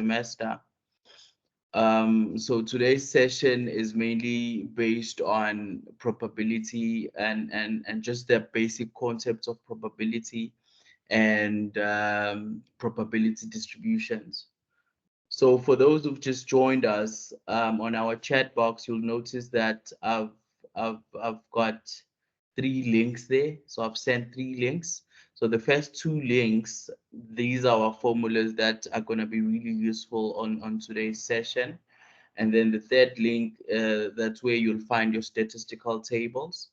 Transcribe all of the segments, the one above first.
semester. So today's session is mainly based on probability and just the basic concepts of probability and probability distributions. So for those who've just joined us on our chat box, you'll notice that I've got 3 links there. So I've sent 3 links. So the first 2 links, these are our formulas that are going to be really useful on today's session. And then the third link, that's where you'll find your statistical tables.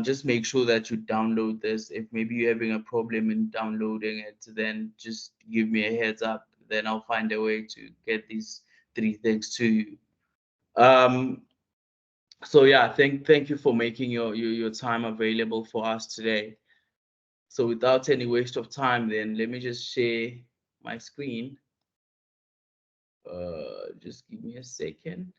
Just make sure that you download this. If maybe you're having a problem in downloading it, then just give me a heads up. Then I'll find a way to get these 3 things to you. So yeah, thank you for making your time available for us today. So without any waste of time, then let me just share my screen. Just give me a second.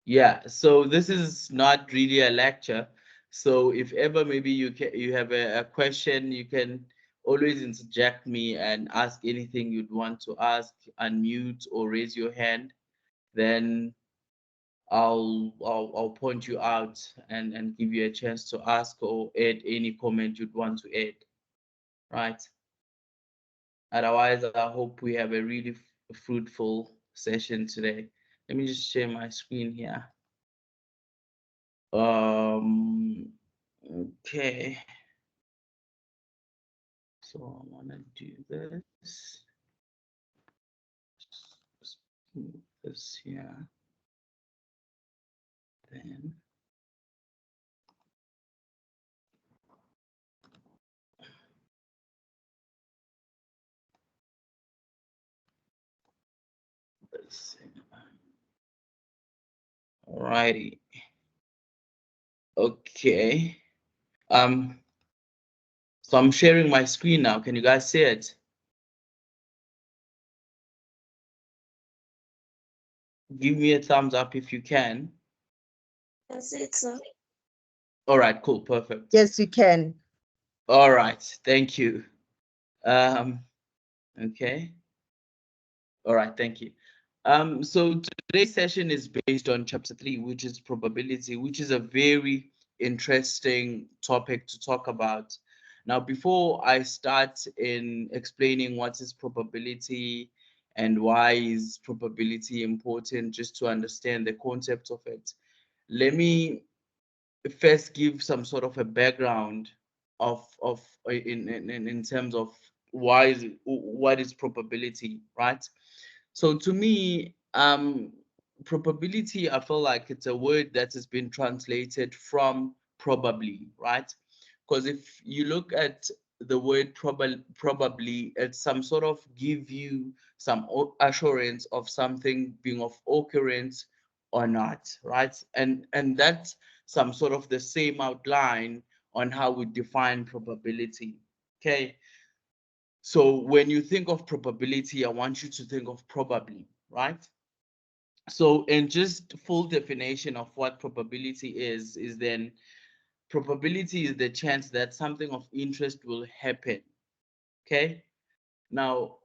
Yeah, so this is not really a lecture. So if ever maybe you have a question, you can always interject me and ask anything you'd want to ask, unmute or raise your hand. Then I'll point you out and give you a chance to ask or add any comment you'd want to add. Right. Otherwise, I hope we have a really fruitful session today. Let me just share my screen here. Okay. So I want to do this. Just move this here. Then. Alrighty. Okay. So I'm sharing my screen now. Can you guys see it? Give me a thumbs up if you can. Yes, it's a. All right, cool, perfect. Yes, you can. All right, thank you. Okay. All right, thank you. So today's session is based on chapter 3, which is probability, which is a very interesting topic to talk about. Now, before I start in explaining what is probability and why is probability important, just to understand the concept of it, let me first give some sort of a background of in terms of what is probability, right? So to me, probability, I feel like it's a word that has been translated from probably, right? Because if you look at the word probably, it's some sort of give you some assurance of something being of occurrence or not, right? And that's some sort of the same outline on how we define probability. Okay. So when you think of probability, I want you to think of probably, right? So, and just full definition of what probability is then probability is the chance that something of interest will happen. Okay. Now,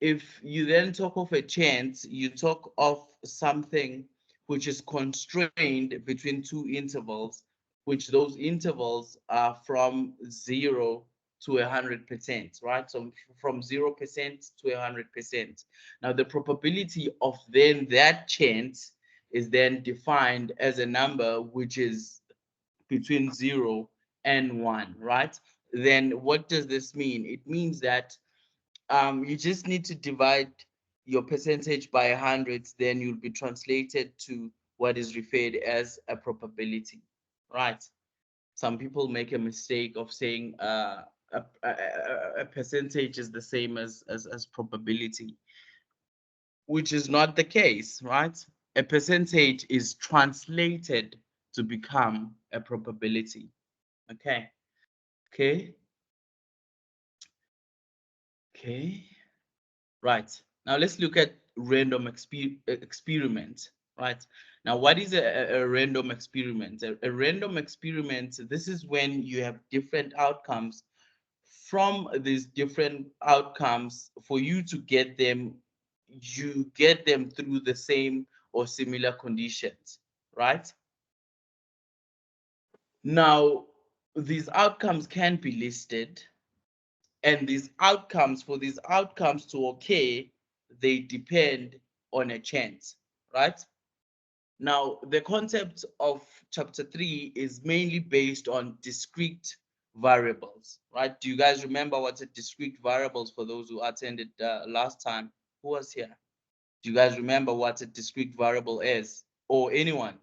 if you then talk of a chance, you talk of something which is constrained between 2 intervals, which those intervals are from 0 to 100%, right? So from 0% to 100%. Now the probability of then that chance is then defined as a number which is between 0 and 1, right? Then what does this mean? It means that you just need to divide your percentage by 100, then you'll be translated to what is referred as a probability, right? Some people make a mistake of saying a percentage is the same as probability, which is not the case, right? A percentage is translated to become a probability. Okay. Okay. Okay. Right. Now let's look at random experiment. Right. Now, what is a random experiment? A random experiment, this is when you have different outcomes from these different outcomes, for you to get them, you get them through the same or similar conditions, right? Now, these outcomes can be listed, and these outcomes, for these outcomes to occur, they depend on a chance, right? Now, the concept of chapter 3 is mainly based on discrete variables, right? Do you guys remember what's a discrete variables for those who attended last time? Who was here? Do you guys remember what a discrete variable is? Or anyone?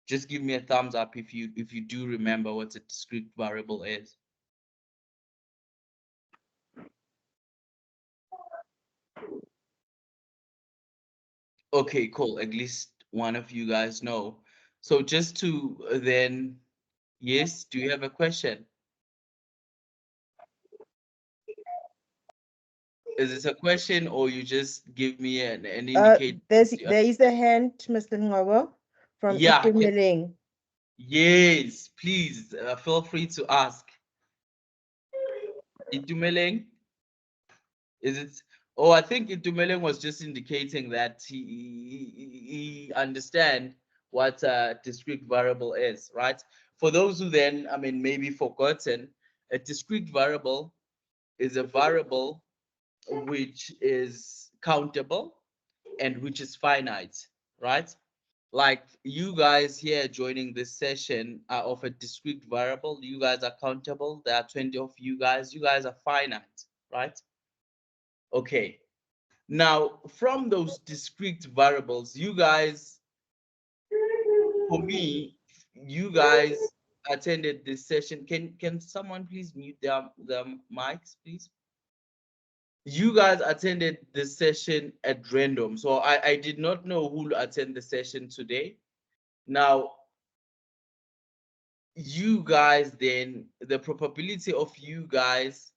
Just give me a thumbs up if you do remember what a discrete variable is. Okay, cool. At least one of you guys know. So just to then, yes, do you have a question? Is this a question, or you just give me an indicate? There is a hand, Mr. Ngcobo, from Yeah, Itumeleng. yes, please feel free to ask. Itumeleng? Is it? Oh, I think Itumeleng was just indicating that he understand what a discrete variable is, right? For those who then, I mean, maybe forgotten, a discrete variable is a variable which is countable and which is finite, right? Like you guys here joining this session are of a discrete variable. You guys are countable. There are 20 of you guys. You guys are finite, right? Okay. Now, from those discrete variables, you guys, for me, you guys attended this session. Can someone please mute their mics, please? You guys attended this session at random. So I did not know who to attend the session today. Now, you guys then, the probability of you guys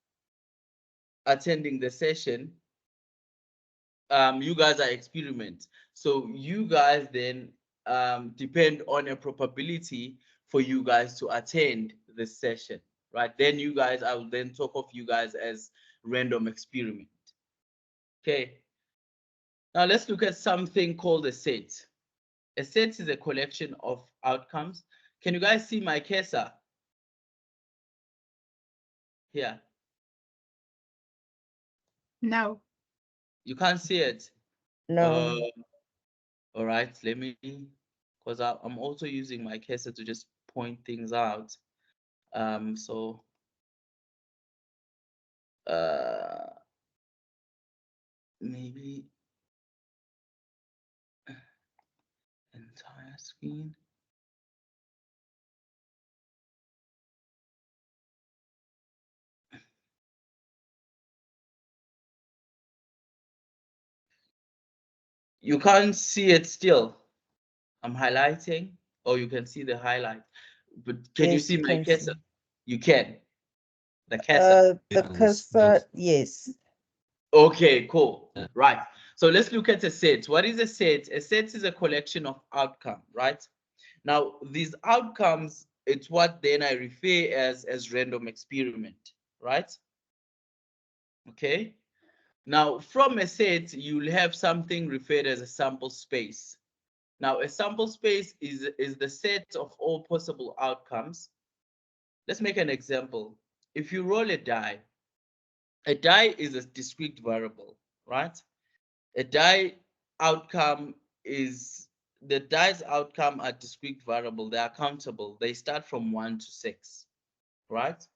attending the session, you guys are experiments. So you guys then depend on a probability for you guys to attend this session, right? Then you guys, I will then talk of you guys as random experiment. Okay. Now let's look at something called a set. A set is a collection of outcomes. Can you guys see my cursor? Here. No. You can't see it? No. All right, let me, because I'm also using my cursor to just point things out. So maybe entire screen. You can't see it still. I'm highlighting, or you can see the highlight. But can you Yes, see you my can cursor? see. You can. The cursor. The cursor, yes. Okay, cool. Right. So let's look at a set. What is a set? A set is a collection of outcome, right? Now, these outcomes, it's what then I refer as random experiment, right? Okay. Now, from a set, you'll have something referred as a sample space. Now, a sample space is the set of all possible outcomes. Let's make an example. If you roll a die is a discrete variable, right? A die outcome is, the die's outcome are discrete variable. They are countable. They start from 1 to 6, right?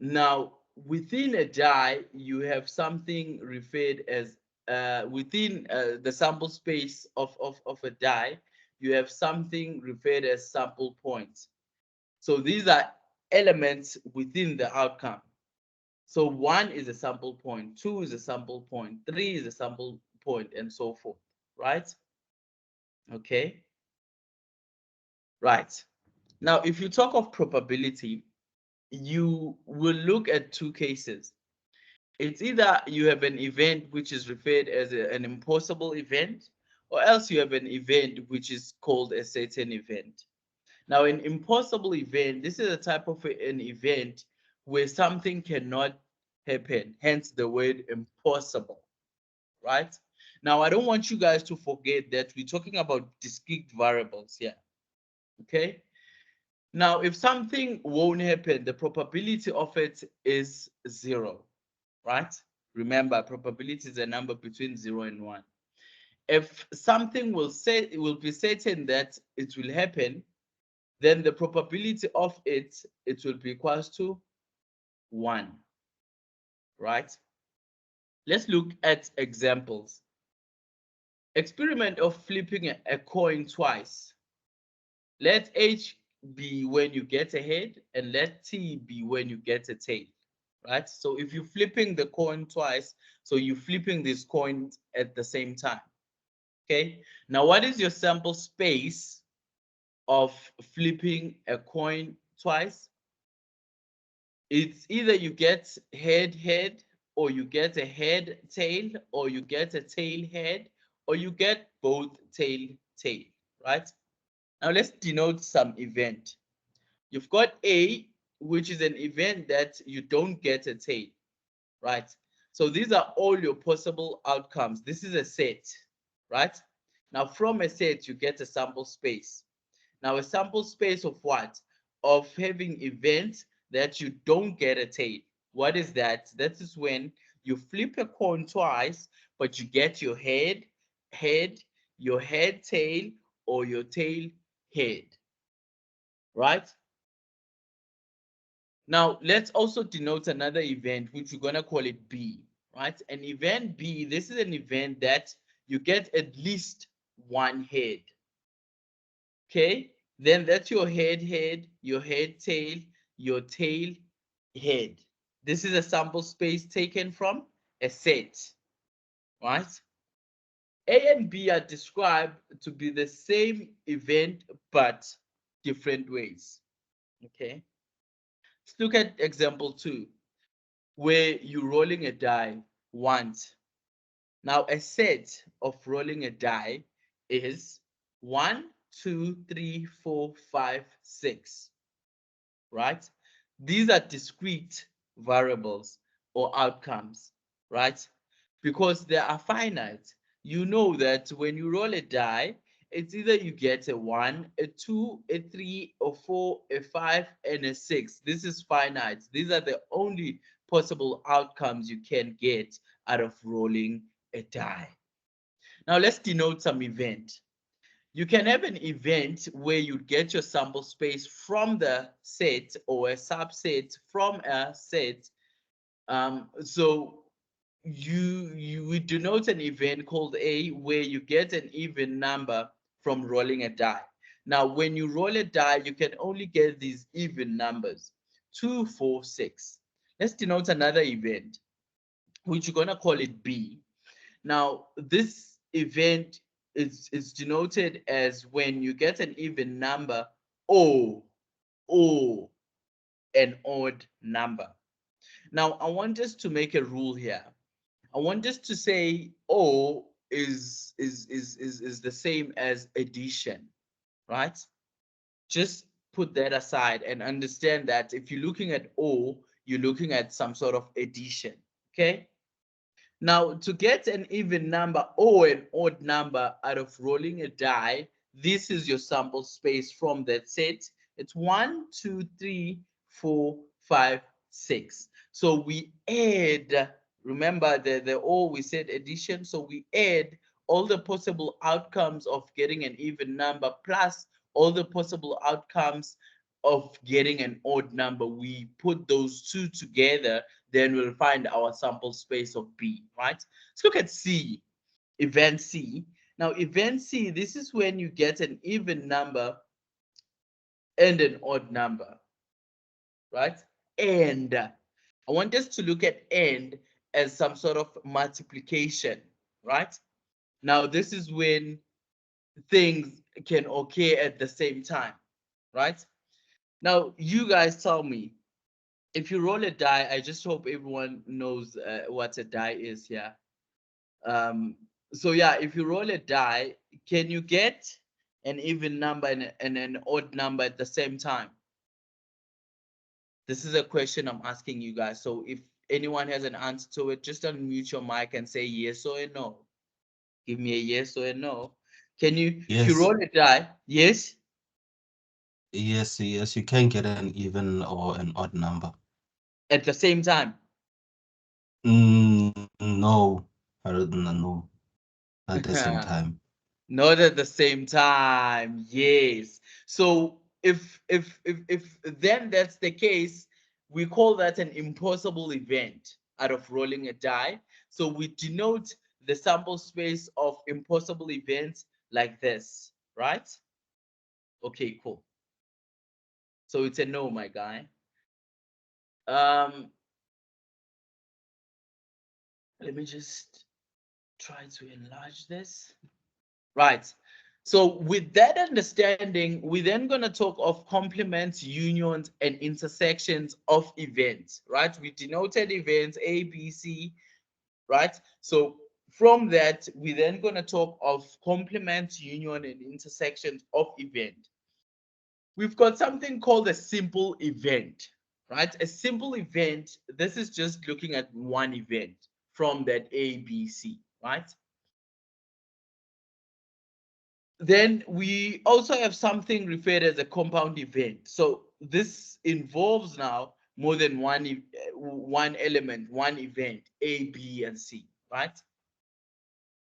Now, within a die, you have something referred as, within the sample space of a die, you have something referred as sample points. So these are elements within the outcome. So 1 is a sample point, 2 is a sample point, 3 is a sample point, and so forth, right? Okay. Right. Now, if you talk of probability, you will look at two cases. It's either you have an event which is referred as an impossible event, or else you have an event which is called a certain event. Now, an impossible event, this is a type of an event where something cannot happen, hence the word impossible, right? Now, I don't want you guys to forget that we're talking about discrete variables here, okay? Now, if something won't happen, the probability of it is 0, right? Remember, probability is a number between 0 and 1. If something will be certain that it will happen, then the probability of it will be equals to 1, right? Let's look at examples. Experiment of flipping a coin twice. Let H be when you get a head and let T be when you get a tail, right? So if you're flipping the coin twice, so you're flipping these coins at the same time, okay? Now, what is your sample space of flipping a coin twice? It's either you get head, head, or you get a head, tail, or you get a tail, head, or you get both tail, tail, right? Now let's denote some event. You've got A, which is an event that you don't get a tail, right? So these are all your possible outcomes. This is a set, right? Now from a set, you get a sample space. Now a sample space of what? Of having events that you don't get a tail. What is that? That is when you flip a coin twice, but you get your head, head, your head, tail, or your tail, head, right? Now, let's also denote another event, which we're going to call it B, right? An event B, this is an event that you get at least one head, okay? Then that's your head, head, your head, tail, your tail, head. This is a sample space taken from a set, right? A and B are described to be the same event, but different ways, okay? Let's look at example 2. Where you're rolling a die once. Now, a set of rolling a die is 1, 2, 3, 4, 5, 6, right? These are discrete variables or outcomes, right? Because they are finite. You know that when you roll a die, it's either you get a 1, a 2, a 3, a 4, a 5, and a 6. This is finite. These are the only possible outcomes you can get out of rolling a die. Now let's denote some event. You can have an event where you get your sample space from the set or a subset from a set. So we denote an event called A where you get an even number from rolling a die. Now, when you roll a die, you can only get these even numbers, 2, 4, 6. Let's denote another event, which you're gonna call it B. Now, this event is denoted as when you get an even number or an odd number. Now, I want us to make a rule here. I want us to say O is the same as addition, right? Just put that aside and understand that if you're looking at O, you're looking at some sort of addition, okay? Now, to get an even number or an odd number out of rolling a die, this is your sample space from that set. It's 1, 2, 3, 4, 5, 6. So we add, remember the or we said addition, so we add all the possible outcomes of getting an even number plus all the possible outcomes of getting an odd number. We put those two together, then we'll find our sample space of B, right? Let's look at C, event C. Now, event C, this is when you get an even number and an odd number, right? And I want us to look at and as some sort of multiplication, right? Now, this is when things can occur at the same time, right? Now, you guys tell me, if you roll a die, I just hope everyone knows what a die is here. So yeah, if you roll a die, can you get an even number and an odd number at the same time? This is a question I'm asking you guys. So if anyone has an answer to it, just unmute your mic and say yes or a no. Give me a yes or a no. Can you, if you Yes. roll a die, yes? Yes, yes, you can get an even or an odd number. At the same time? No, no, at the same time. Not at the same time. Yes. So if then that's the case, we call that an impossible event out of rolling a die. So we denote the sample space of impossible events like this, right? Okay, cool. So it's a no, my guy. Let me just try to enlarge this. Right. So with that understanding, we're then going to talk of complements, unions, and intersections of events, right? We denoted events A, B, C, right? So from that, we're then going to talk of complements, union, and intersections of event. We've got something called a simple event, right? A simple event, this is just looking at one event from that A, B, C, right? Then we also have something referred as a compound event. So this involves now more than one element, one event, A, B, and C, right?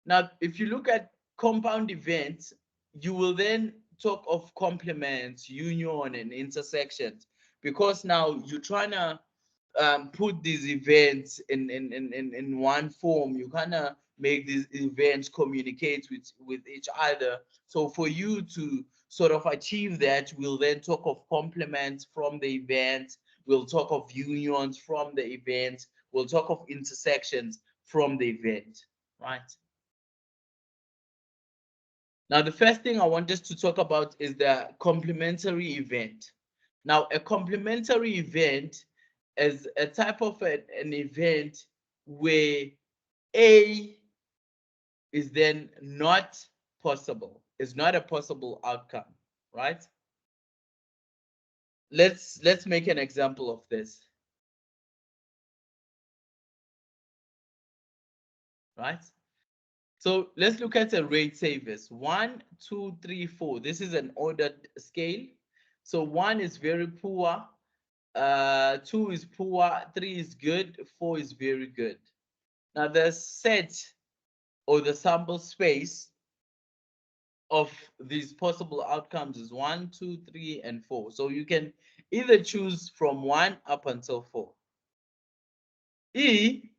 Now, if you look at compound events, you will then talk of complements, union, and intersections, because now you're trying to put these events in one form. You kind of make these events communicate with each other. So for you to sort of achieve that, we'll then talk of complements from the event. We'll talk of unions from the event. We'll talk of intersections from the event, right? Now, the first thing I want us to talk about is the complementary event. Now, a complementary event is a type of an event where A is then not possible, is not a possible outcome, right? Let's make an example of this, right? So let's look at the rate savers. 1, 2, 3, 4. This is an ordered scale. So 1 is very poor, 2 is poor, 3 is good, 4 is very good. Now the set or the sample space of these possible outcomes is 1, 2, 3, and 4. So you can either choose from 1 up until 4. E,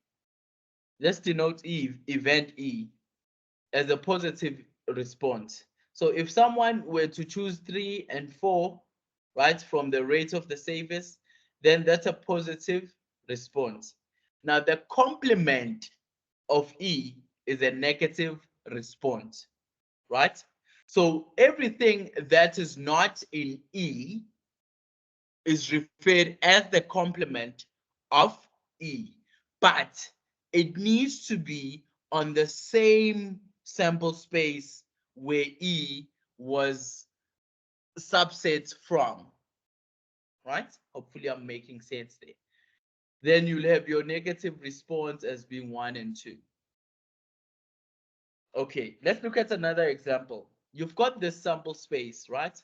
let's denote event E as a positive response. So if someone were to choose 3 and 4, right, from the rate of the savers, then that's a positive response. Now the complement of E is a negative response, right? So everything that is not in E is referred as the complement of E, but it needs to be on the same sample space where E was subset from, right? Hopefully I'm making sense there. Then you'll have your negative response as being 1 and 2. Okay, let's look at another example. You've got this sample space, right?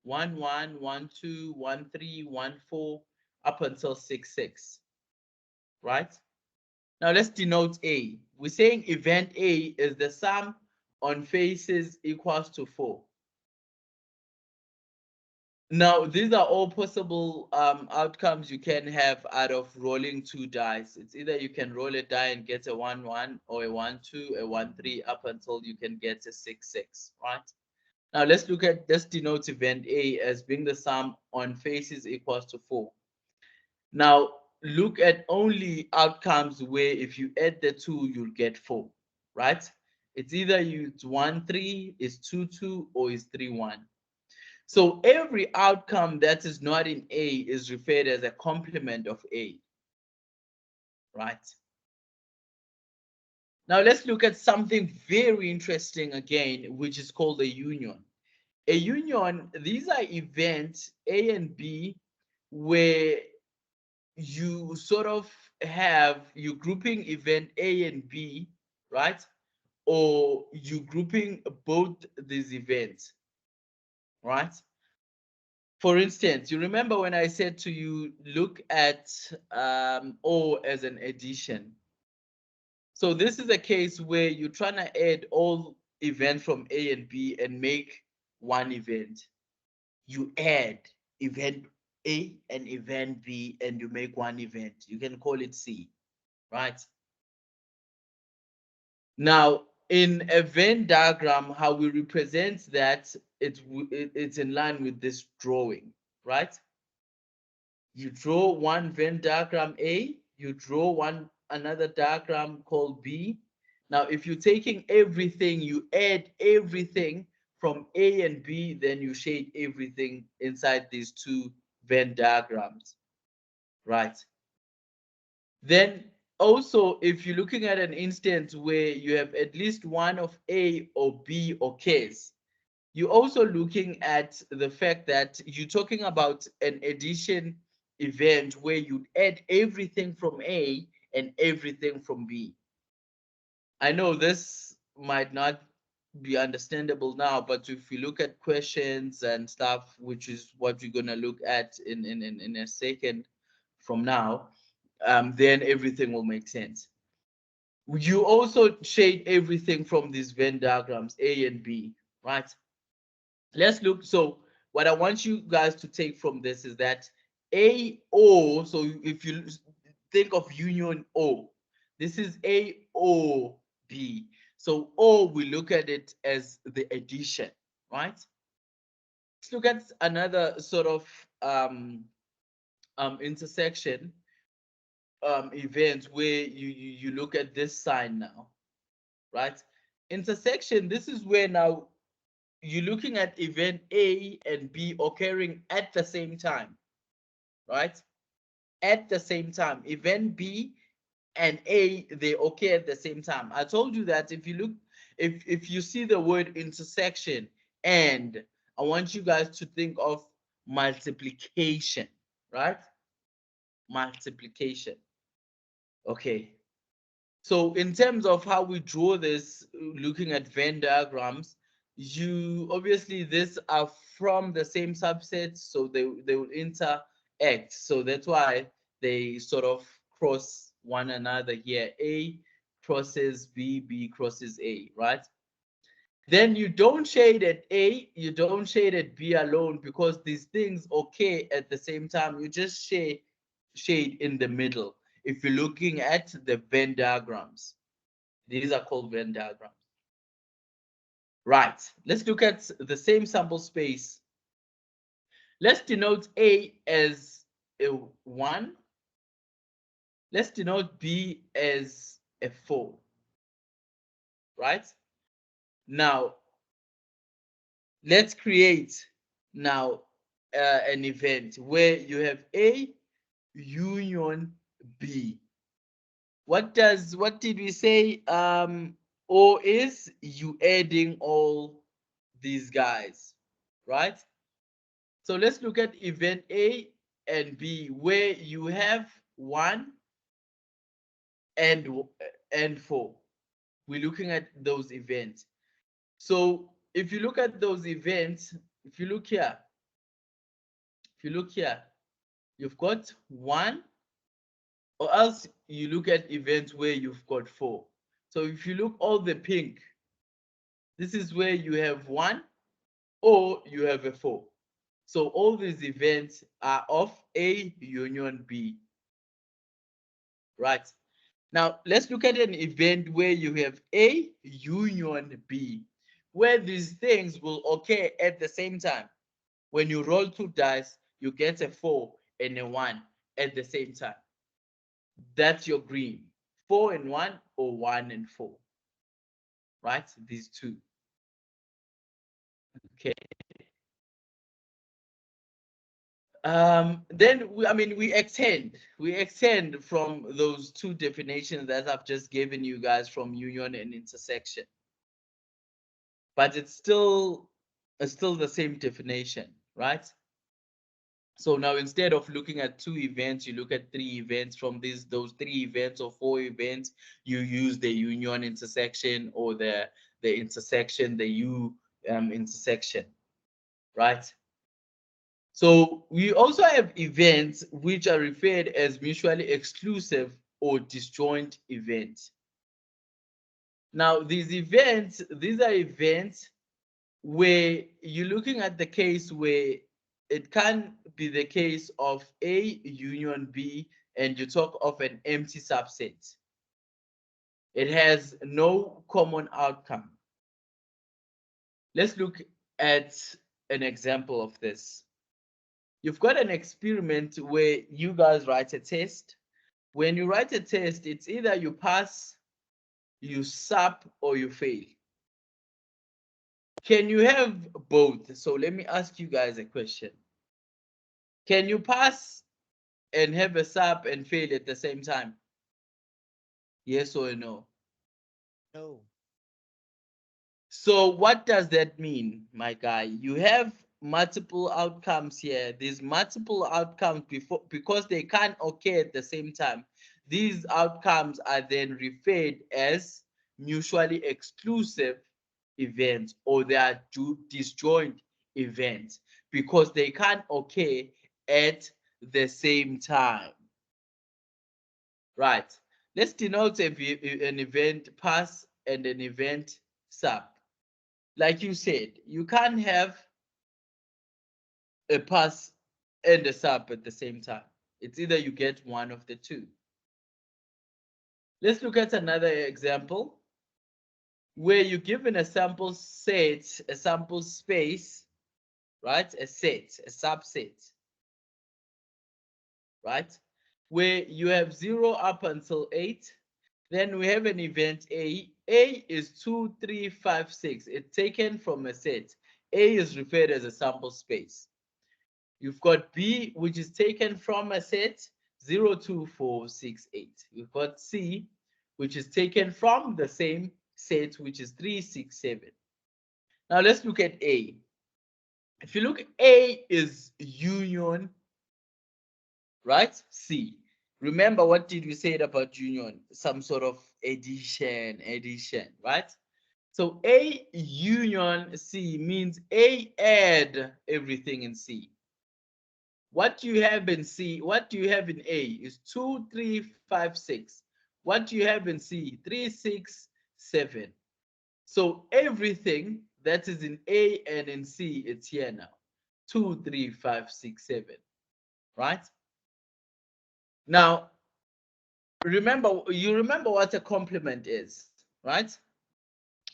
1, 1, 1, 2, 1, 3, 1, 4, up until 6, 6, right? Now let's denote A. We're saying event A is the sum on faces equals to 4. Now, these are all possible outcomes you can have out of rolling 2 dice. It's either you can roll a die and get a 1, 1, or a 1, 2, a 1, 3, up until you can get a 6, 6, right? Now let's denote event A as being the sum on faces equals to 4. Now look at only outcomes where if you add the 2, you'll get 4, right? It's either it's 1, 3, it's 2, 2, or it's 3, 1. So every outcome that is not in A is referred as a complement of A, right? Now let's look at something very interesting again, which is called a union. A union, these are events A and B where you sort of have you grouping event A and B, right? Or you grouping both these events, right? For instance, you remember when I said to you, look at O as an addition. So this is a case where you're trying to add all events from A and B and make one event. You add event A and event B and you make one event. You can call it C, right? Now, in a Venn diagram, how we represent that, it's in line with this drawing, right? You draw one Venn diagram A, you draw another diagram called B. Now, if you're taking everything, you add everything from A and B, then you shade everything inside these two Venn diagrams, right? Then also, if you're looking at an instance where you have at least one of A or B or case, you're also looking at the fact that you're talking about an addition event where you add everything from A and everything from B. I know this might not be understandable now, but if you look at questions and stuff, which is what we're going to look at in a second from now, then everything will make sense. You also shade everything from these Venn diagrams, A and B, right? Let's look. So what I want you guys to take from this is that AO, so if you think of union O, this is AOB. So O, we look at it as the addition, right? Let's look at another sort of intersection event where you look at this sign now, right? Intersection, this is where now you're looking at event A and B occurring at the same time, right? At the same time, event B and A, they occur at the same time. I told you that if you look, if you see the word intersection, and I want you guys to think of multiplication, right? Multiplication. Okay. So in terms of how we draw this, looking at Venn diagrams, you obviously these are from the same subset, so they will interact. So that's why they sort of cross one another here. A crosses B, B crosses A, right? Then you don't shade at A, you don't shade at B alone because these things okay at the same time. You just shade in the middle. If you're looking at the Venn diagrams, these are called Venn diagrams. Right, let's look at the same sample space. Let's denote A as a 1. Let's denote B as a 4. Right? Now, let's create now an event where you have A union B. What did we say? O is you adding all these guys, right? So let's look at event A and B where you have 1 and 4. We're looking at those events. So if you look at those events, if you look here, you've got 1, or else you look at events where you've got 4. So if you look all the pink, this is where you have 1 or you have a 4. So all these events are of A union B. Right. Now let's look at an event where you have A union B, where these things will occur at the same time. When you roll 2 dice, you get a 4 and a 1 at the same time. That's your green. 4 and 1 or 1 and 4. Right? These two. Okay. Then we extend from those two definitions that I've just given you guys from union and intersection, but it's still the same definition, right? So now instead of looking at 2 events, you look at 3 events. From those 3 events or 4 events, you use the union intersection or the intersection, the U intersection, right? So we also have events which are referred as mutually exclusive or disjoint events. Now these are events where you're looking at the case where it can be the case of A union B and you talk of an empty subset. It has no common outcome. Let's look at an example of this. You've got an experiment where you guys write a test. When you write a test, it's either you pass, you sub, or you fail. Can you have both? So let me ask you guys a question. Can you pass and have a sub and fail at the same time? Yes or no? No. So what does that mean, my guy? You have multiple outcomes here. These multiple outcomes because they can't occur at the same time. These outcomes are then referred as mutually exclusive events, or they are disjoint events because they can't occur at the same time. Right. Let's denote an event pass and an event sub. Like you said, you can't have a pass and a sub at the same time. It's either you get one of the two. Let's look at another example where you're given a sample set, a sample space, right? A set, a subset, right? Where you have 0 up until 8. Then we have an event A. A is 2, 3, 5, 6. It's taken from a set. A is referred as a sample space. You've got B, which is taken from a set 0, 2, 4, 6, 8. You've got C, which is taken from the same set, which is 3, 6, 7. Now let's look at A. If you look, A is union, right? C. Remember, what did we say about union? Some sort of addition, right? So A union C means A add everything in C. What you have in C, what you have in A is 2, 3, 5, 6. What you have in C, 3, 6, 7. So everything that is in A and in C, it's here now. 2, 3, 5, 6, 7. Right? Now, you remember what a complement is, right?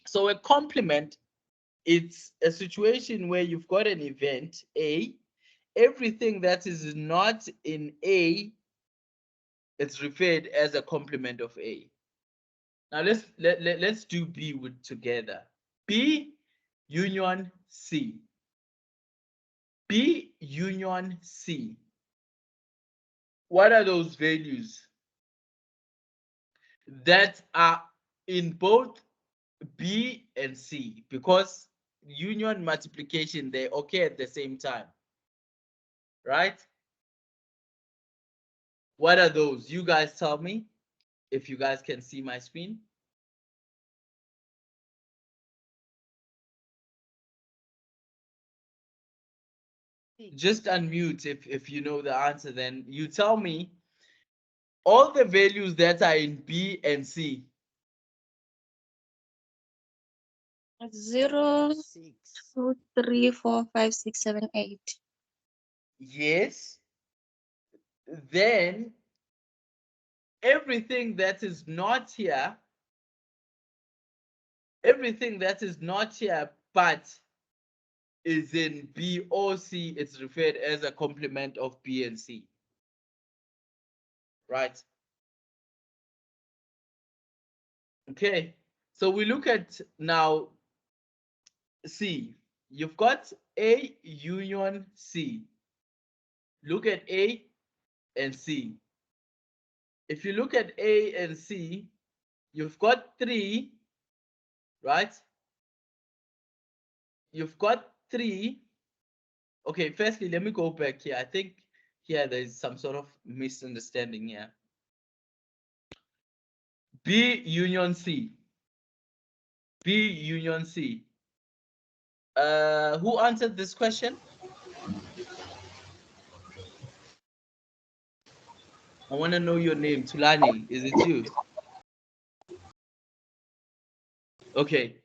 So a complement, it's a situation where you've got an event A, everything that is not in A, it's referred as a complement of A. Now let's do B together. B union C. B union C. What are those values that are in both B and C? Because union multiplication, they occur at the same time, right? What are those? You guys tell me if you guys can see my screen. Just unmute if you know the answer, then you tell me all the values that are in B and C. 0, 2, 3, 4, 5, 6, 7, 8. Yes. Then everything that is not here, but is in B or C, it's referred as a complement of B and C. Right? Okay. So we look at now C. You've got A union C. Look at A and C. If you look at A and C, you've got 3, right? You've got 3 Okay, firstly, let me go back here. I think here there's some sort of misunderstanding here. B union C. B union C. Who answered this question? I want to know your name. Tulani, is it you? Okay.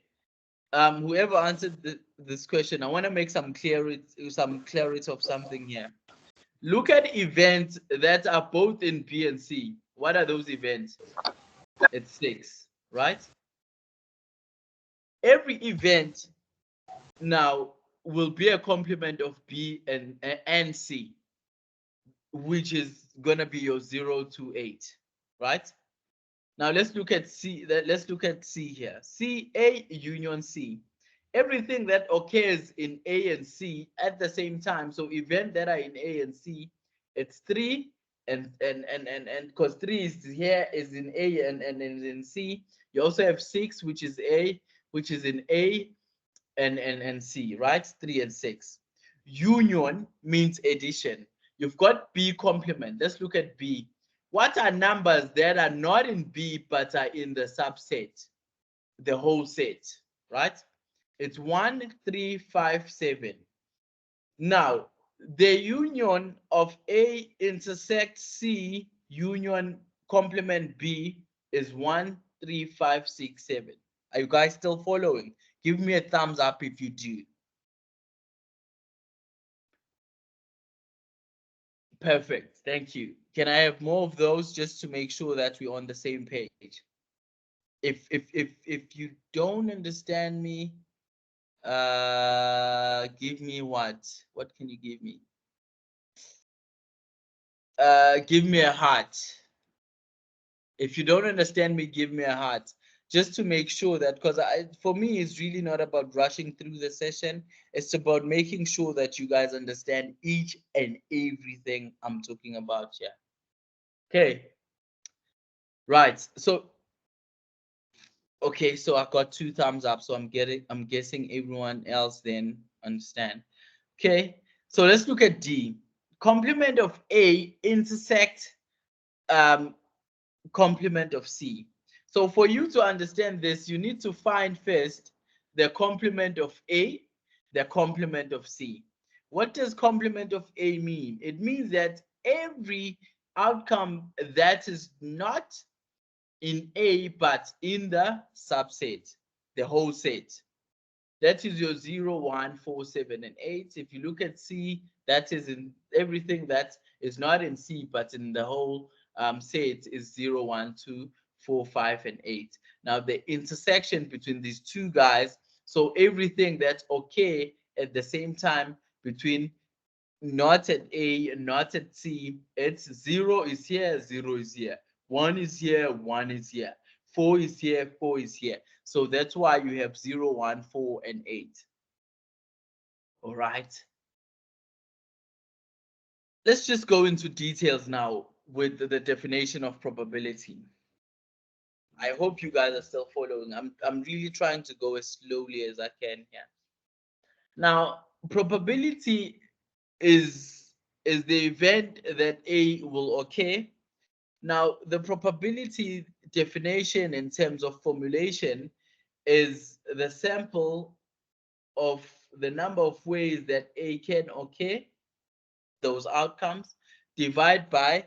Whoever answered this question, I want to make some clarity of something here. Look at events that are both in B and C. What are those events? It's 6, right? Every event now will be a complement of B and C, which is gonna be your 0 to 8, right? Now let's look at C. Let's look at C here. C, A union C. Everything that occurs in A and C at the same time. So event that are in A and C, it's 3 and because 3 is here is in A and in C. You also have 6, which is A, which is in A and C, right? 3 and 6. Union means addition. You've got B complement. Let's look at B. What are numbers that are not in B but are in the subset, the whole set, right? It's 1, 3, 5, 7. Now, the union of A intersect C union complement B is 1, 3, 5, 6, 7. Are you guys still following? Give me a thumbs up if you do. Perfect. Thank you. Can I have more of those just to make sure that we're on the same page? If you don't understand me, give me what? What can you give me? Give me a heart. If you don't understand me, give me a heart. Just to make sure that, because for me, it's really not about rushing through the session. It's about making sure that you guys understand each and everything I'm talking about here. Okay. Right. So, okay, so I got 2 thumbs up. So I'm guessing everyone else then understand. Okay. So let's look at D. Complement of A intersect complement of C. So for you to understand this, you need to find first the complement of A, the complement of C. What does complement of A mean? It means that every outcome that is not in A but in the subset, the whole set. That is your 0, 1, 4, 7, and 8. If you look at C, that is in everything that is not in C but in the whole set is 0, 1, 2, 4, 5, and 8. Now the intersection between these two guys, so everything that's okay at the same time between not at A and not at C, it's 0 is here, 0 is here. 1 is here, 1 is here. 4 is here, 4 is here. So that's why you have 0, 1, 4, and 8. All right. Let's just go into details now with the definition of probability. I hope you guys are still following. I'm really trying to go as slowly as I can here. Now, probability is the event that A will occur. Now, the probability definition in terms of formulation is the sample of the number of ways that A can occur, those outcomes, divide by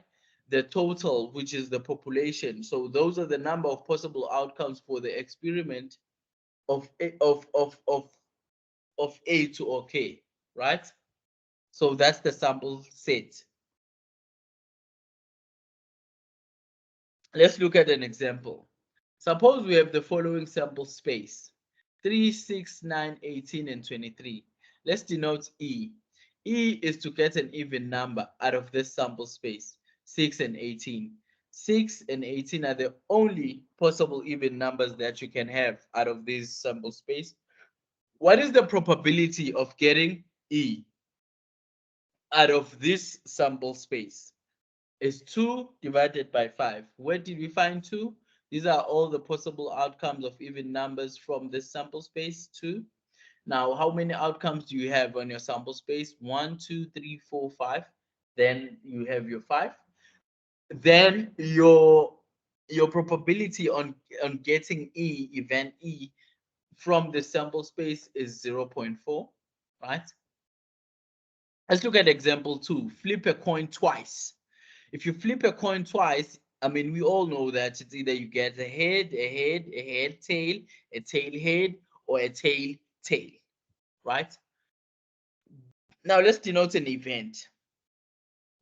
the total, which is the population. So those are the number of possible outcomes for the experiment of A, of A to occur, right? So that's the sample set. Let's look at an example. Suppose we have the following sample space: 3, 6, 9, 18, and 23. Let's denote E. E is to get an even number out of this sample space, 6 and 18. 6 and 18 are the only possible even numbers that you can have out of this sample space. What is the probability of getting E out of this sample space? Is 2 divided by 5. Where did we find 2? These are all the possible outcomes of even numbers from this sample space, 2. Now, how many outcomes do you have on your sample space? 1, 2, 3, 4, 5. Then you have your 5. Then your probability on getting event E from the sample space is 0.4, right? Let's look at example 2. Flip a coin twice. If you flip a coin twice, I mean, we all know that it's either you get a head, tail, a tail, head, or a tail, tail, right? Now let's denote an event.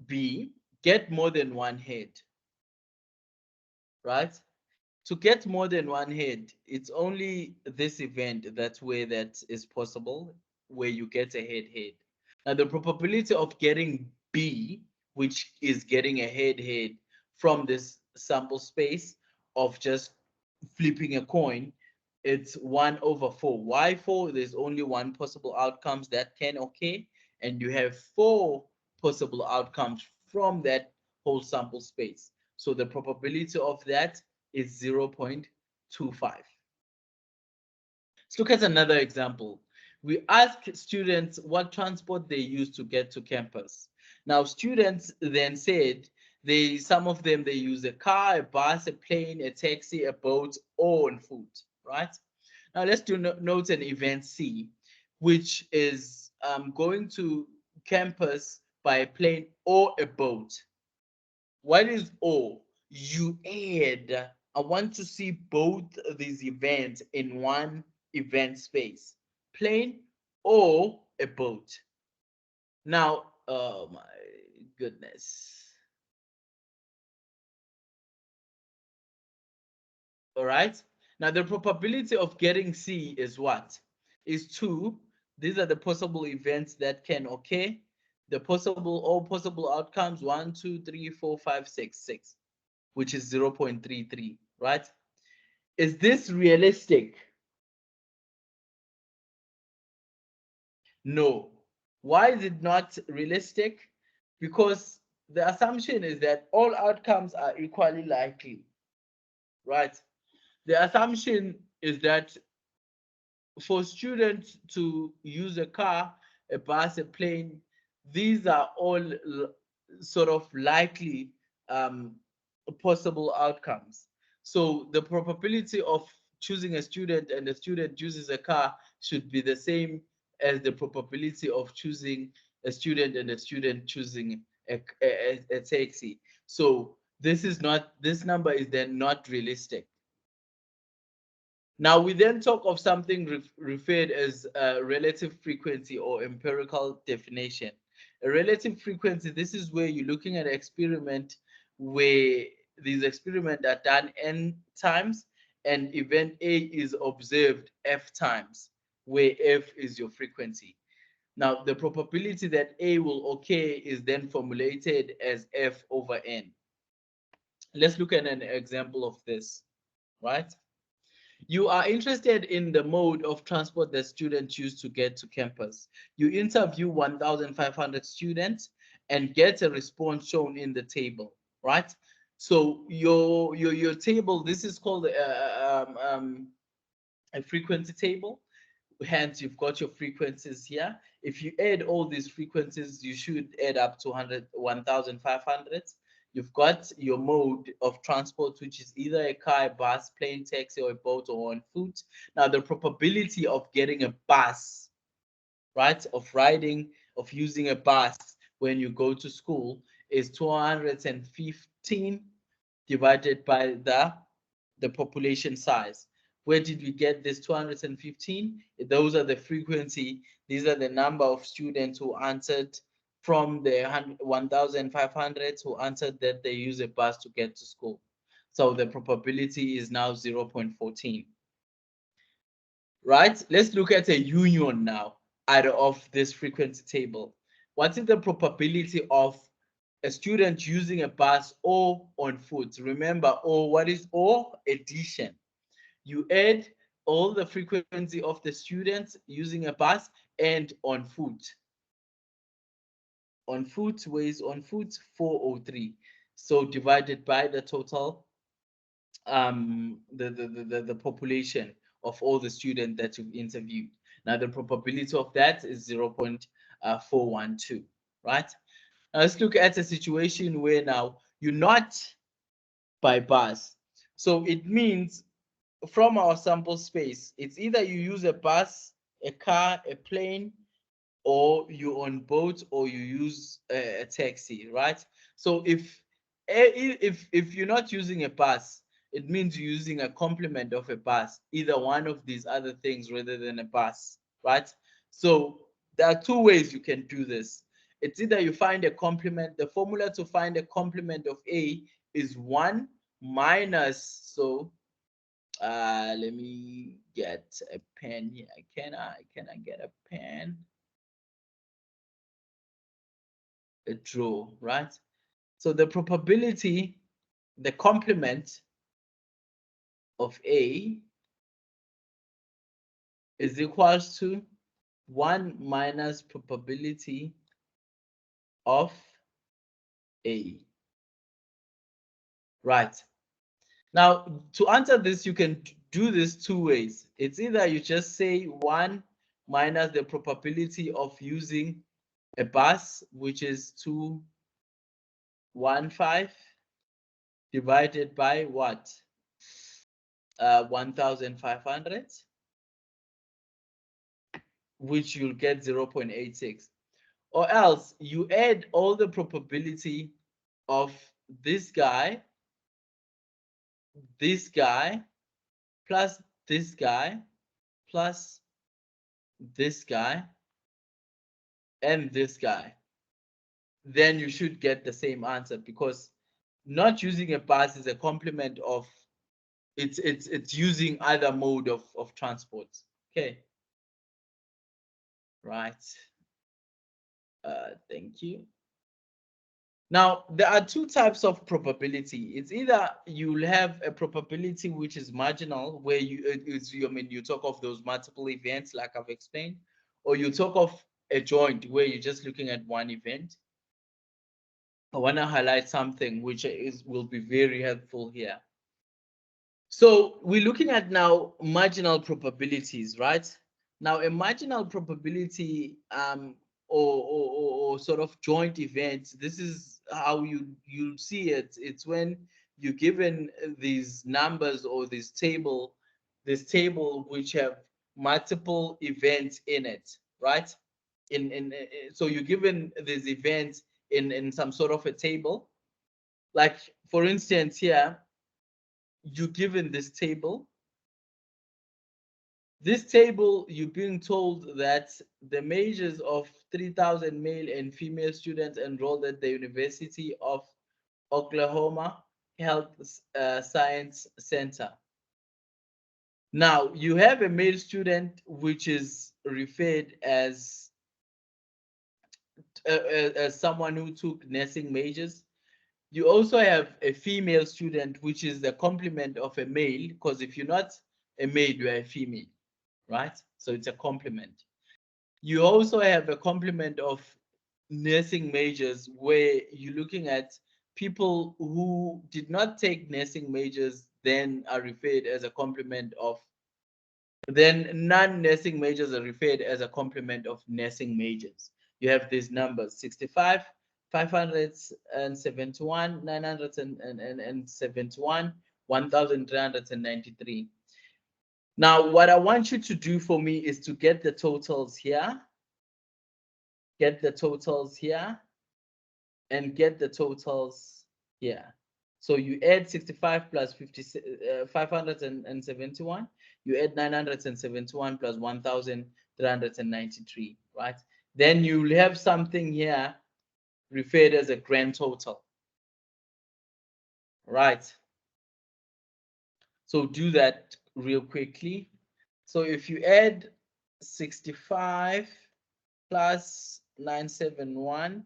B, get more than one head, right? To get more than one head, it's only this event that's where that is possible, where you get a head. Now the probability of getting B, which is getting a head from this sample space of just flipping a coin, it's 1/4. Why 4? There's only one possible outcomes that can occur, and you have 4 possible outcomes from that whole sample space. So the probability of that is 0.25. Let's look at another example. We ask students what transport they use to get to campus. Now, students then said some of them, they use a car, a bus, a plane, a taxi, a boat, or on foot, right? Now, let's note an event C, which is going to campus by a plane or a boat. What is O? You add. I want to see both these events in one event space, plane or a boat. Now, oh my goodness. All right. Now, the probability of getting C is what? Is 2. These are the possible events that can occur. All possible outcomes 1, 2, 3, 4, 5, 6, 6, which is 0.33, right? Is this realistic? No. Why is it not realistic? Because the assumption is that all outcomes are equally likely, right? The assumption is that for students to use a car, a bus, a plane, these are all sort of likely possible outcomes. So the probability of choosing a student and the student chooses a car should be the same as the probability of choosing a student and a student choosing a taxi. So this number is then not realistic. Now we then talk of something referred as relative frequency or empirical definition. A relative frequency, this is where you're looking at an experiment where these experiments are done n times and event A is observed f times, where f is your frequency. Now the probability that A will occur is then formulated as f over n. Let's look at an example of this, right? You are interested in the mode of transport that students choose to get to campus. You interview 1,500 students and get a response shown in the table, right? So your table, this is called a frequency table. Hence, you've got your frequencies here. If you add all these frequencies, you should add up to 1,500. You've got your mode of transport, which is either a car, a bus, plane, taxi, or a boat, or on foot. Now, the probability of getting a bus, right, of using a bus when you go to school is 215 divided by the population size. Where did we get this 215? Those are the frequency. These are the number of students who answered from the 1,500 who answered that they use a bus to get to school. So the probability is now 0.14. Right? Let's look at a union now out of this frequency table. What is the probability of a student using a bus or on foot? Remember, or what is or? Addition. You add all the frequency of the students using a bus and on foot. On foot, where is on foot? 403. So divided by the total, the population of all the students that you've interviewed. Now the probability of that is 0.412, right? Now let's look at a situation where now you're not by bus. So it means from our sample space, it's either you use a bus, a car, a plane, or you're on boat, or you use a taxi, right? So if you're not using a bus, it means you're using a complement of a bus, either one of these other things rather than a bus, right? So there are two ways you can do this. It's either you find a complement. The formula to find a complement of A is 1 minus, so let me get a pen here. Can I get a pen? A draw, right? So the probability, the complement of A is equals to 1 minus probability of A, right? Now, to answer this, you can do this two ways. It's either you just say 1 minus the probability of using a bus, which is 215, divided by what? 1,500, which you'll get 0.86. Or else you add all the probability of this guy, plus this guy, plus this guy, and this guy. Then you should get the same answer, because not using a bus is a complement of it's using either mode of transport. Okay. Right. Thank you. Now, there are two types of probability. It's either you'll have a probability which is marginal, where you talk of those multiple events like I've explained, or you talk of a joint where you're just looking at one event. I want to highlight something which will be very helpful here. So we're looking at now marginal probabilities, right? Now a marginal probability or sort of joint events, this is how you see it. It's when you're given these numbers or this table which have multiple events in it, right? So you're given these events in some sort of a table. Like for instance here, you're given this table. This table, you're being told that the majors of 3,000 male and female students enrolled at the University of Oklahoma Health Science Center. Now, you have a male student which is referred as someone who took nursing majors. You also have a female student, which is the complement of a male, because if you're not a male, you are a female, right? So it's a complement. You also have a complement of nursing majors, where you're looking at people who did not take nursing majors, then are referred as a complement of, then non-nursing majors are referred as a complement of nursing majors. You have these numbers: 65, 571, 971, 1,393. Now, what I want you to do for me is to get the totals here, get the totals here, and get the totals here. So you add 65 plus 571, you add 971 plus 1,393, right? Then you'll have something here referred as a grand total, right? So do that real quickly. So if you add 65 plus 971,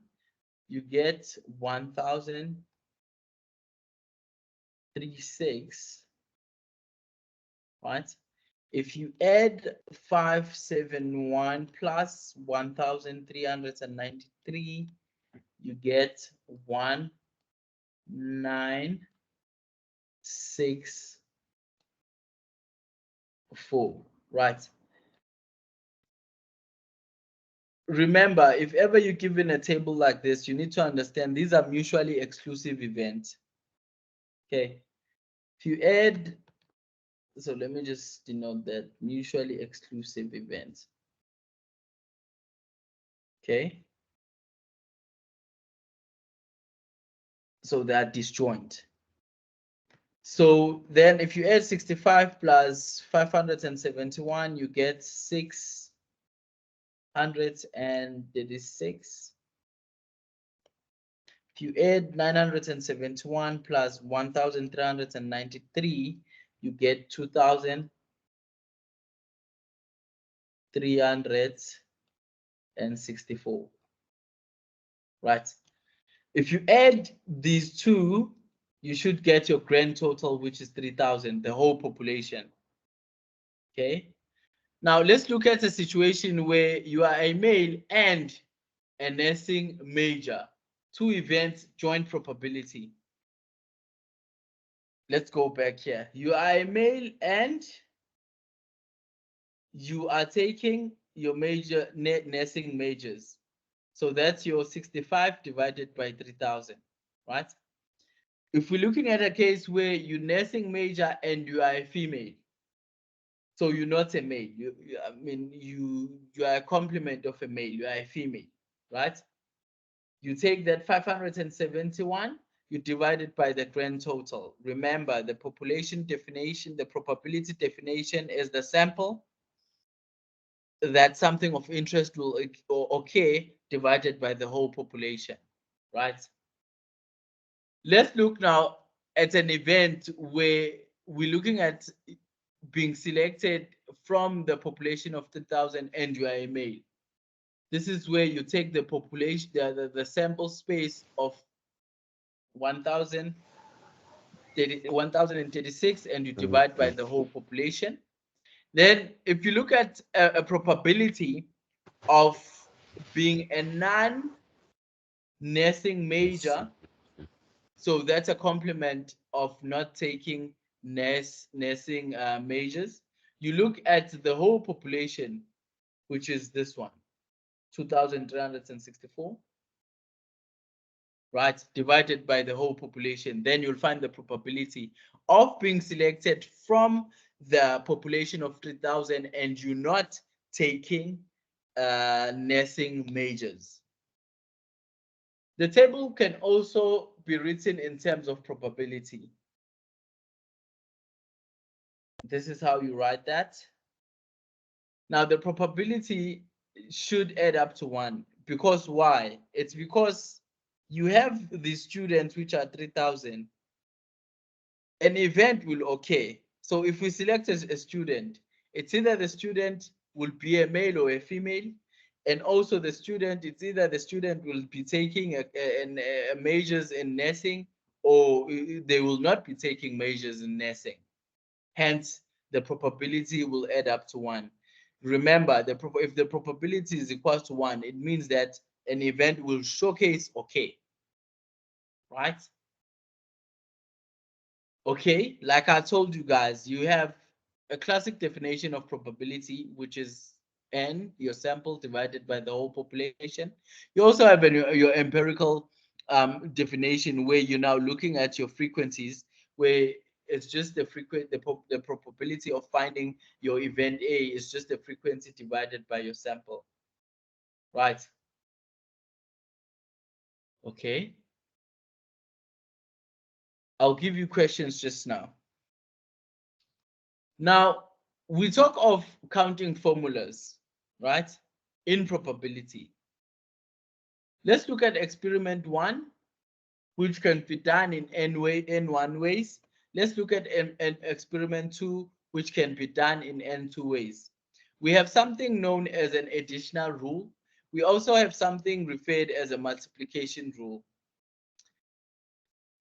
you get 1,036, right? If you add 571 plus 1,393, you get 1,964, right? remember, if ever you're given a table like this, you need to understand these are mutually exclusive events. Okay. If you add, so let me just denote that mutually exclusive events. Okay. So they are disjoint. So then if you add 65 plus 571, you get 636. If you add 971 plus 1393, you get 2364. Right? If you add these two, you should get your grand total, which is 3,000, the whole population. Okay. Now let's look at a situation where you are a male and a nursing major. Two events, joint probability. Let's go back here. You are a male and you are taking your major nursing majors. So that's your 65 divided by 3,000, right? If we're looking at a case where you're nursing major and you are a female, so you're not a male, you are a complement of a male, you are a female, right? You take that 571, you divide it by the grand total. Remember, the population definition, the probability definition is the sample that something of interest will occur divided by the whole population, right? Let's look now at an event where we're looking at being selected from the population of 10,000 and you are a male. This is where you take the population, the sample space of 1036 and you divide by the whole population. Then if you look at a probability of being a non-nursing major, so that's a complement of not taking nursing majors. You look at the whole population, which is this one, 2,364, right, divided by the whole population. Then you'll find the probability of being selected from the population of 3,000 and you not taking nursing majors. The table can also be written in terms of probability. This is how you write that. Now the probability should add up to 1. Because why? It's because you have the students which are 3,000. An event will occur. So if we select a student, it's either the student will be a male or a female, and also the student, it's either the student will be taking a majors in nursing or they will not be taking majors in nursing. Hence, the probability will add up to 1. Remember, if the probability is equal to 1, it means that an event will showcase okay, right? Okay, like I told you guys, you have a classic definition of probability, which is n, your sample divided by the whole population. You also have your empirical definition where you're now looking at your frequencies, where it's just the probability of finding your event A is just the frequency divided by your sample, right? Okay. I'll give you questions just now. Now, we talk of counting formulas, right? In probability. Let's look at experiment 1, which can be done in n1 ways. Let's look at an experiment 2, which can be done in n2 ways. We have something known as an additional rule. We also have something referred as a multiplication rule.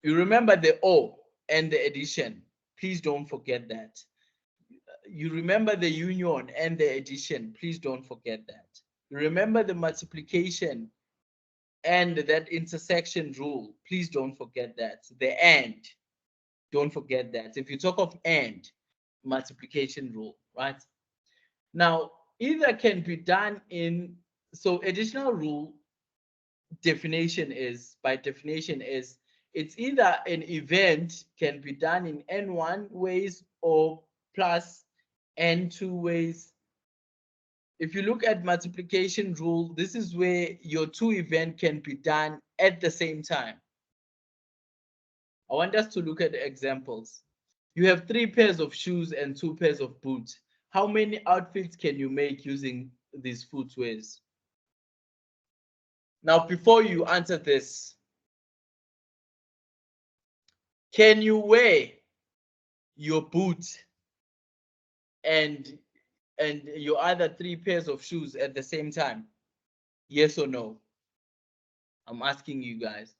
You remember the O and the addition. Please don't forget that. You remember the union and the addition. Please don't forget that. You remember the multiplication and that intersection rule. Please don't forget that. The and. Don't forget that. If you talk of and, multiplication rule, right? Now, either can be done in So additional rule definition is, by definition is, it's either an event can be done in n1 ways or plus n2 ways. If you look at multiplication rule, this is where your two event can be done at the same time. I want us to look at the examples. You have 3 pairs of shoes and 2 pairs of boots. How many outfits can you make using these footwears? Now, before you answer this, can you wear your boot and your other 3 pairs of shoes at the same time? Yes or no? I'm asking you guys.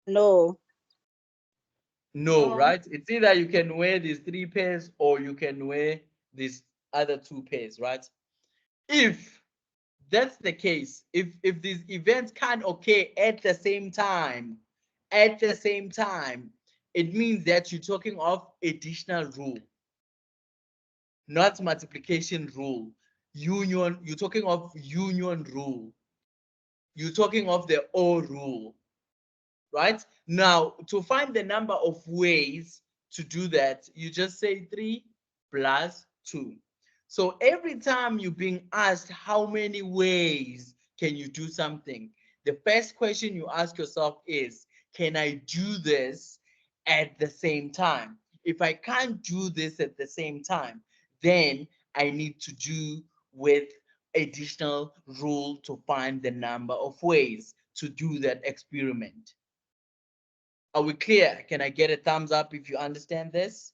No. No, No. right? It's either you can wear these 3 pairs or you can wear these other 2 pairs, right? If that's the case, if these events can't occur at the same time, it means that you're talking of additional rule, not multiplication rule. Union, you're talking of union rule. You're talking of the O rule, right? Now, to find the number of ways to do that, you just say 3 plus 2. So every time you're being asked how many ways can you do something, the first question you ask yourself is, can I do this at the same time? If I can't do this at the same time, then I need to do with additional rule to find the number of ways to do that experiment. Are we clear? Can I get a thumbs up if you understand this?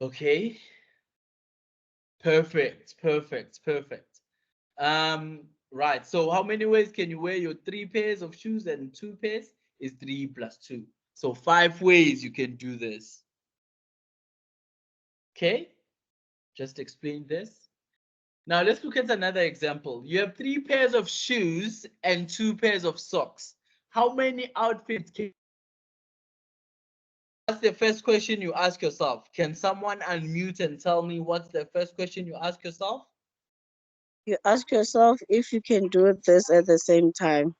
Okay. Perfect, perfect, perfect. Right. So how many ways can you wear your 3 pairs of shoes and 2 pairs? Is 3 plus 2. So 5 ways you can do this. Okay. Just explain this. Now let's look at another example. You have 3 pairs of shoes and 2 pairs of socks. How many outfits can? What's the first question you ask yourself? Can someone unmute and tell me what's the first question you ask yourself? You ask yourself if you can do this at the same time.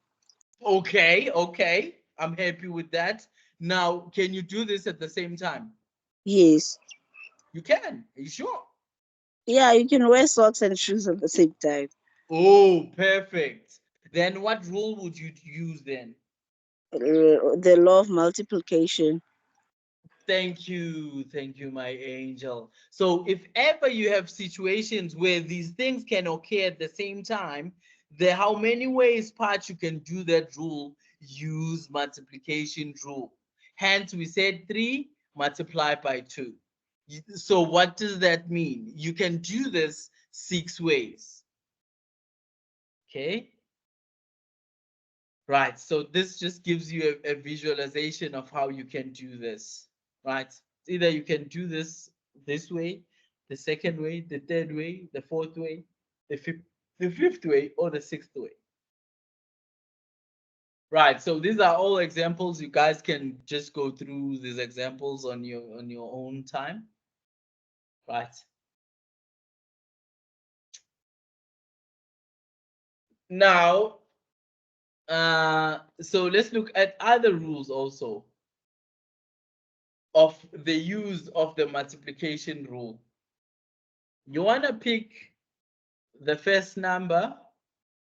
Okay, okay. I'm happy with that. Now, can you do this at the same time? Yes. You can. Are you sure? Yeah, you can wear socks and shoes at the same time. Oh, perfect. Then what rule would you use then? The law of multiplication. Thank you, my angel. So if ever you have situations where these things can occur at the same time, the how many ways part you can do that rule, use multiplication rule. Hence, we said 3 multiplied by 2. So what does that mean? You can do this 6 ways. Okay. Right. So this just gives you a visualization of how you can do this. Right. Either you can do this way, the second way, the third way, the fourth way, the fifth way, or the sixth way. Right. So these are all examples. You guys can just go through these examples on your own time. Right. Now, so let's look at other rules also of the use of the multiplication rule. You want to pick the first number.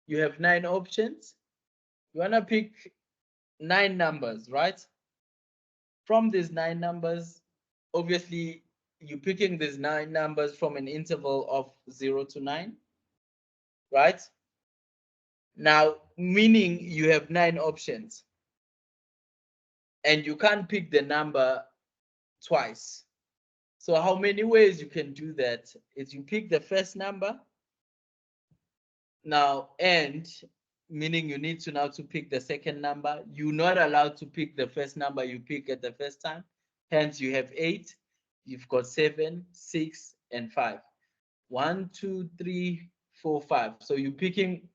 You have 9 options. You want to pick 9 numbers, right? From these 9 numbers, obviously, you're picking these 9 numbers from an interval of 0 to 9, right? Now, meaning you have 9 options. And you can't pick the number twice. So how many ways you can do that is you pick the first number. Now, and meaning you need to now to pick the second number. You're not allowed to pick the first number you pick at the first time. Hence, you have 8, you've got 7, 6, and 5. 1, 2, 3, 4, 5. So you're picking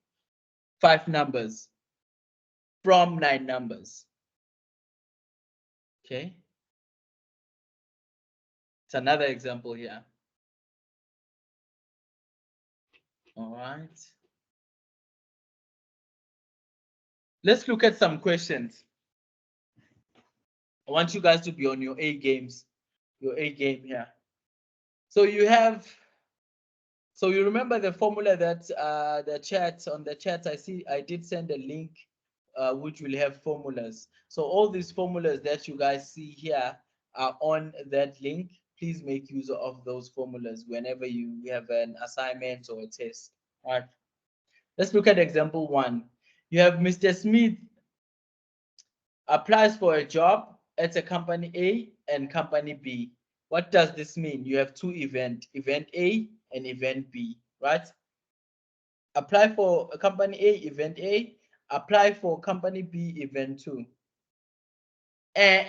5 numbers from 9 numbers. Okay. It's another example here. All right. Let's look at some questions. I want you guys to be on your A games, your A game here. So you have, so you remember the formula that the chat, on the chat, I did send a link which will have formulas. So all these formulas that you guys see here are on that link. Please make use of those formulas whenever you have an assignment or a test. All right. Let's look at example 1. You have Mr. Smith applies for a job at a company A and company B. What does this mean? You have two events, event A and event B, right? Apply for a company A, event A, apply for company B, event 2. And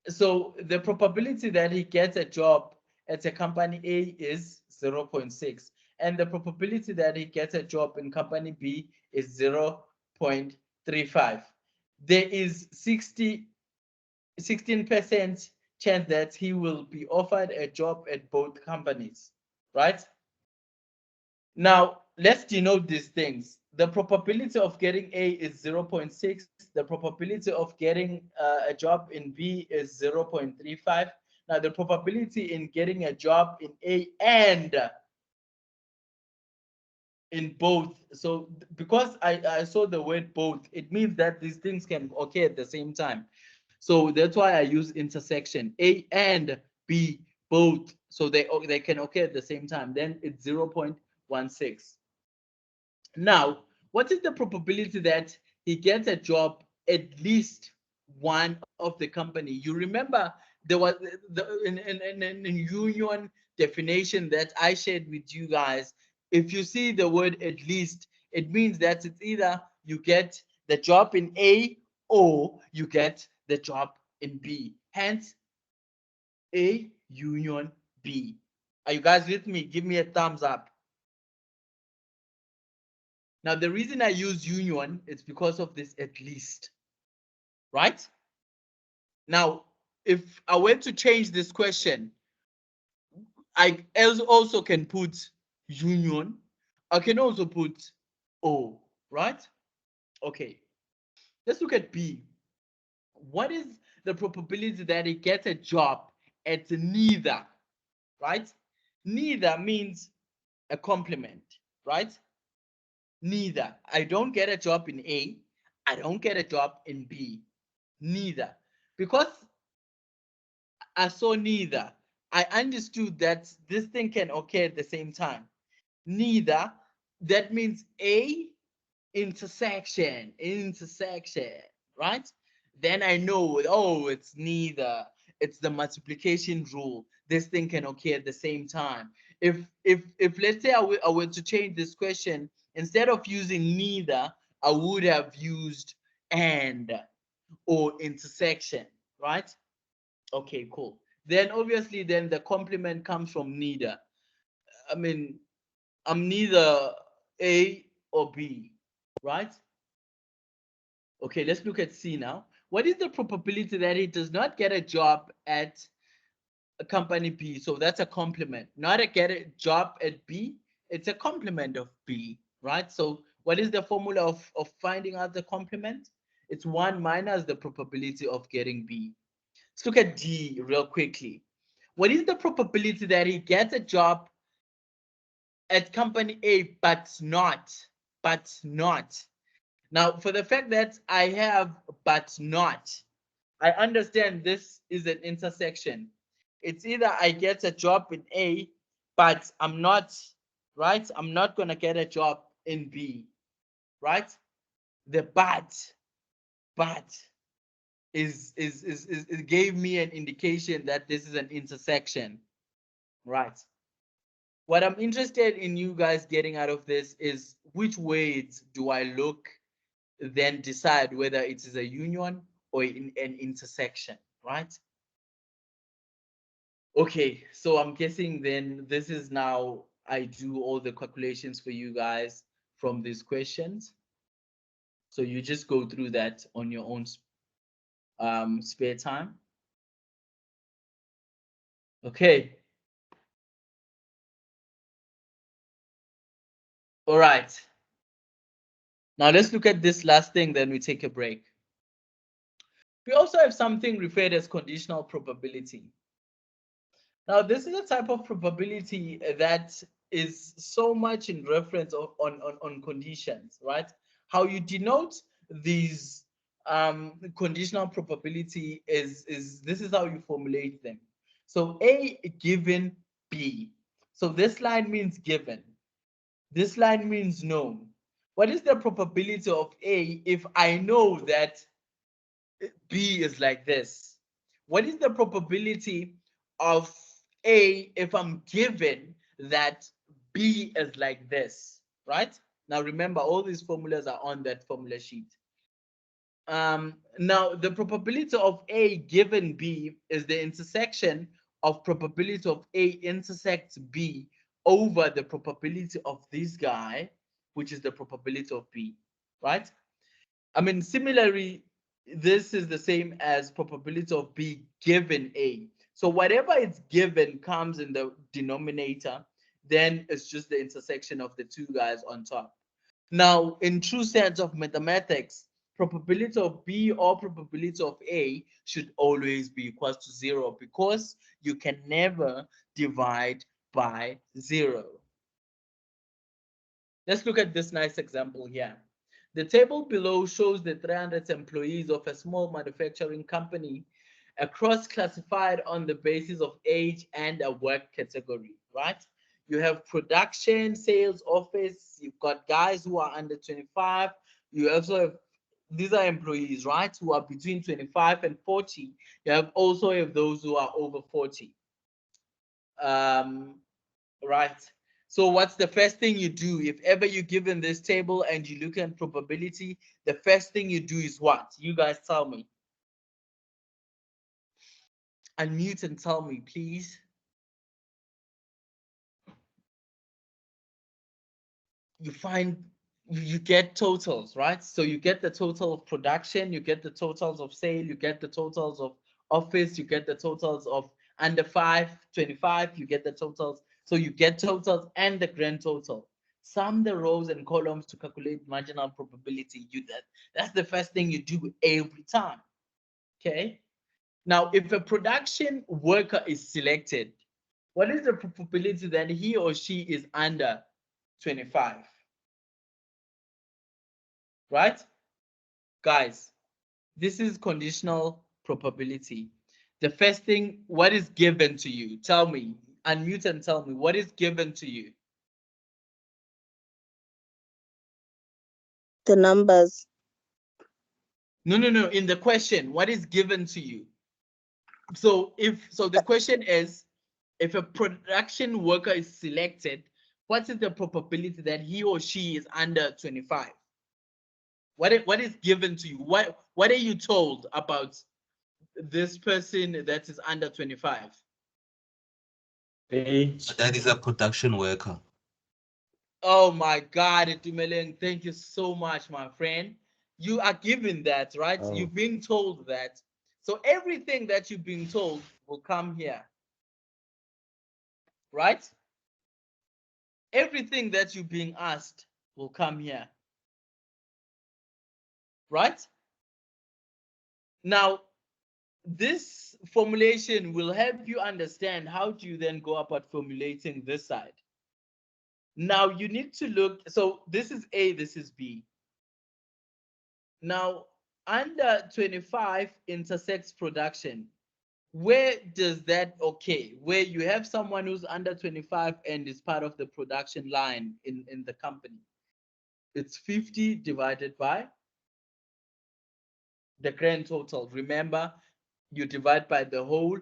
so the probability that he gets a job at a company A is 0.6. And the probability that he gets a job in company B is 0.35. There is 16% chance that he will be offered a job at both companies, right? Now, let's denote these things. The probability of getting A is 0.6. The probability of getting a job in B is 0.35. Now, the probability in getting a job in A and in both. So because I saw the word both, it means that these things can occur at the same time. So that's why I use intersection, A and B, both. So they can occur at the same time. Then it's 0.16. Now, what is the probability that he gets a job at least one of the company? You remember there was in union definition that I shared with you guys. If you see the word at least, it means that it's either you get the job in A or you get the job in B. Hence, A union B. Are you guys with me? Give me a thumbs up. Now, the reason I use union is because of this at least, right? Now, if I were to change this question, I also can put union. I can also put O, right? Okay, let's look at B. What is the probability that he gets a job at neither, right? Neither means a complement, right? Neither. I don't get a job in A. I don't get a job in B. Neither. Because I saw neither, I understood that this thing can occur at the same time. Neither, that means A intersection, right? Then I know, oh, it's neither. It's the multiplication rule. This thing can occur at the same time. If let's say I were to change this question, instead of using neither, I would have used and or intersection, right? Okay, cool. Then obviously then the complement comes from neither. I mean, I'm neither A or B, right? Okay, let's look at C now. What is the probability that he does not get a job at a company B? So that's a complement. Not a get a job at B, it's a complement of B, right? So what is the formula of finding out the complement? It's 1 minus the probability of getting B. Let's look at D real quickly. What is the probability that he gets a job at company A, but not? Now, for the fact that I have but not, I understand this is an intersection. It's either I get a job in A, but I'm not, right? I'm not going to get a job in B, right? The but it gave me an indication that this is an intersection, right? What I'm interested in you guys getting out of this is which ways do I look, then decide whether it is a union or an intersection, right? Okay, so I'm guessing then this is now I do all the calculations for you guys from these questions. So you just go through that on your own spare time. Okay. All right. Now let's look at this last thing, then we take a break. We also have something referred as conditional probability. Now, this is a type of probability that is so much in reference on conditions, right? How you denote these conditional probability is this is how you formulate them. So A given B. So this line means given. This line means known. What is the probability of A if I know that B is like this? What is the probability of A if I'm given that B is like this, right? Now remember, all these formulas are on that formula sheet. Now the probability of A given B is the intersection of probability of A intersects B over the probability of this guy, which is the probability of B, right? I mean, similarly, this is the same as probability of B given A. So whatever is given comes in the denominator, then it's just the intersection of the two guys on top. Now, in true sense of mathematics, probability of B or probability of A should always be equal to 0 because you can never divide by 0. Let's look at this nice example here. The table below shows the 300 employees of a small manufacturing company across classified on the basis of age and a work category, right? You have production, sales, office. You've got guys who are under 25. You also have, these are employees, right? Who are between 25 and 40. You have also have those who are over 40. Right. So what's the first thing you do if ever you're given this table and you look at probability? The first thing you do is what? You guys tell me. Unmute and tell me, please. You get totals, right? So you get the total of production, you get the totals of sale, you get the totals of office, you get the totals of under 25, you get the totals. So you get totals and the grand total. Sum the rows and columns to calculate marginal probability. That's the first thing you do every time. Okay. Now, if a production worker is selected, what is the probability that he or she is under 25? Right? Guys, this is conditional probability. The first thing, what is given to you? Tell me, unmute and tell me, what is given to you? The numbers. No, in the question, what is given to you? So the question is, if a production worker is selected, what is the probability that he or she is under 25? What is given to you? What are you told about this person that is under 25? That is a production worker. Oh my God, Itumeleng, thank you so much, my friend. You are given that, right? Oh. You've been told that. So everything that you've been told will come here, right? Everything that you're being asked will come here, right? Now, this formulation will help you understand how do you then go about formulating this side. Now you need to look, so this is A, this is B. Now, under 25 intersects production. Where does that okay? Where you have someone who's under 25 and is part of the production line in the company. It's 50 divided by the grand total. Remember, you divide by the whole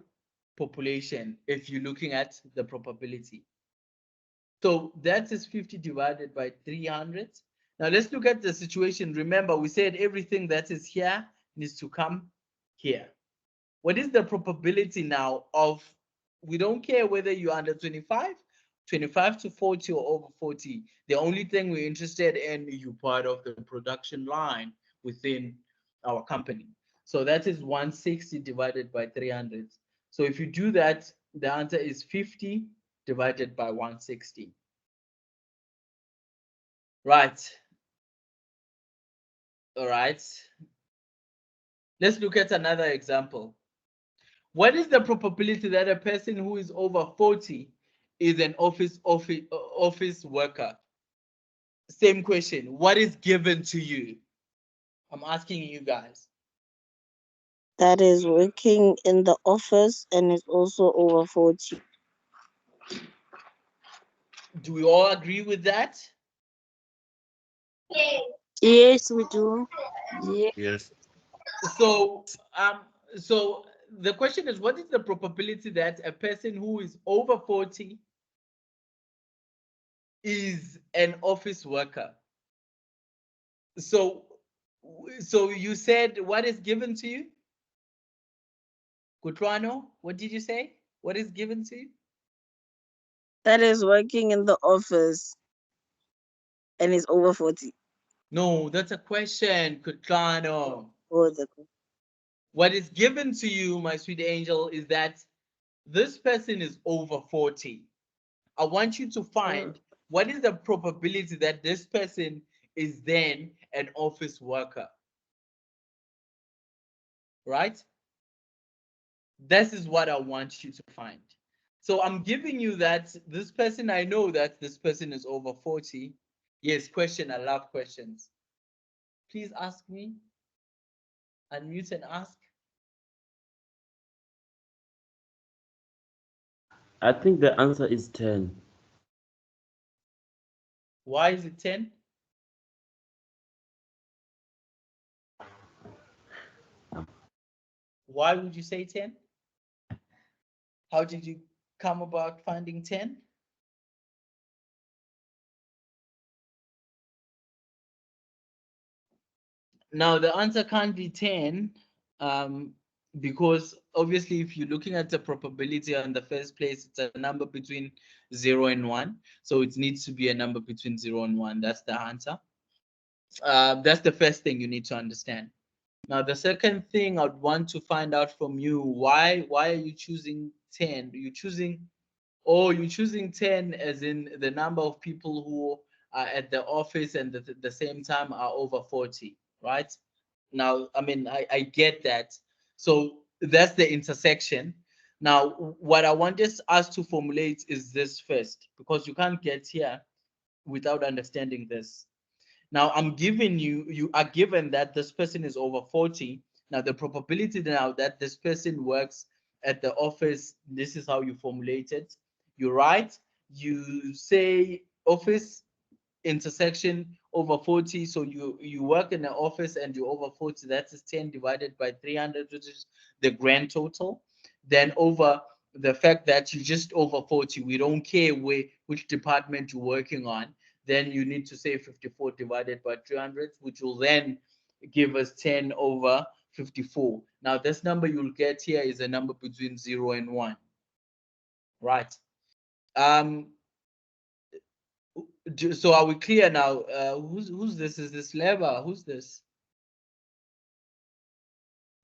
population if you're looking at the probability. So that is 50 divided by 300. Now let's look at the situation. Remember, we said everything that is here needs to come here. What is the probability now of, we don't care whether you're under 25, 25 to 40 or over 40. The only thing we're interested in, you're part of the production line within our company. So that is 160 divided by 300. So if you do that, the answer is 50 divided by 160. Right. All right. Let's look at another example. What is the probability that a person who is over 40 is an office worker? Same question. What is given to you? I'm asking you guys. That is working in the office and is also over 40. Do we all agree with that? Yes, we do. Yeah. Yes. So so the question is, what is the probability that a person who is over 40 is an office worker? So you said what is given to you? Kutlwano, what did you say? What is given to you? That is working in the office and is over 40. No, that's a question, Kutlwano. Oh, the What is given to you, my sweet angel, is that this person is over 40. I want you to find what is the probability that this person is then an office worker. Right? This is what I want you to find. So I'm giving you that this person, I know that this person is over 40. Yes, question. I love questions. Please ask me. Unmute and ask. I think the answer is 10. Why is it 10? Why would you say 10? How did you come about finding 10? Now the answer can't be 10 because obviously if you're looking at the probability in the first place, it's a number between 0 and 1. So it needs to be a number between 0 and 1. That's the answer. That's the first thing you need to understand. Now the second thing I'd want to find out from you, why are you choosing 10? You're choosing 10 as in the number of people who are at the office and at the same time are over 40, right? Now, I mean, I get that. So that's the intersection. Now, what I want us to formulate is this first, because you can't get here without understanding this. Now, I'm giving you are given that this person is over 40. Now, the probability now that this person works at the office, this is how you formulate it. You write, you say office intersection over 40. So you work in the office and you're over 40. That is 10 divided by 300, which is the grand total. Then over the fact that you're just over 40, we don't care which department you're working on. Then you need to say 54 divided by 300, which will then give us 10 over 54. Now this number you'll get here is a number between 0 and 1. Right. So are we clear now? Who's this? Is this Leva? Who's this?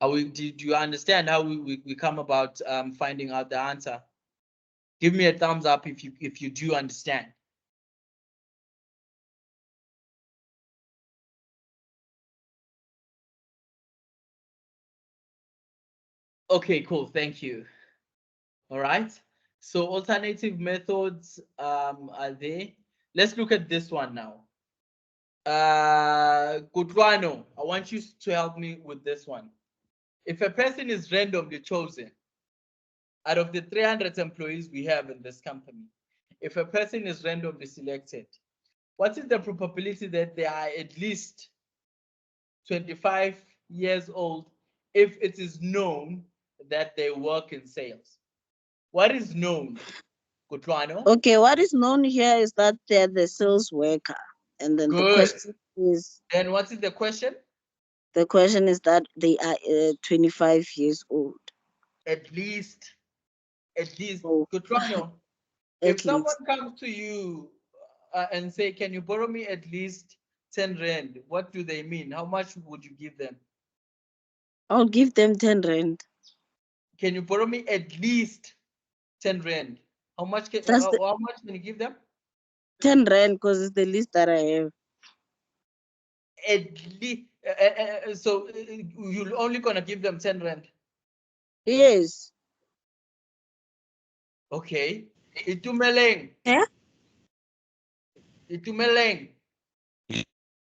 Do you understand how we come about finding out the answer? Give me a thumbs up if you do understand. Okay, cool. Thank you. All right. So alternative methods are there. Let's look at this one now. Kutlwano, I want you to help me with this one. If a person is randomly chosen out of the 300 employees we have in this company, if a person is randomly selected, what is the probability that they are at least 25 years old if it is known that they work in sales? What is known, Kutlwano? Okay, what is known here is that they're the sales worker. And then Good. the question is What is the question? the question is that they are 25 years old. At least. Oh, Kutlwano, if at someone least. comes to you and say, can you borrow me at least 10 rand? What do they mean? How much would you give them? I'll give them 10 rand. Can you borrow me at least 10 rand? How much can That's the how much can you give them? 10 rand because it's the least that I have. At least, so you're only gonna give them 10 rand. Yes. Okay. Itumeleng. Yeah. Itumeleng.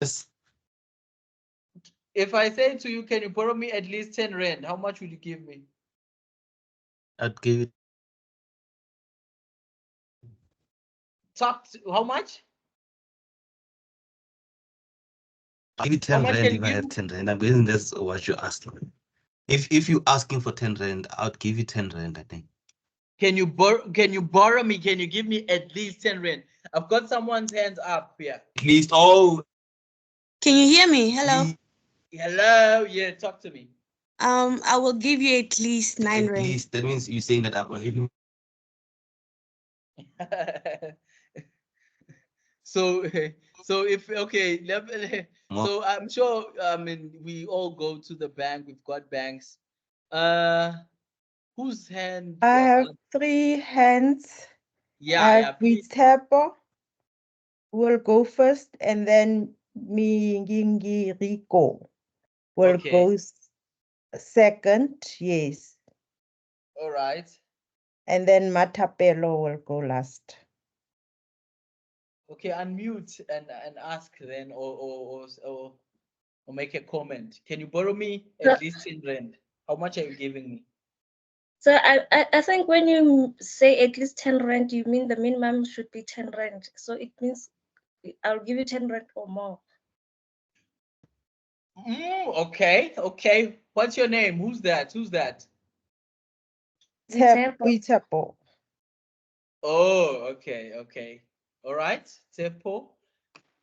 Yes, If I say to you, can you borrow me at least 10 rand? How much would you give me? I'd give it. How much? Give you How 10 much rand can if I you have give? 10 rand. I mean, that's what you're asking. If you're asking for 10 rand, I'd give you 10 rand, I think. Can you borrow me? Can you give me at least 10 rand? I've got someone's hands up here. At least, oh, Can you hear me? Hello. Hello, yeah, talk to me. I will give you at least 9 at rand. least that means you're saying that I'm going to So so if okay, more. so I'm sure, I mean, we all go to the bank, we've got banks. Whose hand? I have 3 hands. Yeah, please. Ngcobo will go first, and then Rico will Okay. go second, yes. All right. And then Matapelo will go last. Okay, unmute and ask then, or make a comment. Can you borrow me So- at least 10 rand? How much are you giving me? So I think when you say at least 10 rand, you mean the minimum should be 10 rand. So it means I'll give you 10 rand or more. Okay, okay. What's your name? Who's that? Who's that? Ngcobo. Oh, okay, okay. All right, Tepo.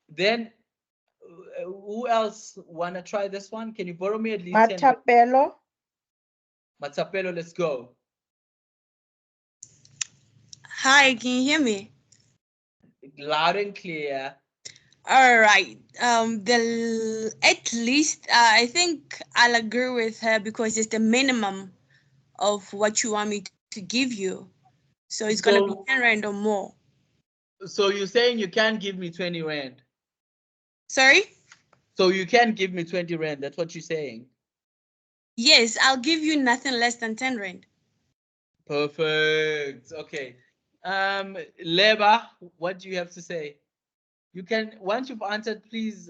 Then who else wanna try this one? Can you borrow me at least 10 rand? Matapelo. Matsapelo, let's go. Hi, can you hear me? Loud and clear. All right. At least I think I'll agree with her because it's the minimum of what you want me to give you. So it's gonna be So- 10 rand or more. So you're saying you can't give me 20 rand? Sorry? So you can't give me 20 rand, that's what you're saying? Yes, I'll give you nothing less than 10 rand. Perfect. Okay. Leba, what do you have to say? You can, once you've answered, please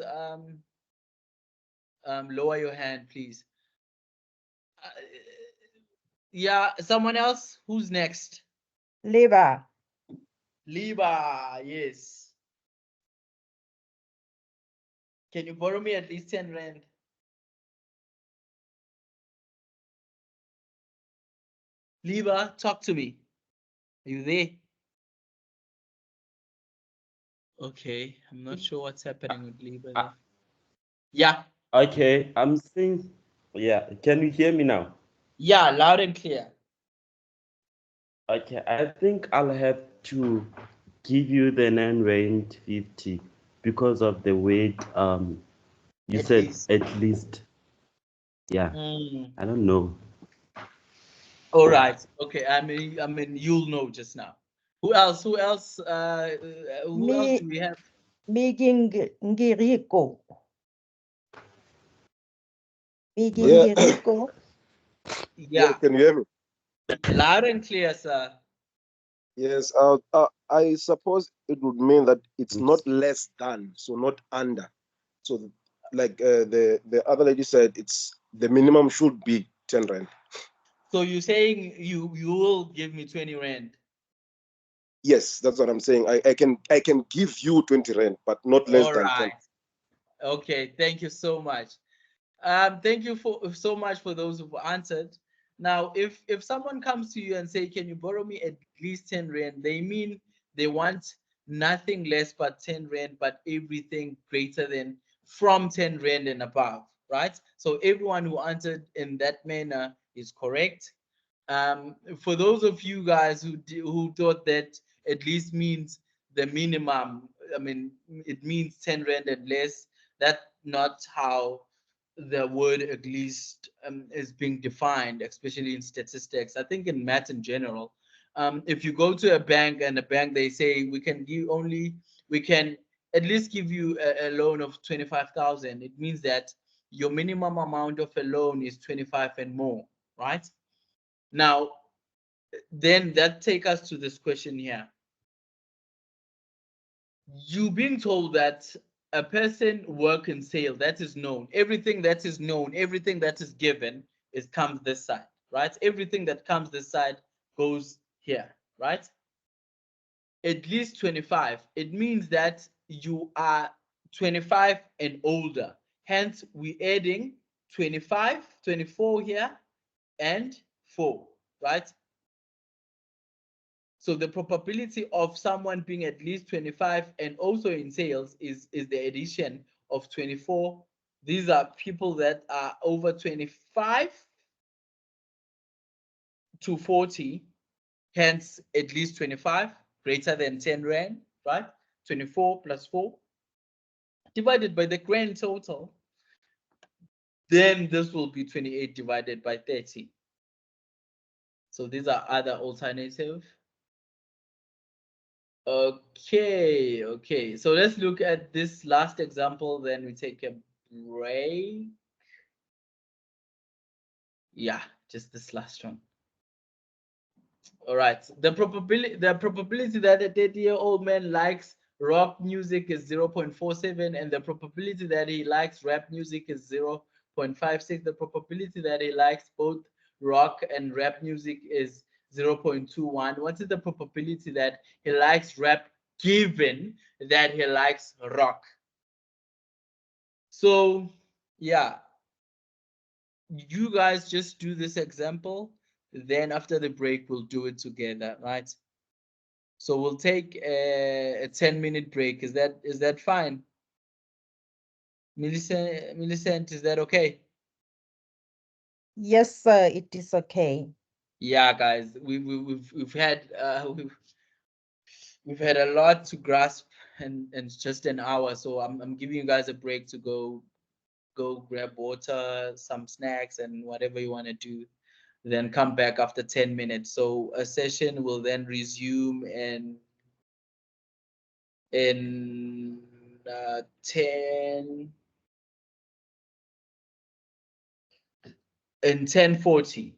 lower your hand, please. Yeah, someone else? Who's next? Leba. Liba, yes. Can you borrow me at least 10 rand? Liba, talk to me. Are you there? Okay, I'm not sure what's happening with Liba there. Yeah, Okay, I'm saying, yeah. Can you hear me now? yeah, loud and clear. Okay, I think I'll have to give you the 9 rand 50 because of the weight. You At said least. at least. Yeah, I don't know. All right. Okay. I mean, you'll know just now. Who else? Who else? Who else do we have? Ngirico. Yeah. Ngirico. Yeah, Can you hear me? loud and clear, sir. Yes. I suppose it would mean that it's not less than, so not under. So, like the other lady said, it's the minimum should be 10 rand. So you're saying you will give me 20 rand? Yes, that's what I'm saying. I can give you 20 rand, but not less All than 10. right. Okay. Thank you so much. Thank you for so much for those who've answered. Now, if someone comes to you and say, "Can you borrow me at least 10 rand?" They mean they want nothing less but 10 rand, but everything greater than from 10 rand and above, right? So everyone who answered in that manner is correct. For those of you guys who thought that at least means the minimum, I mean, it means 10 rand and less. That's not how the word at least is being defined, especially in statistics. I think in math in general. If you go to a bank and they say we can at least give you a loan of 25,000, it means that your minimum amount of a loan is 25 and more, right? Now, then that take us to this question here. You being told that a person work in sale, that is known. Everything that is known, everything that is given is comes this side, right? Everything that comes this side goes here, right? At least 25. It means that you are 25 and older. Hence, we're adding 25, 24 here, and 4, right? So the probability of someone being at least 25 and also in sales is the addition of 24. These are people that are over 25 to 40, hence at least 25, greater than 10 Rand, right? 24 plus 4 divided by the grand total. Then this will be 28 divided by 30. So these are other alternative. Okay. So let's look at this last example, then we take a break. Yeah, just this last one. All right. The probability that a 30-year-old man likes rock music is 0.47, and the probability that he likes rap music is 0.56. The probability that he likes both rock and rap music is 0.21. What is the probability that he likes rap given that he likes rock? So yeah, you guys just do this example, then after the break we'll do it together, right? So we'll take a 10-minute break. Is that fine? Millicent, is that okay? Yes, sir, it is okay. Yeah, guys, we've had we've had a lot to grasp, and it's just an hour, so I'm giving you guys a break to go grab water, some snacks, and whatever you want to do. Then come back after 10 minutes. So a session will then resume in 10 in 10:40.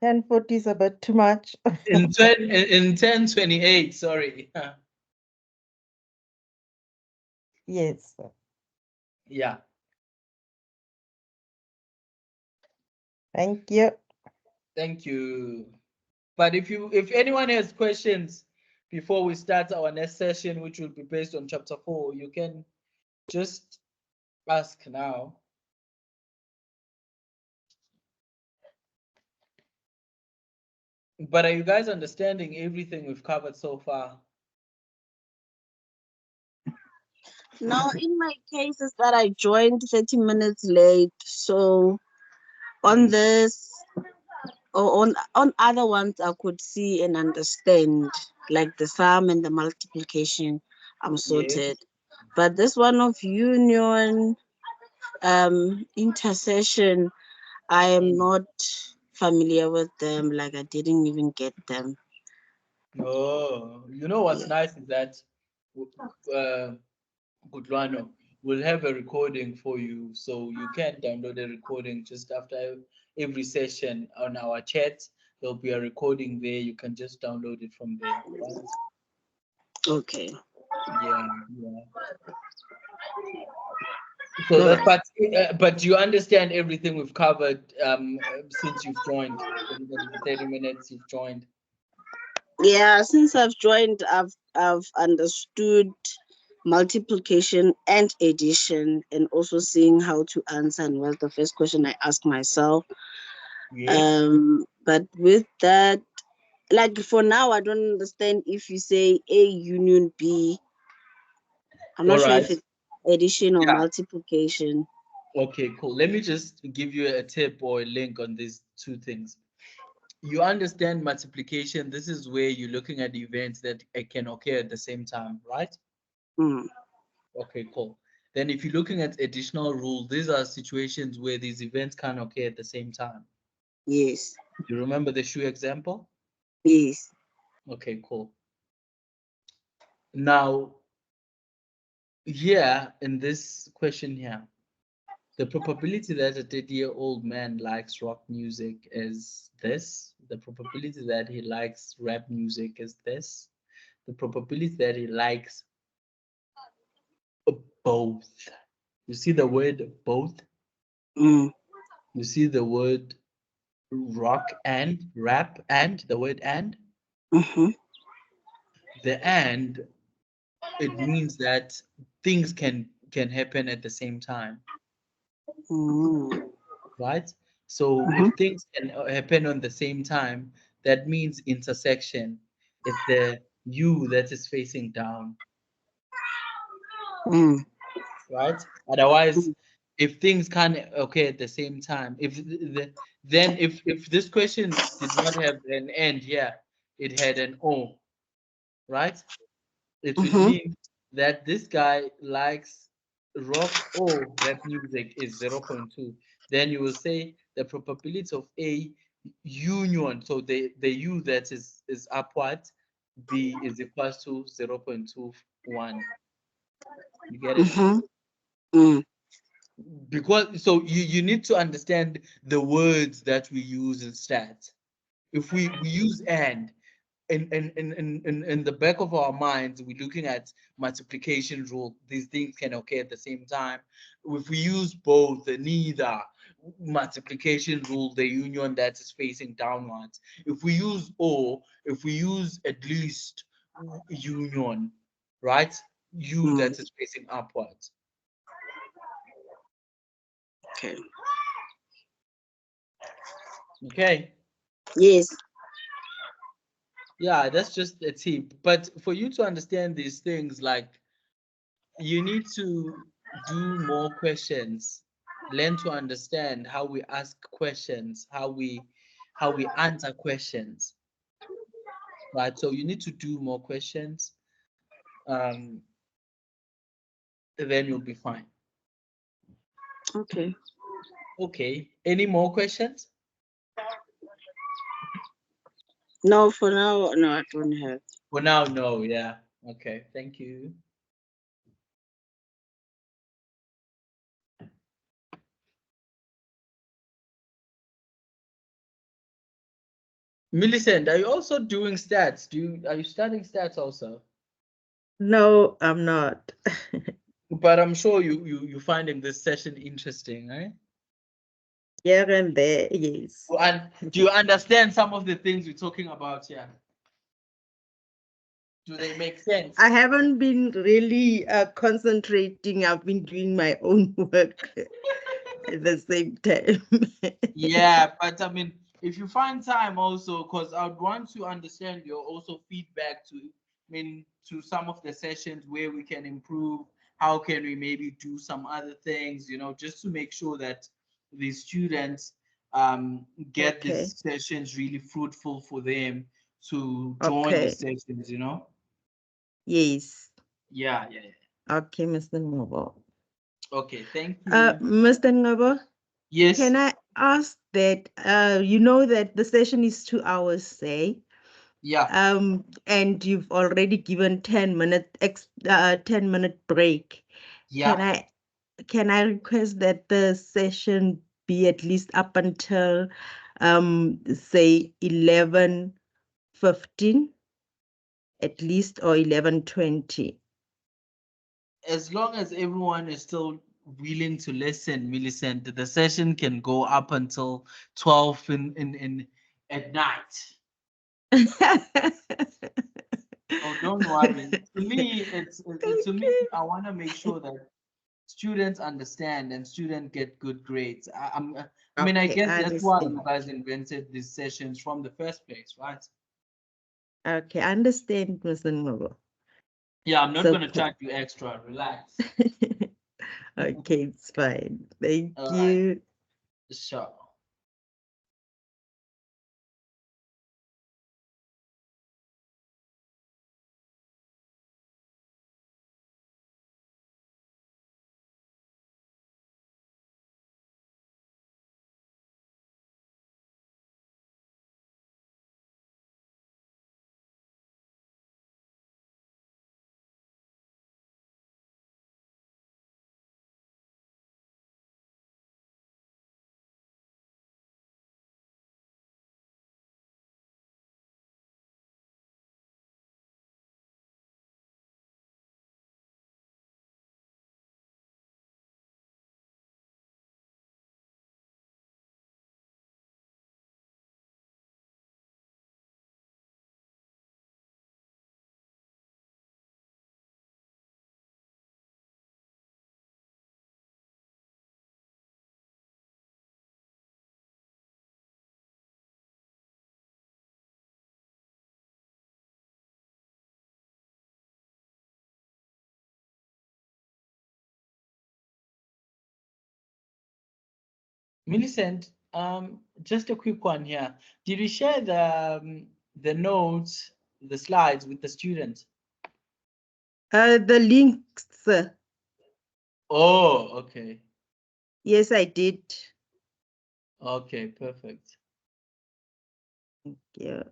10:40 is a bit too much. In 10:28, sorry. Yes, sir. Yeah. Thank you. Thank you. But if anyone has questions before we start our next session, which will be based on chapter 4, you can just ask now. But are you guys understanding everything we've covered so far? Now, in my case is that I joined 30 minutes late. So on this or on other ones, I could see and understand, like the sum and the multiplication, I'm sorted. But this one of union, intercession, I am not familiar with them. Like I didn't even get them. Oh, you know what's nice is that Gudlano will have a recording for you, so you can download a recording just after every session on our chat. There'll be a recording there. You can just download it from there, right? Okay. Yeah. So that part, but you understand everything we've covered since you've joined in the 30 minutes you've joined. Yeah, since I've joined, I've understood multiplication and addition, and also seeing how to answer. And was the first question I asked myself. Yes. But with that, like for now, I don't understand if you say A union B. I'm not All sure right. if it's addition or Yeah. multiplication. Okay, cool. Let me just give you a tip or a link on these two things. You understand multiplication. This is where you're looking at events that can occur at the same time, right? Mm. Okay, cool. Then if you're looking at additional rule, these are situations where these events can occur at the same time. Yes. Do you remember the shoe example? Yes. Okay, cool. Now, here in this question here, the probability that a 30-year-old man likes rock music is this. The probability that he likes rap music is this. The probability that he likes both. You see the word both? Mm. You see the word rock and rap and the word and? Mm-hmm. The and, it means that things can happen at the same time, Mm. right? So Mm-hmm. if things can happen on the same time, that means intersection. It's the U that is facing down, Mm. right? Otherwise, if things can't occur at the same time, then if this question did not have an end, yeah, it had an O, right? It will Mm-hmm. mean that this guy likes rock or rap music is 0.2. Then you will say the probability of A union, so the U that is upward, B is equals to 0.21. You get it? Mm-hmm. Mm. Because so you need to understand the words that we use in stats. If we use and in the back of our minds, we're looking at multiplication rule. These things can occur at the same time. If we use both, the neither, multiplication rule, the union that is facing downwards. If we use or, if we use at least, union, right? U Mm. that is facing upwards. Okay. Okay. Yes. Yeah, that's just a tip. But for you to understand these things, like, you need to do more questions, learn to understand how we ask questions, how we answer questions, right? So you need to do more questions, um then you'll be fine. Okay. Okay, any more questions? No, for now, no, I don't have. For now, no. Yeah, okay, thank you. Millicent, are you also doing stats? Are you studying stats also? No, I'm not. But I'm sure you finding this session interesting, right? Here and there, yes. And do you understand some of the things we're talking about here? Do they make sense? I haven't been really concentrating. I've been doing my own work at the same time. Yeah, but I mean, if you find time also, because I would want to understand your also feedback to, I mean, to some of the sessions where we can improve. How can we maybe do some other things, just to make sure that the students get Okay. these sessions really fruitful for them to join the Okay. sessions. Yes. Yeah, yeah, yeah. Okay, Mr. Ngcobo. Okay, thank you. Mr. Ngcobo, Yes. can I ask that you know that the session is 2 hours, say? Yeah. And you've already given 10-minute break. Yeah. Can I request that the session be at least up until say 11:15 at least, or 11:20? As long as everyone is still willing to listen, Millicent, the session can go up until 12 in at night. Oh, don't worry. To me, to me, Okay. I want to make sure that students understand and students get good grades. I mean, I Okay, guess I that's why you understand. guys invented these sessions from the first place, right? Okay, I understand, Mr. Ngcobo. Yeah, I'm It's not gonna okay. charge you extra. Relax. Okay, it's fine. Thank All right. you. Sure. Millicent, just a quick one here. Did you share the notes, the slides with the students? The links. Oh, okay. Yes, I did. Okay, perfect. Yeah.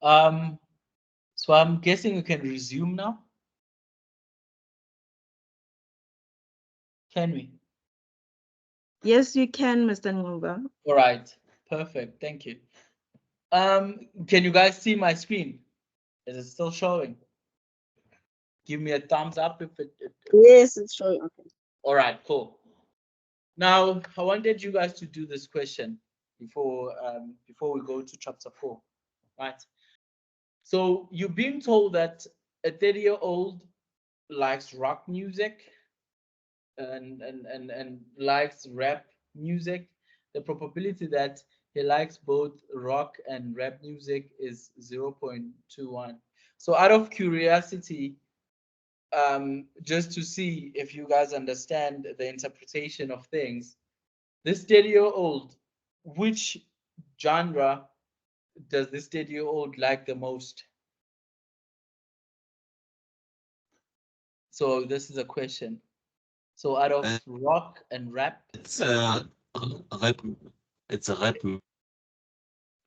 So I'm guessing you can resume now. Can we? Yes, you can, Mr. Ngcobo. All right, perfect. Thank you. Can you guys see my screen? Is it still showing? Give me a thumbs up if it. Yes, it's showing. Okay. All right, cool. Now I wanted you guys to do this question before we go to chapter 4, right? So you're being told that a 30-year-old likes rock music and likes rap music. The probability that he likes both rock and rap music is 0.21. So out of curiosity, just to see if you guys understand the interpretation of things, this 30-year-old, which genre does this 30-year-old like the most? So this is a question. So out of rock and rap, It's rap. It's a rap.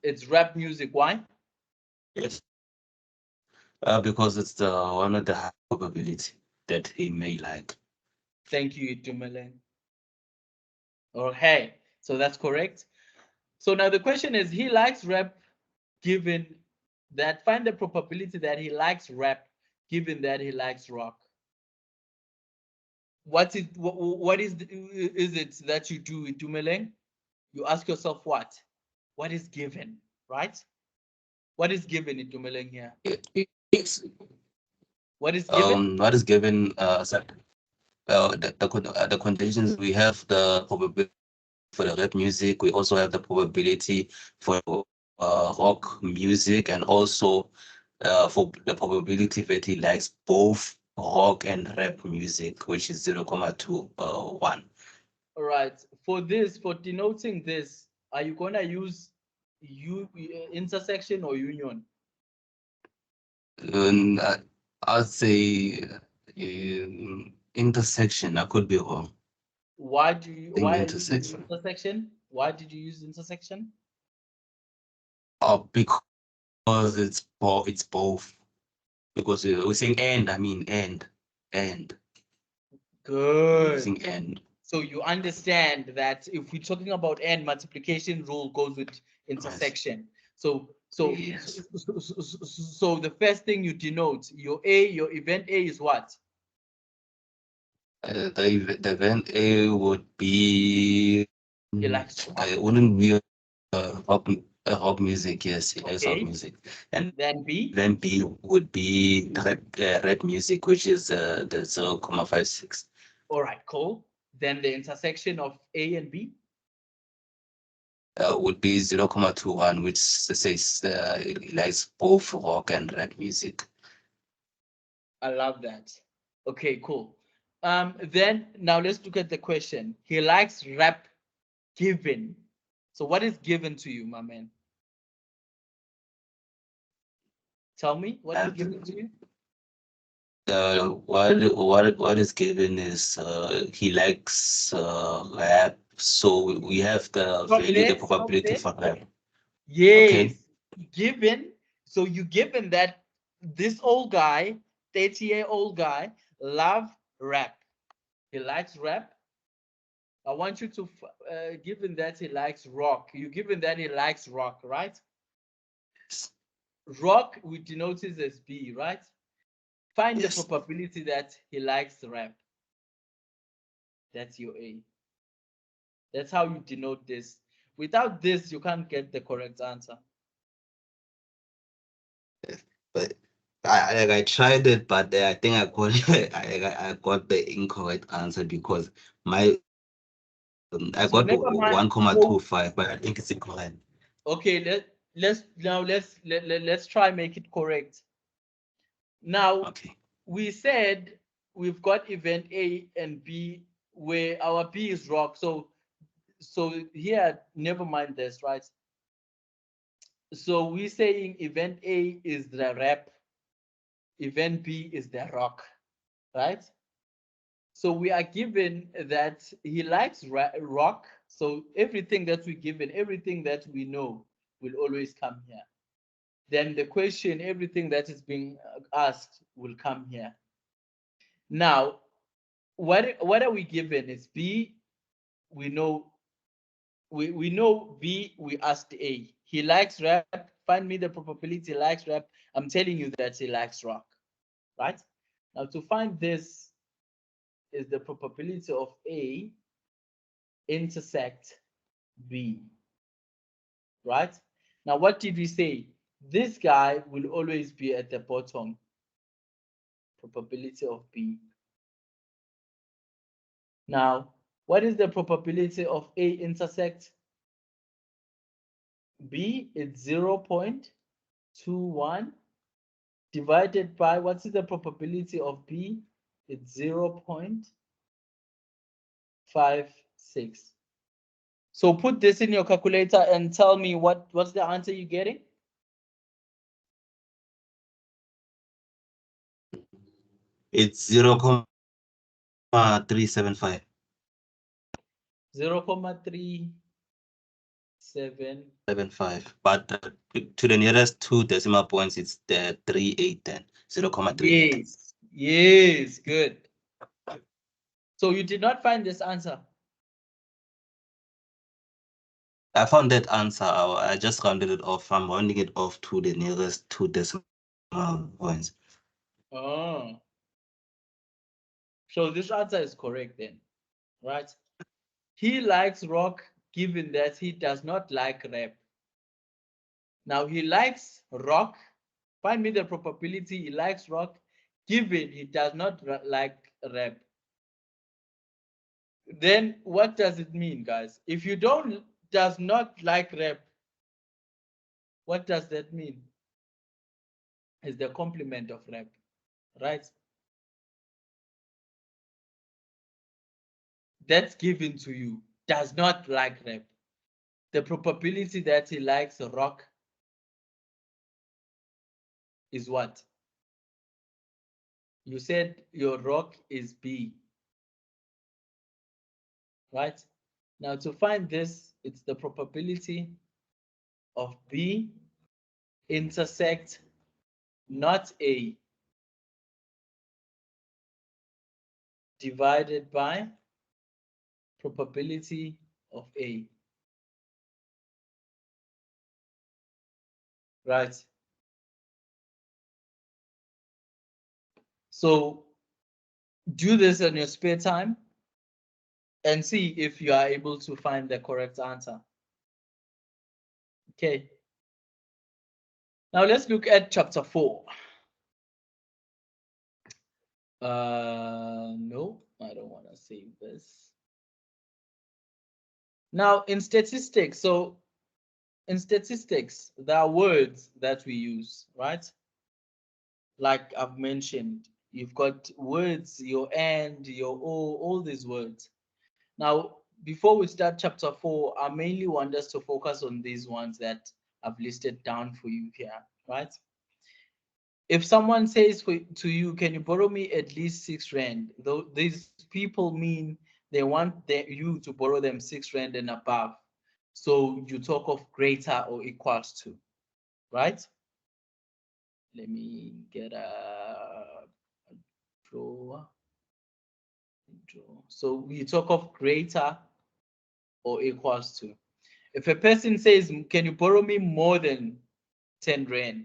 it's rap music. Why? Yes. Because it's the one of the high probability that he may like. Thank you, Dumoulin. Okay, so that's correct. So now the question is, he likes rap given that, find the probability that he likes rap given that he likes rock. What is it that you do with Dumoulin? You ask yourself what? What is given, right? What is given in Dumoulin here? Yes. What is given? What is given? The conditions we have the probability for the rap music. We also have the probability for rock music, and also for the probability that he likes both rock and rap music, which is 0.21. All right. For this, for denoting this, are you gonna use intersection or union? And I'd say intersection. I could be wrong. Why do you think why are you using intersection. intersection? Why did you use intersection? Because it's both. Because we're saying and, I mean and. Good. Using and. So you understand that if we're talking about and, multiplication rule goes with intersection. So Yes. so the first thing you denote, your event A is what? The event A would be. He likes rock. It wouldn't be rock music. Yes, he likes rock Okay. music. And Then B? then B would be rap music, which is the 0.56. All right, cool. Then the intersection of A and B? Would be 0.21, which says he likes both rock and rap music. I love that. Okay, cool. Then now let's look at the question. He likes rap Given. So what is given to you, my man? Tell me what is given to you? What is given is he likes rap, so we have the Stop value, the there, stop probability there. for rap. Yes, given. So you given that this old guy, 30-year-old guy, love rap. He likes rap. I want you to, given that he likes rock, you given that he likes rock, right? Rock we denote it as B, right? Find Yes. the probability that he likes rap. That's your A. That's how you denote this. Without this, you can't get the correct answer. But I tried it, but I think I got I got the incorrect answer because my I So got never mind. 1,25, but I think it's incorrect. Okay, let's try make it correct. Now Okay. we said we've got event A and B where our B is rock. So here, never mind this, right? So we're saying event A is the rap, event B is the rock, right? So we are given that he likes rock. So everything that we given, everything that we know will always come here. Then the question, everything that is being asked will come here. Now, what are we given? It's B. We know we know B. We asked A. He likes rap. Find me the probability he likes rap. I'm telling you that he likes rock, right? Now to find this is the probability of A intersect B, right? Now what did we say? This guy will always be at the bottom. Probability of B. Now, what is the probability of A intersect B? It's 0.21 divided by, what's the probability of B? It's 0.56. So put this in your calculator and tell me what's the answer you're getting? It's 0,375. 0.375. But to the nearest 2 decimal points, it's the 38 then. 0,38. Yes, good. So you did not find this answer? I found that answer. I just rounded it off. I'm rounding it off to the nearest 2 decimal points. Oh. So this answer is correct then, right? He likes rock given that he does not like rap. Now he likes rock. Find me the probability he likes rock given he does not like rap. Then what does it mean, guys? If you does not like rap, what does that mean? Is the complement of rap, right? That's given to you. Does not like rap. The probability that he likes rock is what? You said your rock is B, right? Now to find this, it's the probability of B intersect not A divided by probability of A, right? So do this in your spare time and see if you are able to find the correct answer. Okay. Now let's look at chapter 4. No, I don't want to save this. Now in statistics, so in statistics, there are words that we use, right? Like I've mentioned, you've got words, your and, your all these words. Now, before we start chapter 4, I mainly want us to focus on these ones that I've listed down for you here, right? If someone says to you, can you borrow me at least 6 rand? Though these people mean they want you to borrow them 6 rand and above. So you talk of greater or equals to, right? Let me get a draw. So we talk of greater or equals to. If a person says, can you borrow me more than 10 rand?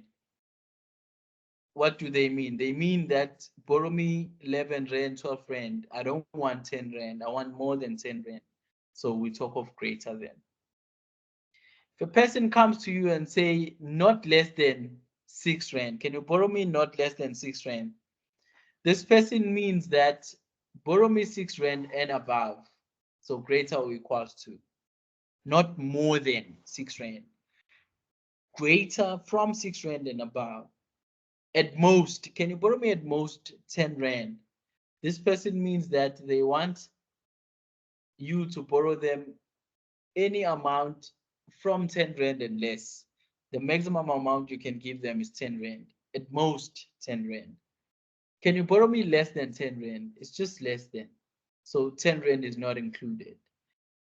What do they mean? They mean that borrow me 11 rand, 12 rand. I don't want 10 rand. I want more than 10 rand. So we talk of greater than. If a person comes to you and say not less than 6 rand, can you borrow me not less than 6 rand? This person means that borrow me 6 rand and above. So greater or equals to. Not more than 6 rand. Greater from 6 rand and above. At most, can you borrow me at most 10 rand? This person means that they want you to borrow them any amount from 10 rand and less. The maximum amount you can give them is 10 rand, at most 10 rand. Can you borrow me less than 10 rand? It's just less than. So 10 rand is not included.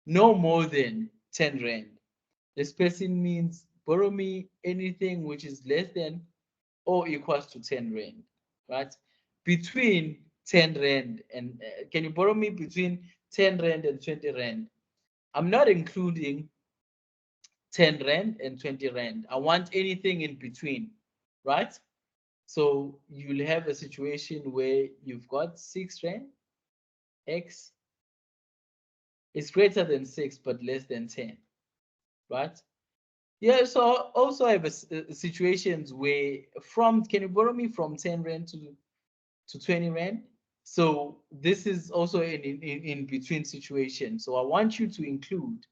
No more than 10 rand. This person means borrow me anything which is less than or equals to 10 rand, right? Between 10 rand and can you borrow me between 10 rand and 20 rand? I'm not including 10 rand and 20 rand. I want anything in between, right? So you'll have a situation where you've got 6 rand, X is greater than 6 but less than 10, right? Yeah, so also I have situations where from, can you borrow me from 10 rand to 20 rand? So this is also an in between situation. So I want you to include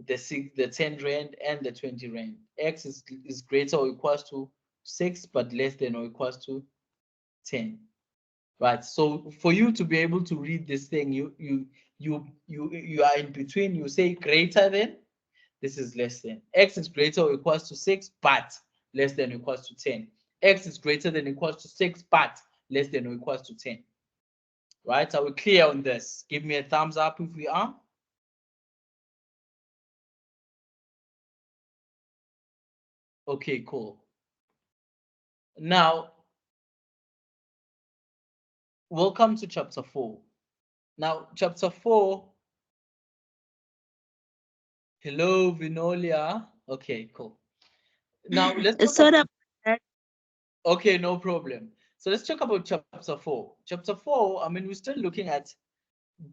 the 10 rand and the 20 rand. X is greater or equals to 6 but less than or equals to 10. Right. So for you to be able to read this thing, you are in between. You say greater than, this is less than. X is greater or equals to 6 but less than or equals to 10. X is greater than or equals to 6 but less than or equals to 10. Right? Are we clear on this? Give me a thumbs up if we are. Okay, cool. Now, welcome to chapter 4. Now, chapter 4. Hello, Vinolia. Okay, cool. Now, let's talk Sort about, of. okay, no problem. So let's talk about chapter 4. Chapter 4, I mean, we're still looking at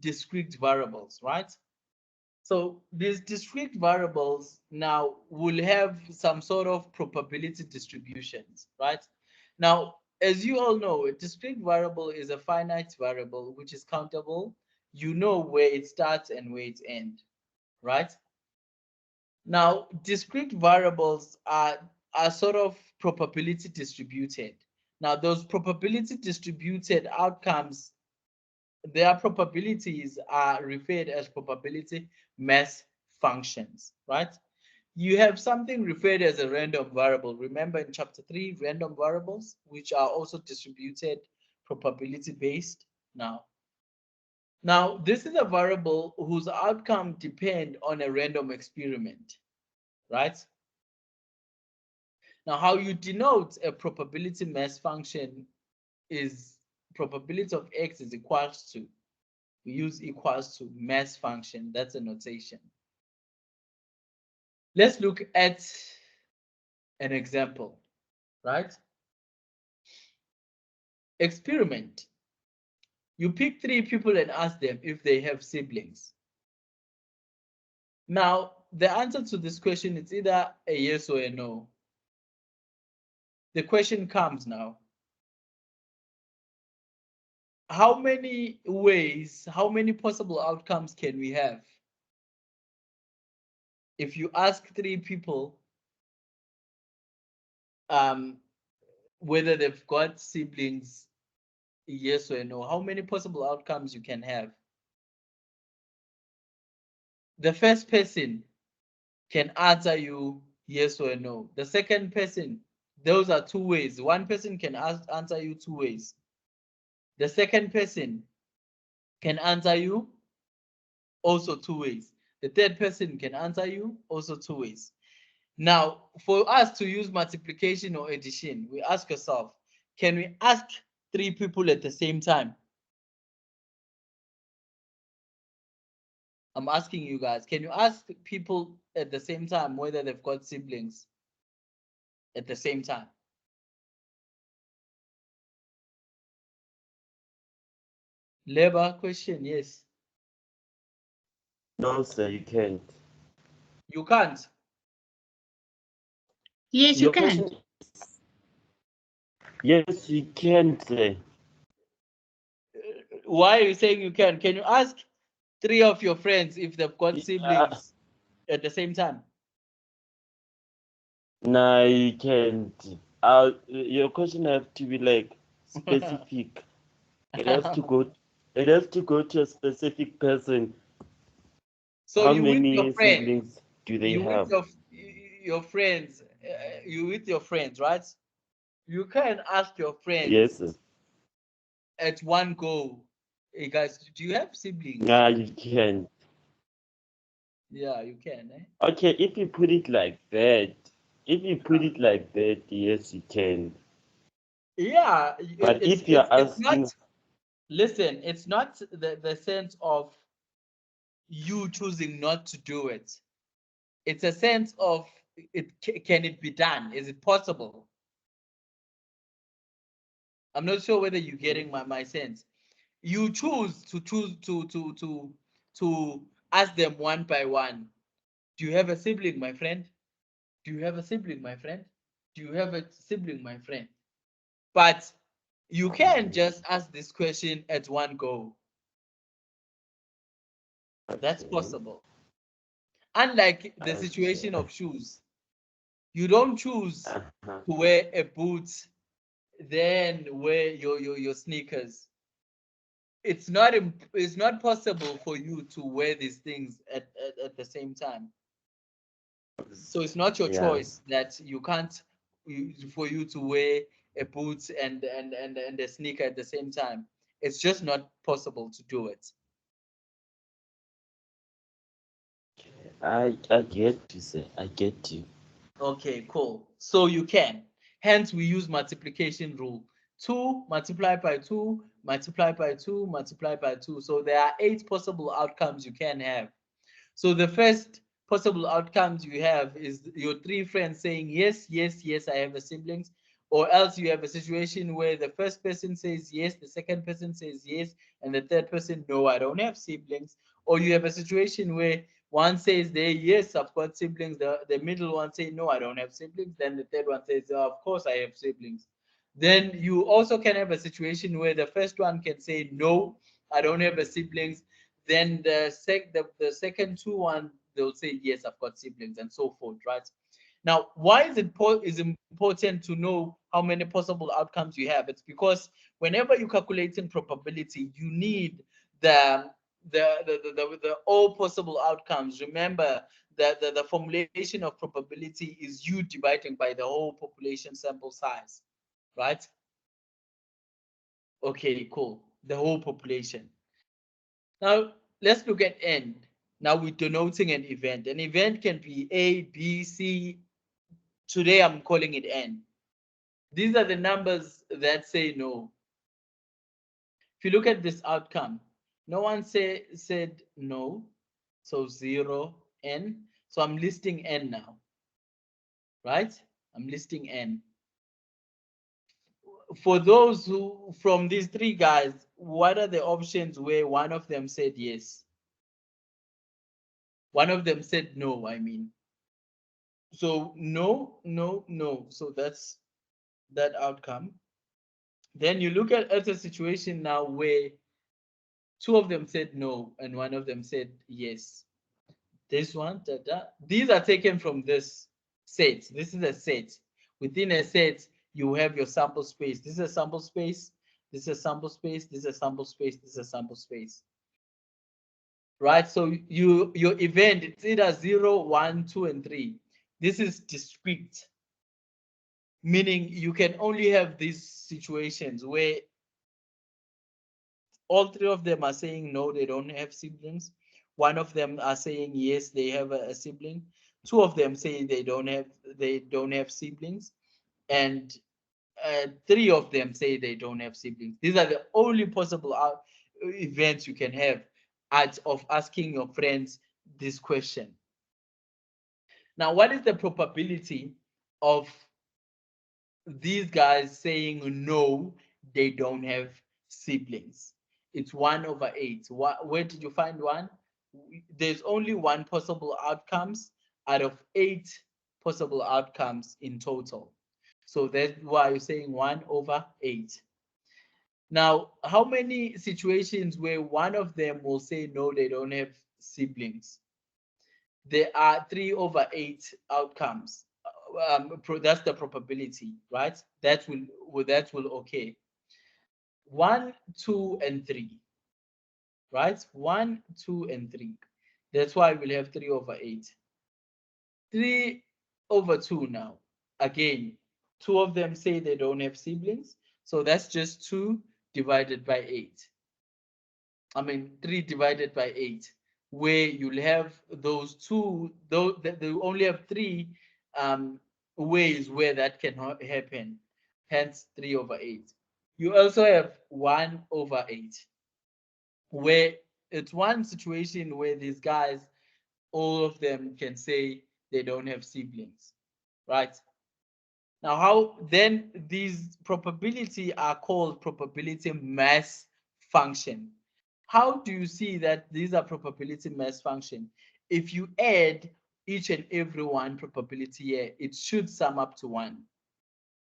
discrete variables, right? So these discrete variables now will have some sort of probability distributions, right? Now, as you all know, a discrete variable is a finite variable which is countable. You know where it starts and where it ends, right? Now, discrete variables are sort of probability distributed. Now, those probability distributed outcomes, their probabilities are referred as probability mass functions, right? You have something referred as a random variable. Remember in chapter 3, random variables, which are also distributed probability based. Now, this is a variable whose outcome depend on a random experiment, right? Now, how you denote a probability mass function is probability of X is equals to, we use equals to mass function. That's a notation. Let's look at an example, right? Experiment. You pick 3 people and ask them if they have siblings. Now, the answer to this question is either a yes or a no. The question comes now. How many ways, how many possible outcomes can we have if you ask 3 people whether they've got siblings, yes or no? How many possible outcomes you can have? the first person can answer you yes or no. The second person, those are two ways. One person can answer you two ways. The second person can answer you also two ways. The third person can answer you also two ways. Now, for us to use multiplication or addition, we ask yourself, can we ask three people at the same time? I'm asking you guys, can you ask people at the same time whether they've got siblings at the same time? Labor question, yes. No, sir, you can't. You can't. Yes, you Your can. question is, yes, you can, sir. Why are you saying you can? Can you ask three of your friends if they've got siblings at the same time? No, you can't. Your question has to be like specific. It has to go. It has to go to a specific person. So How you with your many friend, siblings do they you with have? your friends, you with your friends, right? You can ask your friends Yes, sir. at one go. Hey guys, do you have siblings? No, you can't. Yeah, you can. Eh? Okay, if you put it like that, yes, you can. Yeah, But if you're it's not. asking, Listen, it's not the sense of you choosing not to do it. It's a sense of can it be done? Is it possible? I'm not sure whether you're getting my sense. You choose to ask them one by one. Do you have a sibling, my friend? Do you have a sibling, my friend? Do you have a sibling, my friend? But you can just ask this question at one go. That's possible. Unlike the situation of shoes, you don't choose uh-huh. to wear a boot, then wear your sneakers. It's not possible for you to wear these things at the same time. So it's not your Yeah. choice that you can't for you to wear a boot and a sneaker at the same time. It's just not possible to do it. I get you, sir. I get you. Okay, cool. So you can. Hence, we use multiplication rule. 2 multiplied by 2, multiplied by 2, multiplied by 2. So there are 8 possible outcomes you can have. So the first possible outcomes you have is your three friends saying, yes, yes, yes, I have a siblings. Or else you have a situation where the first person says yes, the second person says yes, and the third person, no, I don't have siblings. Or you have a situation where one says they, yes, I've got siblings. The middle one say, no, I don't have siblings. Then the third one says, oh, of course I have siblings. Then you also can have a situation where the first one can say, no, I don't have a siblings. Then the second two one, they'll say, yes, I've got siblings and so forth, right? Now, why is it important to know how many possible outcomes you have? It's because whenever you're calculating probability, you need the all possible outcomes. Remember that the formulation of probability is you dividing by the whole population sample size, right? Okay, cool. The whole population. Now, let's look at n. Now we're denoting an event. An event can be A, B, C. Today I'm calling it n. These are the numbers that say no. If you look at this outcome, no one said no. So 0, n. So I'm listing n now, right? I'm listing n. For those who, from these three guys, what are the options where one of them said yes? One of them said no, I mean. So no, no, no. So that's that outcome. Then you look at a situation now where two of them said no and one of them said yes. This one, da, da. These are taken from this set. This is a set. Within a set, you have your sample space. This is a sample space. This is a sample space. This is a sample space. This is a sample space. right? So your event, it's either 0, 1, 2, and 3. This is discrete, meaning you can only have these situations where all three of them are saying no, they don't have siblings. One of them are saying yes, they have a sibling. Two of them say they don't have siblings, and three of them say they don't have siblings. These are the only possible events you can have out of asking your friends this question. Now, what is the probability of these guys saying no, they don't have siblings? It's 1/8. Where did you find one? There's only one possible outcomes out of 8 possible outcomes in total. So that's why you're saying 1/8. Now, how many situations where one of them will say no, they don't have siblings? There are 3/8 outcomes. That's the probability, right? That will okay. 1, 2, and 3, right? 1, 2, and 3. That's why we'll have 3/8. 3/2 now. Again, two of them say they don't have siblings, so that's just 2 divided by 8. 3 divided by 8, where you'll have those two, though they only have 3 ways where that can happen, hence 3/8. You also have 1/8, where it's one situation where these guys, all of them can say they don't have siblings, right? Now, how then these probability are called probability mass function. How do you see that these are probability mass function? If you add each and every one probability here, it should sum up to 1.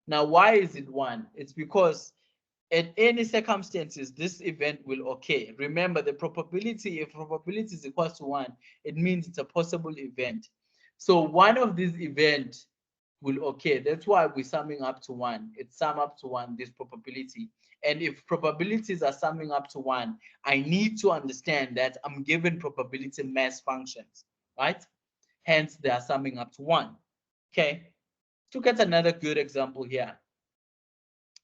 Now, why is it 1? It's because at any circumstances, this event will occur. Remember, the probability, if probability is equal to 1, it means it's a possible event. So one of these events will occur. That's why we're summing up to 1. It's sum up to 1, this probability. And if probabilities are summing up to 1, I need to understand that I'm given probability mass functions, right? Hence, they are summing up to 1. Okay. To get another good example here.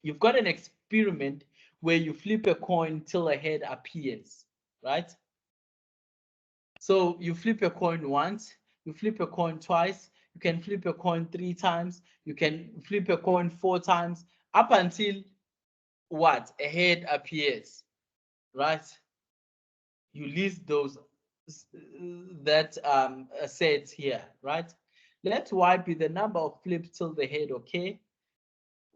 You've got an experiment where you flip a coin till a head appears, right? So you flip a coin once, you flip a coin twice, you can flip a coin 3 times, you can flip a coin 4 times, up until what? A head appears, right? You list those that sets here, right? Let y be the number of flips till the head, okay?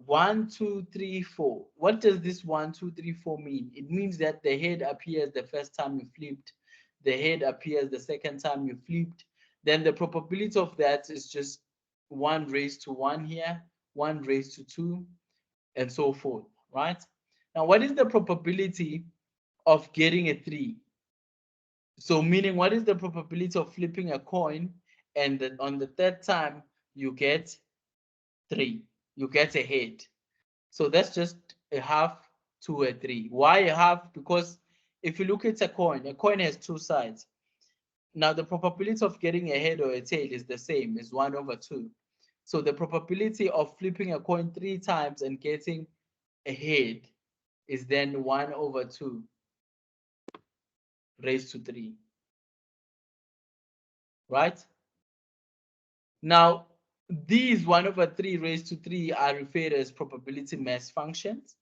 1, 2, 3, 4. What does this 1, 2, 3, 4 mean? It means that the head appears the first time you flipped, the head appears the second time you flipped. Then the probability of that is just 1 raised to 1 here, 1 raised to 2, and so forth, right? Now, what is the probability of getting a 3? So meaning, what is the probability of flipping a coin and on the third time you get 3, you get a head? So that's just a half to a 3. Why a half? Because if you look at a coin has 2 sides. Now the probability of getting a head or a tail is the same, is 1/2. So the probability of flipping a coin 3 times and getting a head is then 1/2 raised to 3. Right? Now, these 1/3 raised to 3 are referred as probability mass functions.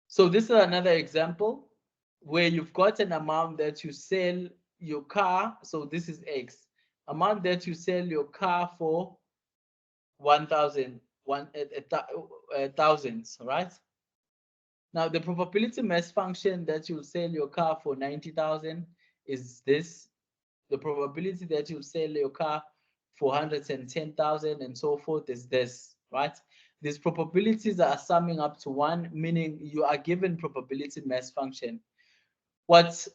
So this is another example where you've got an amount that you sell your car. So this is X, amount that you sell your car for 1,000, thousands, right? Now the probability mass function that you'll sell your car for 90,000 is this. The probability that you'll sell your car for 110,000 and so forth is this, right? These probabilities are summing up to 1, meaning you are given probability mass function. What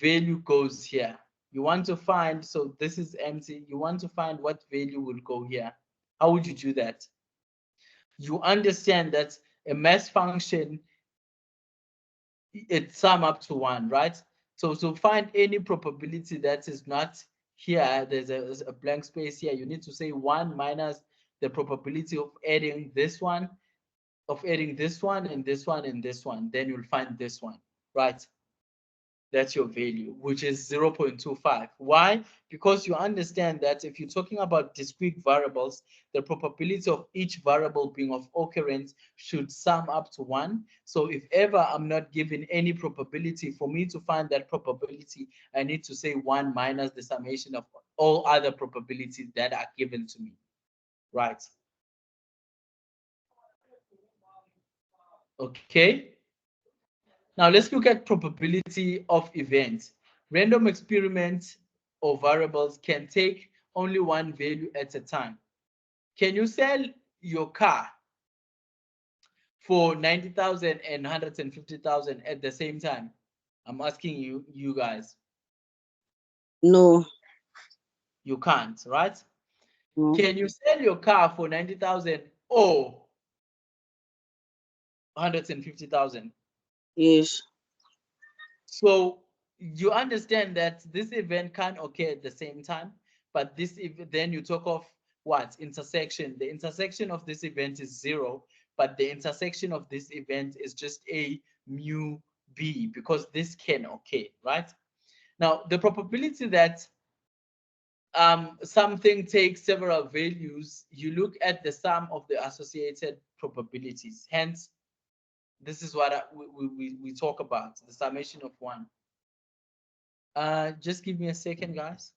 value goes here? You want to find, so this is empty. You want to find what value will go here. How would you do that? You understand that a mass function it sum up to 1, right? So to find any probability that is not here, there's a blank space here. You need to say 1 minus the probability of adding this one, and this one, and this one. Then you'll find this one, right? That's your value, which is 0.25. Why? Because you understand that if you're talking about discrete variables, the probability of each variable being of occurrence should sum up to 1. So if ever I'm not given any probability, for me to find that probability, I need to say 1 minus the summation of all other probabilities that are given to me, right? Okay. Now let's look at probability of events. Random experiments or variables can take only one value at a time. Can you sell your car for 90,000 and 150,000 at the same time? I'm asking you guys. No. You can't, right? No. Can you sell your car for 90,000 or 150,000? Yes. So you understand that this event can occur at the same time, but then you talk of what? Intersection. The intersection of this event is 0, but the intersection of this event is just a mu b, because this can occur, right? Now, the probability that something takes several values, you look at the sum of the associated probabilities. Hence, this is what we talk about, the summation of 1. Just give me a second, guys.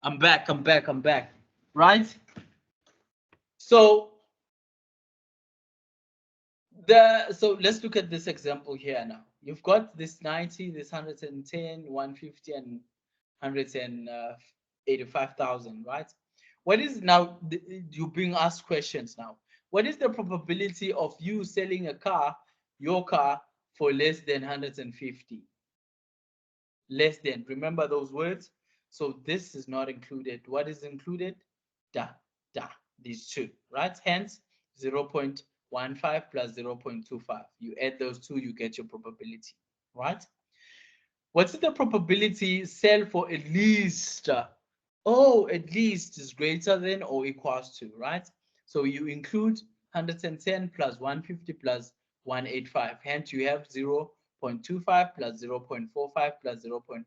I'm back. Right? So let's look at this example here now. You've got this 90, this 110, 150, and 185,000, right? What is now, you being asked questions now. What is the probability of you selling your car, for less than 150? Less than, remember those words? So this is not included. What is included? These two, right? Hence 0.15 plus 0.25. You add those two, you get your probability, right? What's the probability sell for at least? At least is greater than or equals to, right? So you include 110 plus 150 plus 185. Hence you have 0.25 plus 0.45 plus 0.15.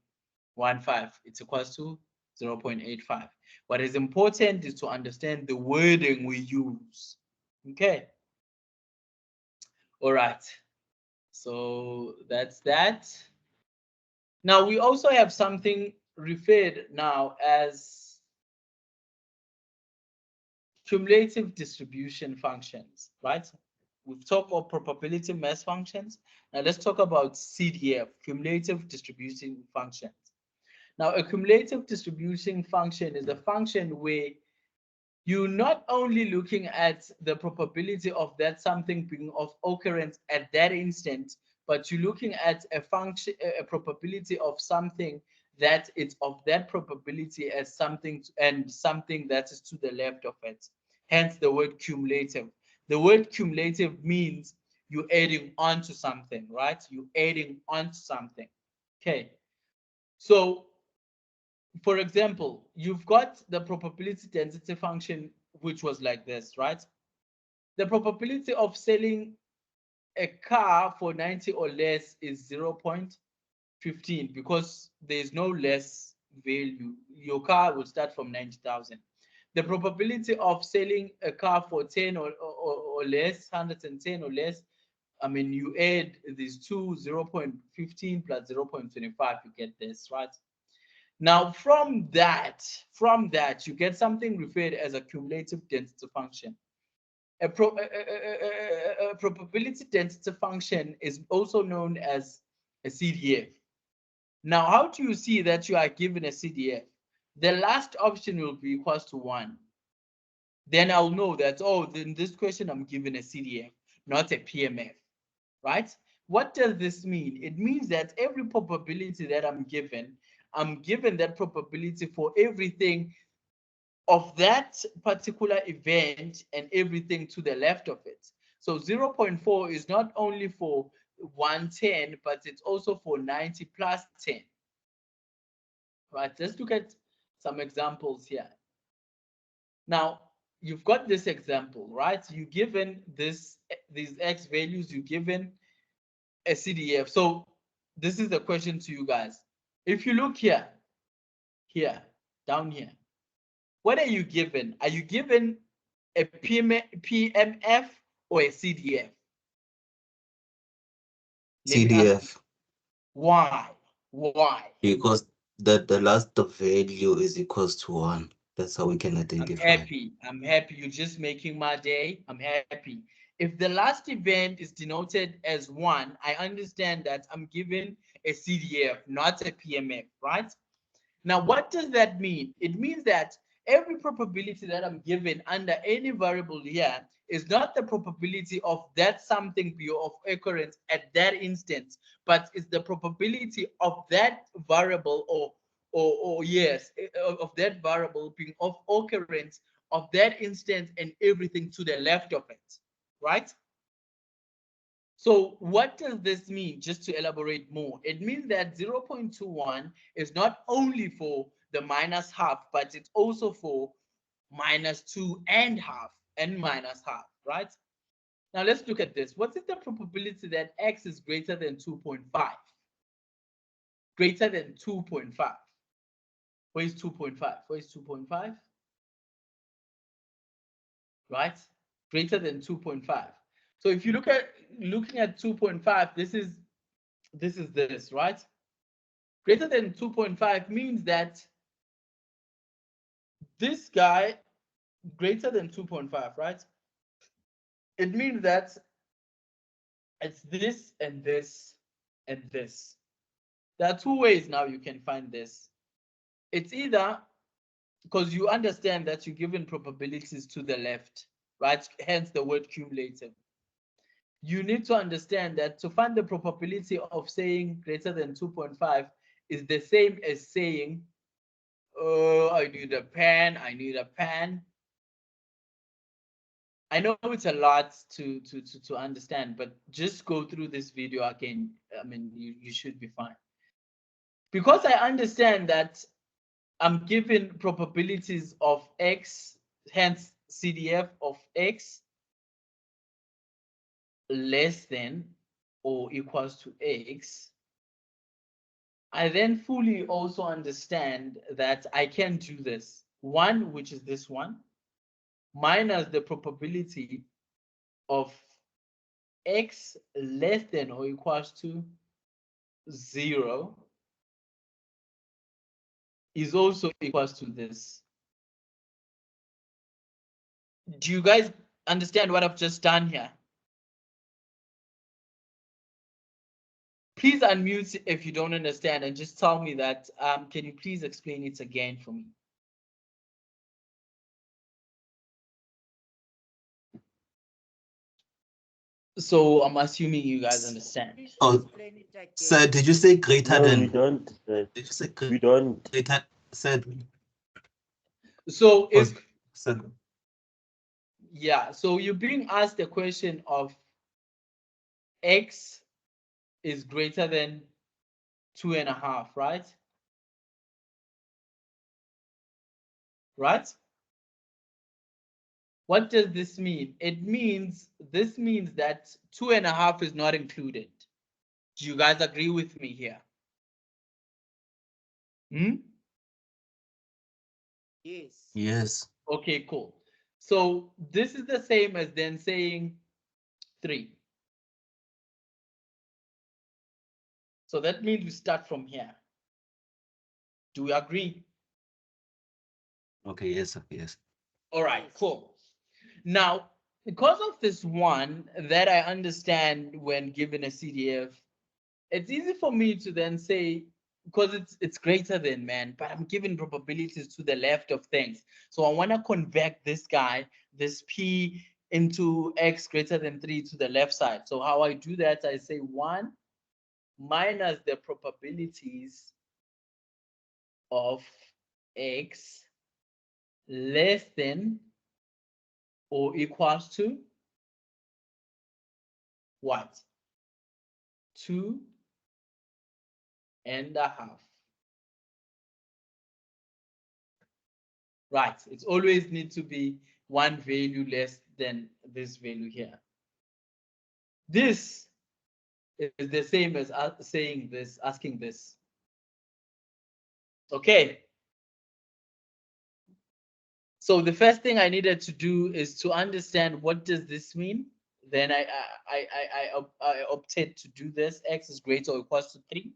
It's equals to 0.85. What is important is to understand the wording we use. Okay. All right. So that's that. Now we also have something referred now as cumulative distribution functions, right? We've talked about probability mass functions. Now let's talk about CDF, cumulative distribution functions. Now, a cumulative distribution function is a function where you're not only looking at the probability of that something being of occurrence at that instant, but you're looking at a function, a probability of something that it's of that probability as something and something that is to the left of it. Hence the word cumulative. The word cumulative means you're adding on to something, right? You're adding on to something. Okay. So for example, you've got the probability density function, which was like this, right? The probability of selling a car for 90 or less is 0.15 because there's no less value. Your car will start from 90,000. The probability of selling a car for 10 or less, 110 or less, I mean, you add these two, 0.15 plus 0.25, you get this, right? Now, from that, you get something referred as a cumulative density function. A probability density function is also known as a CDF. Now, how do you see that you are given a CDF? The last option will be equals to 1. Then I'll know that, oh, in this question, I'm given a CDF, not a PMF, right? What does this mean? It means that every probability that I'm given that probability for everything of that particular event and everything to the left of it. So 0.4 is not only for 110, but it's also for 90 plus 10. Right, let's look at some examples here. Now, you've got this example, right? You given these X values, you given a CDF. So this is the question to you guys. If you look here, down here, what are you given? Are you given a PMF or a CDF? Let me ask you, CDF, why? Why? because the last value is equals to 1. That's how we can identify. I'm happy. You're just making my day. I'm happy. If the last event is denoted as 1, I understand that I'm given a CDF, not a PMF, right? Now, what does that mean? It means that every probability that I'm given under any variable here is not the probability of that something be of occurrence at that instance, but it's the probability of that variable or yes, of that variable being of occurrence of that instance and everything to the left of it, right? So what does this mean? Just to elaborate more, it means that 0.21 is not only for the minus half, but it's also for minus 2 and half and minus half, right? Now let's look at this. What is the probability that X is greater than 2.5? Greater than 2.5. Where is 2.5? Where is 2.5? Right? Greater than 2.5. So if you looking at 2.5, this is this, right? Greater than 2.5 means that this guy greater than 2.5, right? It means that it's this and this and this. There are two ways now you can find this. It's either because you understand that you're given probabilities to the left, right? Hence the word cumulative. You need to understand that to find the probability of saying greater than 2.5 is the same as saying, oh, I need a pen. I know it's a lot to understand, but just go through this video again. I mean, you should be fine. Because I understand that I'm given probabilities of X, hence CDF of X less than or equals to X, I then fully also understand that I can do this. 1, which is this one, minus the probability of X less than or equals to 0 is also equals to this. Do you guys understand what I've just done here? Please unmute if you don't understand and just tell me that. Can you please explain it again for me? So I'm assuming you guys understand. Oh, sir, did you say greater No, than? we don't. Did you say We don't. greater? Said. So if Said. yeah, so you're being asked the question of X is greater than 2.5, right? Right? What does this mean? This means that 2.5 is not included. Do you guys agree with me here? Yes. Yes. Okay, cool. So this is the same as then saying 3. So that means we start from here. Do we agree? Okay, yes, sir, yes. All right, cool. Now, because of this one that I understand when given a CDF, it's easy for me to then say, because it's greater than, man, but I'm giving probabilities to the left of things. So I want to convert this guy, this P, into X greater than 3 to the left side. So how I do that, I say 1 minus the probabilities of X less than or equals to what? 2.5. Right, it always needs to be one value less than this value here. This is the same as saying this, asking this. Okay. So the first thing I needed to do is to understand what does this mean. Then I opted to do this. X is greater or equals to 3.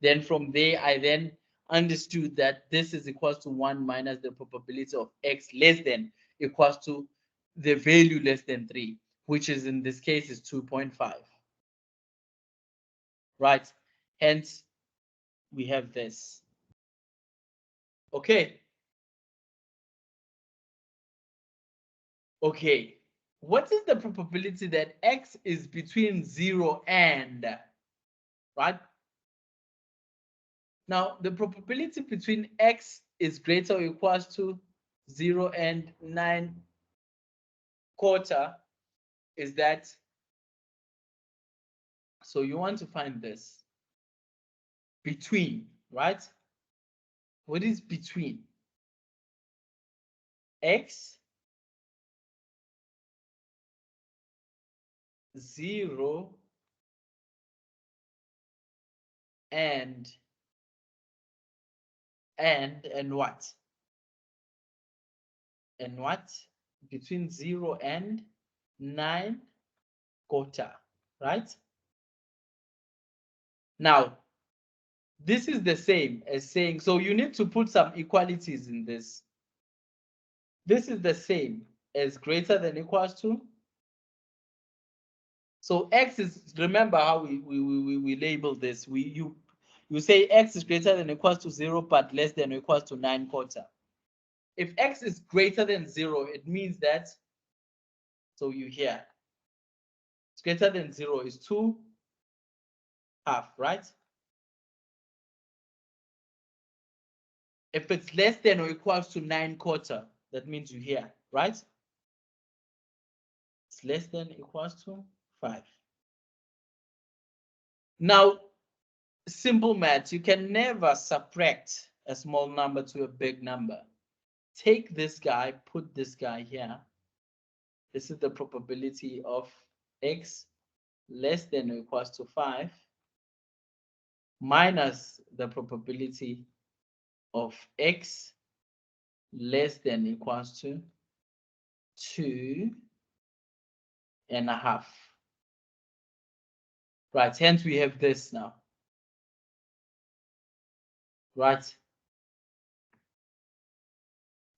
Then from there, I then understood that this is equals to 1 minus the probability of X less than equals to the value less than 3, which is in this case is 2.5. Right? Hence, we have this. Okay. Okay. What is the probability that X is between 0 and, right? Now, the probability between X is greater or equals to 0 and 9/4 is that, so you want to find this between, right? What is between? X 0 and what? And what? Between 0 and 9/4, right? Now, this is the same as saying, so you need to put some equalities in this. This is the same as greater than equals to. So X is, remember how we label this. You say X is greater than equals to 0, but less than or equals to 9/4. If X is greater than 0, it means that, so you hear, it's greater than 0 is 2.5, right? If it's less than or equals to 9/4, that means you hear, right? It's less than or equals to 5. Now, simple math, you can never subtract a small number to a big number. Take this guy, put this guy here. This is the probability of X less than or equals to 5 minus the probability of X less than or equals to 2.5. Right, hence we have this now. Right.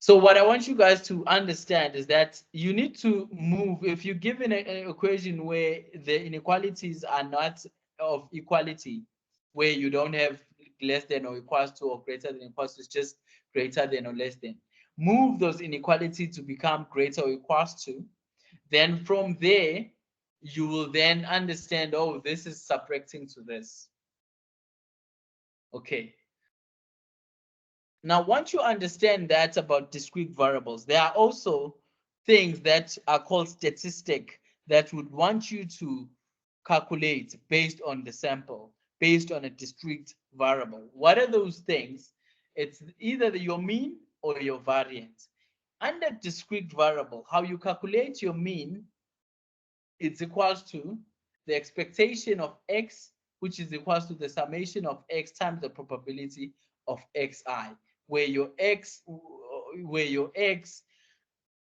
So what I want you guys to understand is that you need to move, if you're given an equation where the inequalities are not of equality, where you don't have less than or equals to or greater than or equals to, it's just greater than or less than. Move those inequalities to become greater or equals to. Then from there, you will then understand, oh, this is subtracting to this. Okay. Now, once you understand that about discrete variables, there are also things that are called statistic that would want you to calculate based on the sample, based on a discrete variable. What are those things? It's either your mean or your variance. Under discrete variable, how you calculate your mean, it's equals to the expectation of X, which is equals to the summation of X times the probability of Xi, where your X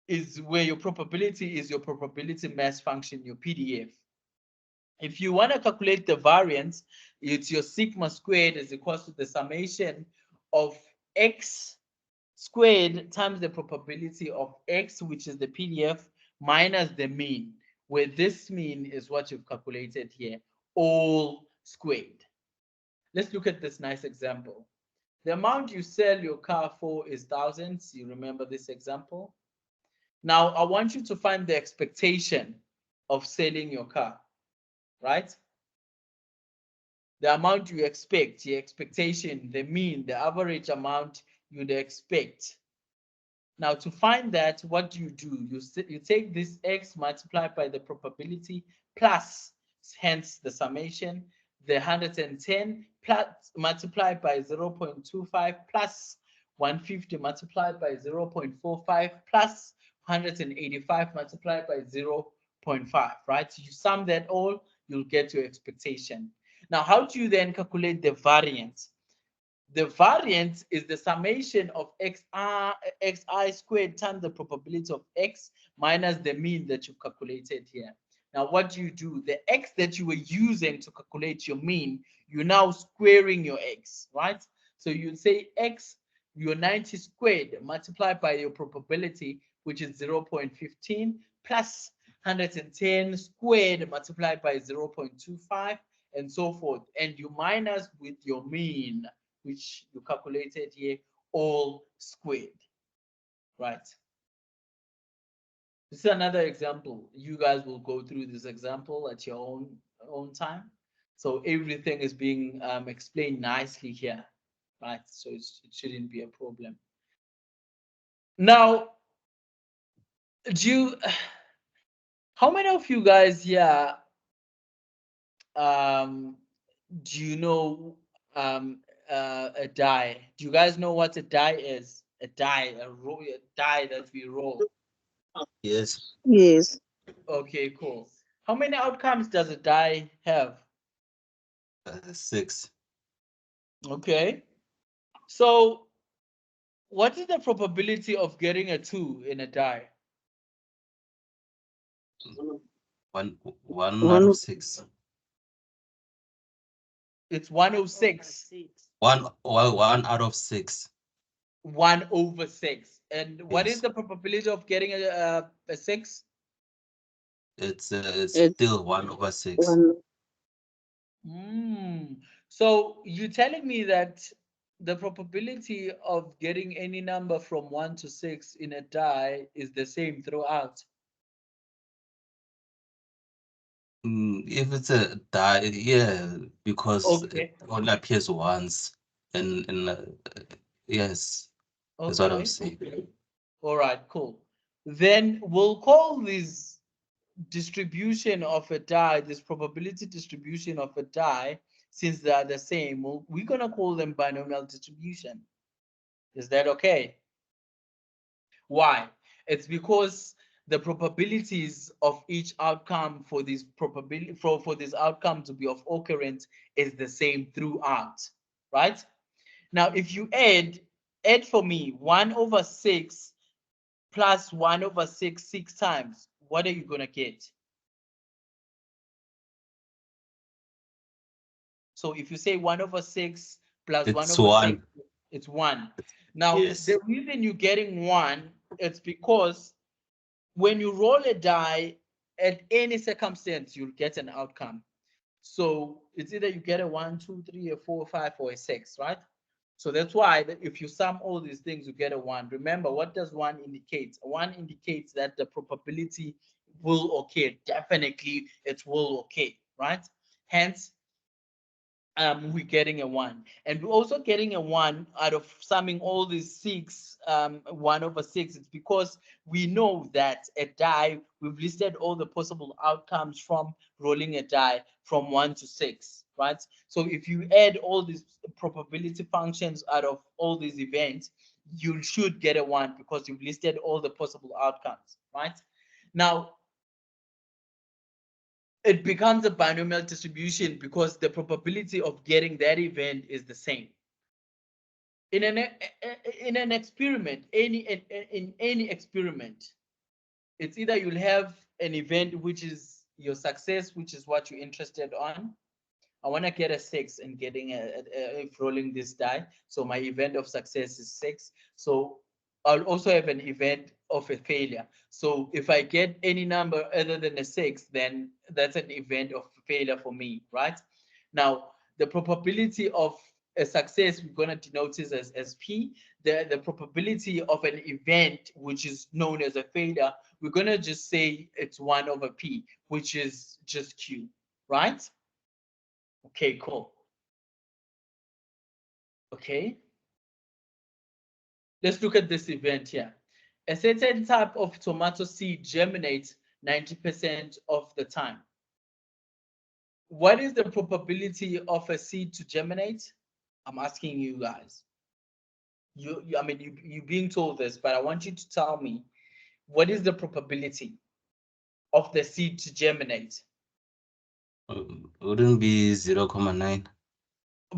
is where your probability is your probability mass function, your PDF. If you want to calculate the variance, It's your sigma squared is equal to the summation of x squared times the probability of x, which is the PDF, minus the mean, where this mean is what you've calculated here, all squared. Let's look at this nice example. The amount you sell your car for is thousands. You remember this example? Now, I want you to find the expectation of selling your car, right? The amount you expect, your expectation, the mean, the average amount you'd expect. Now, to find that, what do? You take this x multiplied by the probability plus, hence the summation, the 110 plus multiplied by 0.25 plus 150 multiplied by 0.45 plus 185 multiplied by 0.5, right? You sum that all, you'll get your expectation. Now, how do you then calculate the variance? The variance is the summation of xi squared times the probability of x minus the mean that you calculated here. Now, what do? The x that you were using to calculate your mean, you're now squaring your x, right? So you say x, your 90 squared multiplied by your probability, which is 0.15, plus 110 squared multiplied by 0.25, and so forth. And you minus with your mean, which you calculated here, all squared, right? This is another example. You guys will go through this example at your own time. So everything is being explained nicely here, right? So it shouldn't be a problem. Now, how many of you guys here do you know a die? Do you guys know what a die is? A die, a die that we roll. Yes. Yes. Okay, cool. How many outcomes does a die have? 6. Okay. So what is the probability of getting a 2 in a die? One out of 6. It's 106. One out of 6. 1/6. And what is Yes. the probability of getting a 6? It's It's still 1/6. So you're telling me that the probability of getting any number from 1 to 6 in a die is the same throughout? If it's a die, yeah, because Okay. it only appears once, and yes, that's what I'm Okay. saying. All right, cool. Then we'll call this distribution of a die, this probability distribution of a die, since they are the same, we're going to call them binomial distribution. Is that okay? Why? It's because the probabilities of each outcome for this probability for this outcome to be of occurrence is the same throughout, right? Now, if you add for me 1/6 plus 1/6 6 times, what are you gonna get? So if you say 1/6 plus It's 1/6, 1. it's 1. Now, Yes. the reason you're getting 1, it's because when you roll a die, at any circumstance, you'll get an outcome. So it's either you get a 1, 2, 3, a 4, 5, or a 6, right? So that's why if you sum all these things, you get a 1. Remember, what does 1 indicate? 1 indicates that the probability will occur. Definitely, it will occur, right? Hence, we're getting a 1, and we're also getting a 1 out of summing all these 6, 1/6. It's because we know that a die, we've listed all the possible outcomes from rolling a die from 1 to 6, right? So if you add all these probability functions out of all these events, you should get a 1 because you've listed all the possible outcomes, right? Now, it becomes a binomial distribution because the probability of getting that event is the same. In an experiment, in any experiment, it's either you'll have an event which is your success, which is what you're interested on, I want to get a 6 and getting if rolling this die. So my event of success is 6. So I'll also have an event of a failure. So if I get any number other than a 6, then that's an event of failure for me, right? Now, the probability of a success, we're going to denote this as P. The probability of an event, which is known as a failure, we're going to just say it's 1 over P, which is just Q, right? Okay, cool. Okay. Let's look at this event here. A certain type of tomato seed germinates 90% of the time. What is the probability of a seed to germinate? I'm asking you guys. I mean, you're being told this, but I want you to tell me, what is the probability of the seed to germinate? Wouldn't be 0.9.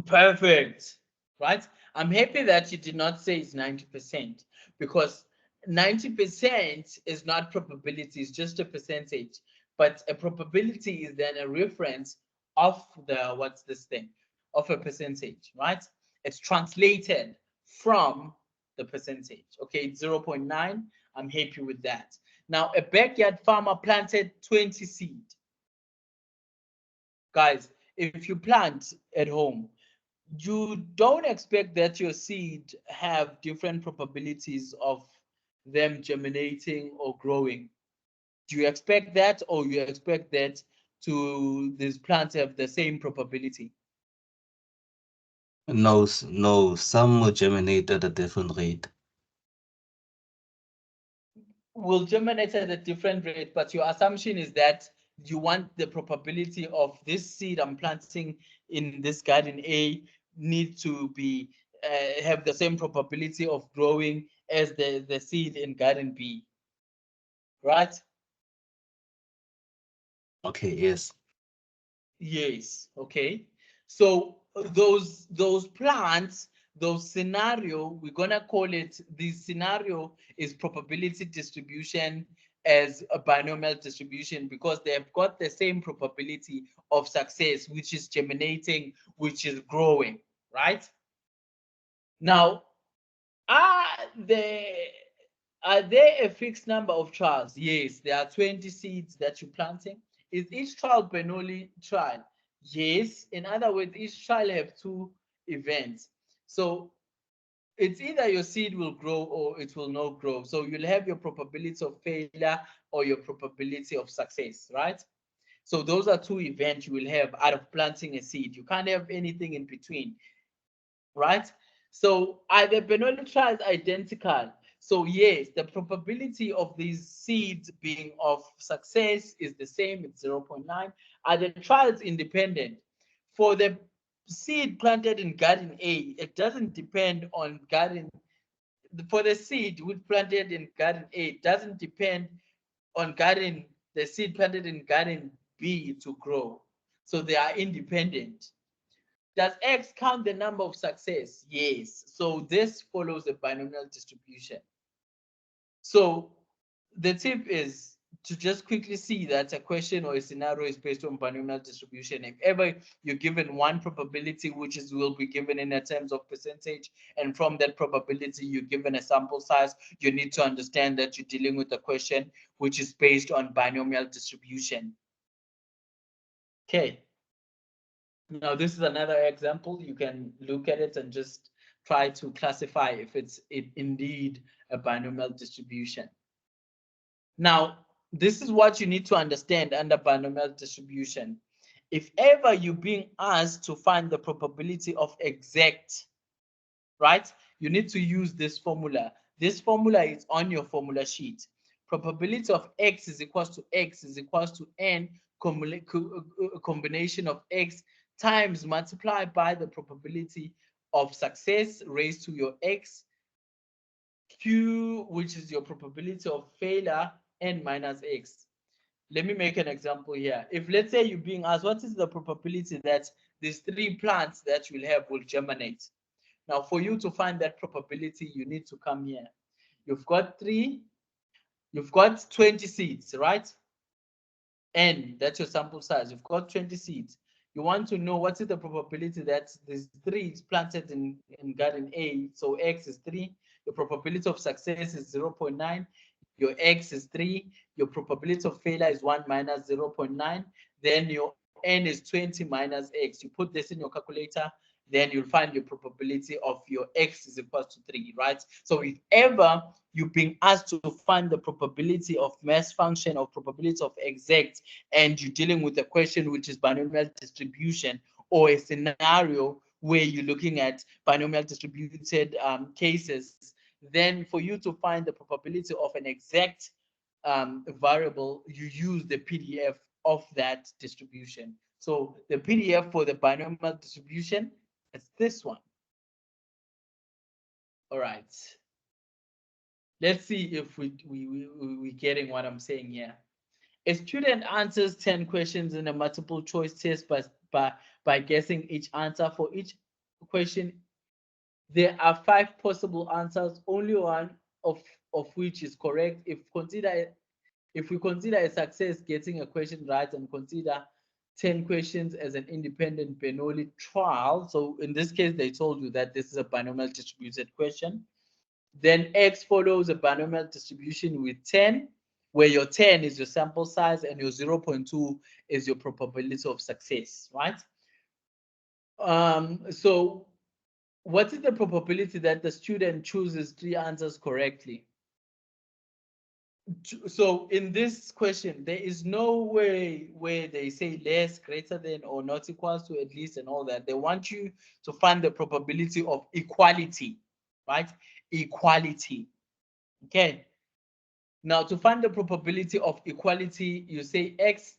Perfect, right? I'm happy that you did not say it's 90%, because 90% is not probability, it's just a percentage. But a probability is then a reference of the, what's this thing, of a percentage, right? It's translated from the percentage. Okay, it's 0.9. I'm happy with that. Now, a backyard farmer planted 20 seed. Guys, if you plant at home, you don't expect that your seed have different probabilities of them germinating or growing. Do you expect that, or you expect that to these plants have the same probability? No, no, some will germinate at a different rate. Will germinate at a different rate, but your assumption is that you want the probability of this seed I'm planting in this garden A need to be have the same probability of growing as the seed in garden B, right? Okay, yes. Yes, okay. So those plants, those scenario, we're gonna call it, this scenario is probability distribution as a binomial distribution, because they've got the same probability of success, which is germinating, which is growing, right? Now, are there are there a fixed number of trials? Yes, there are 20 seeds that you're planting. Is each trial Bernoulli trial? Yes. In other words, each trial have 2 events. So it's either your seed will grow or it will not grow. So you'll have your probability of failure or your probability of success, right? So those are 2 events you will have out of planting a seed. You can't have anything in between, right? So are the Bernoulli trials identical? So yes, the probability of these seeds being of success is the same, it's 0.9. Are the trials independent? For the seed planted in garden A, it doesn't depend on garden, for the seed which planted in garden A, it doesn't depend on garden, the seed planted in garden B to grow. So they are independent. Does X count the number of success? Yes. So this follows a binomial distribution. So the tip is to just quickly see that a question or a scenario is based on binomial distribution. If ever you're given one probability, which is will be given in terms of percentage, and from that probability you're given a sample size, you need to understand that you're dealing with a question which is based on binomial distribution. Okay. Now, this is another example. You can look at it and just try to classify if it's indeed a binomial distribution. Now, this is what you need to understand under binomial distribution. If ever you're being asked to find the probability of exact, right, you need to use this formula. This formula is on your formula sheet. Probability of X is equals to X is equals to N combination of X times multiplied by the probability of success raised to your X, Q, which is your probability of failure, N minus X. Let me make an example here. If let's say you're being asked, what is the probability that these 3 plants that you'll have will germinate? Now, for you to find that probability, you need to come here. You've got 20 seeds, right? N, that's your sample size. You've got 20 seeds. You want to know what is the probability that this 3 is planted in garden A. So X is 3. Your probability of success is 0.9. Your X is 3. Your probability of failure is 1 minus 0.9. Then your N is 20 minus X. You put this in your calculator, then you'll find your probability of your X is equal to 3, right? So if ever you've been asked to find the probability of mass function or probability of exact, and you're dealing with a question which is binomial distribution, or a scenario where you're looking at binomial distributed cases, then for you to find the probability of an exact variable, you use the PDF of that distribution. So the PDF for the binomial distribution is this one. All right. Let's see if we're getting what I'm saying here. A student answers 10 questions in a multiple choice test by guessing each answer. For each question, there are 5 possible answers, only one of which is correct. If we consider a success getting a question right and consider 10 questions as an independent Bernoulli trial, so in this case, they told you that this is a binomial distributed question, then X follows a binomial distribution with 10, where your 10 is your sample size and your 0.2 is your probability of success, right? So what is the probability that the student chooses 3 answers correctly? So in this question, there is no way where they say less, greater than, or not equals to, at least, and all that. They want you to find the probability of equality, right? Equality. Okay. Now, to find the probability of equality, you say X,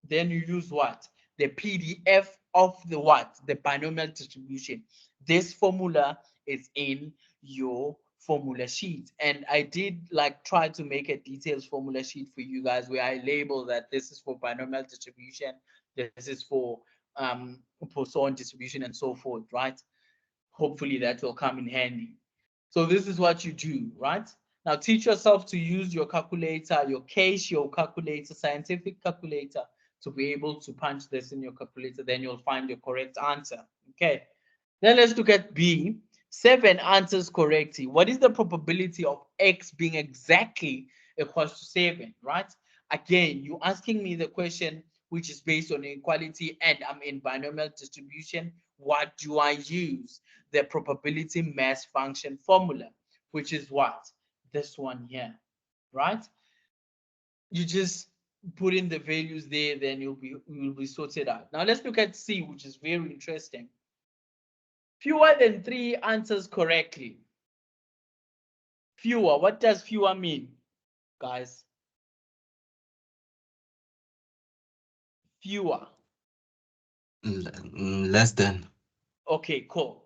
then you use what? The PDF of the what? The binomial distribution. This formula is in your formula sheet, and I did like try to make a detailed formula sheet for you guys where I label that this is for binomial distribution, this is for Poisson distribution, and so forth, right? Hopefully that will come in handy. So this is what you do, right? Now teach yourself to use your calculator, your Casio calculator, scientific calculator, to be able to punch this in your calculator. Then you'll find your correct answer. Okay. Then let's look at B. 7 answers correctly. What is the probability of X being exactly equals to 7, right? Again, you're asking me the question which is based on inequality, and I'm in binomial distribution. What do I use? The probability mass function formula, which is what? This one here, right? You just put in the values there, then you'll be sorted out. Now let's look at C, which is very interesting. Fewer than 3 answers correctly. Fewer. What does fewer mean, guys? Fewer. Less than. Okay, cool.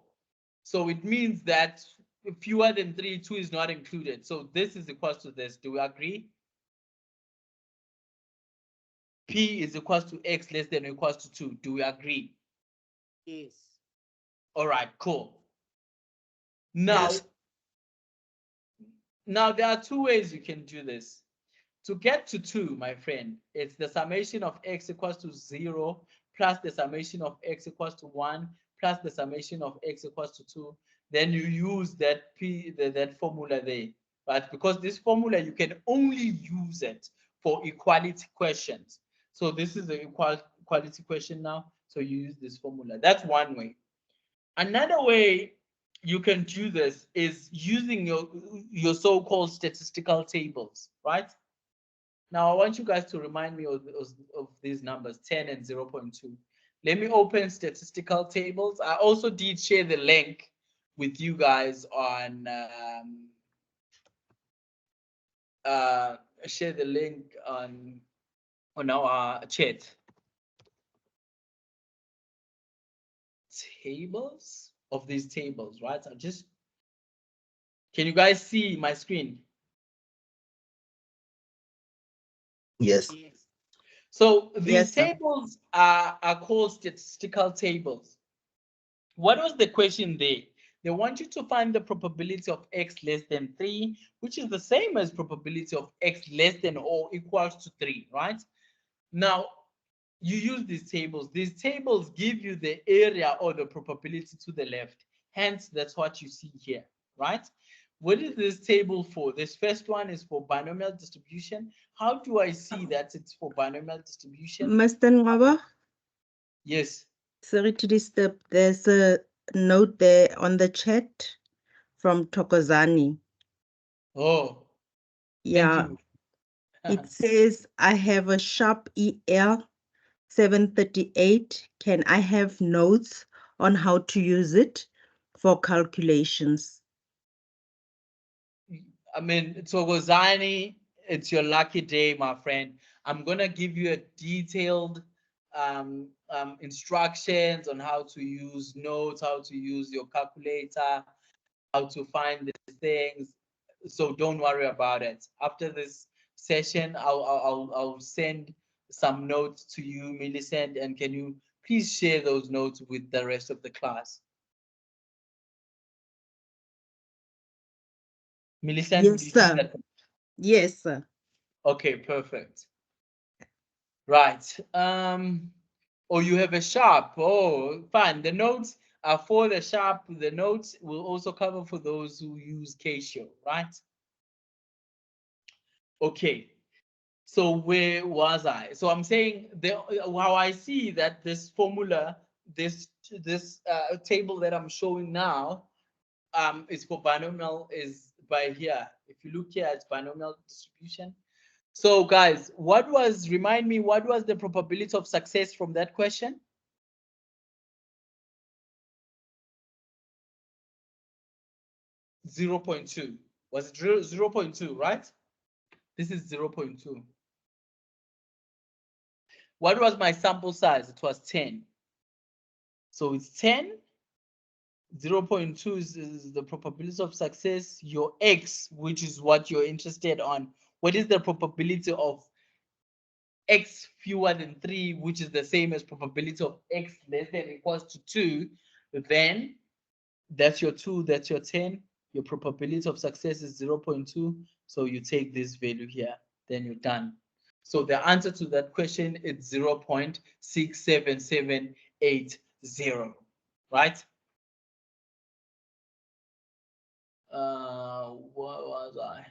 So it means that fewer than 3, 2 is not included. So this is equal to this. Do we agree? P is equal to X less than or equals to 2. Do we agree? Yes. All right, cool. Now, Yes. now there are 2 ways you can do this. To get to 2, my friend, it's the summation of X equals to 0 plus the summation of X equals to 1 plus the summation of X equals to 2. Then you use that that formula there. But because this formula, you can only use it for equality questions. So this is the equality question now. So you use this formula. That's one way. Another way you can do this is using your so-called statistical tables, right? Now I want you guys to remind me of these numbers, 10 and 0.2. Let me open statistical tables. I also did share the link with you guys on share the link on our chat. Tables of these tables, right? Can you guys see my screen? Yes. So these Yes, sir. tables are called statistical tables. What was the question there? They want you to find the probability of X less than 3, which is the same as probability of X less than or equals to 3, right? Now, you use these tables. These tables give you the area or the probability to the left. Hence, that's what you see here, right? What is this table for? This first one is for binomial distribution. How do I see that it's for binomial distribution? Mr. Ngcobo, Yes. sorry to disturb. There's a note there on the chat from Tokozani. Oh, Yeah, thank you. it says, I have a sharp EL 738. Can I have notes on how to use it for calculations? I mean, Togozani, it's your lucky day, my friend. I'm gonna give you a detailed instructions on how to use notes, how to use your calculator, how to find these things. So don't worry about it. After this session, I'll send some notes to you, Millicent, and can you please share those notes with the rest of the class? Millicent, Yes, do you see sir. that? Yes, sir. Okay, perfect. Right. Oh, you have a sharp. Oh, fine. The notes are for the sharp. The notes will also cover for those who use Casio, right? Okay. So where was I? So I'm saying how I see that this formula, this table that I'm showing now, is for binomial, is by here. If you look here, it's binomial distribution. So guys, remind me, what was the probability of success from that question? 0.2. Was it 0.2, right? This is 0.2. What was my sample size? It was 10. So it's 10. 0.2 is the probability of success. Your X, which is what you're interested on. What is the probability of X fewer than 3, which is the same as probability of X less than or equals to 2? Then that's your 2, that's your 10. Your probability of success is 0.2. So you take this value here, then you're done. So the answer to that question is 0.67780, right? What was I?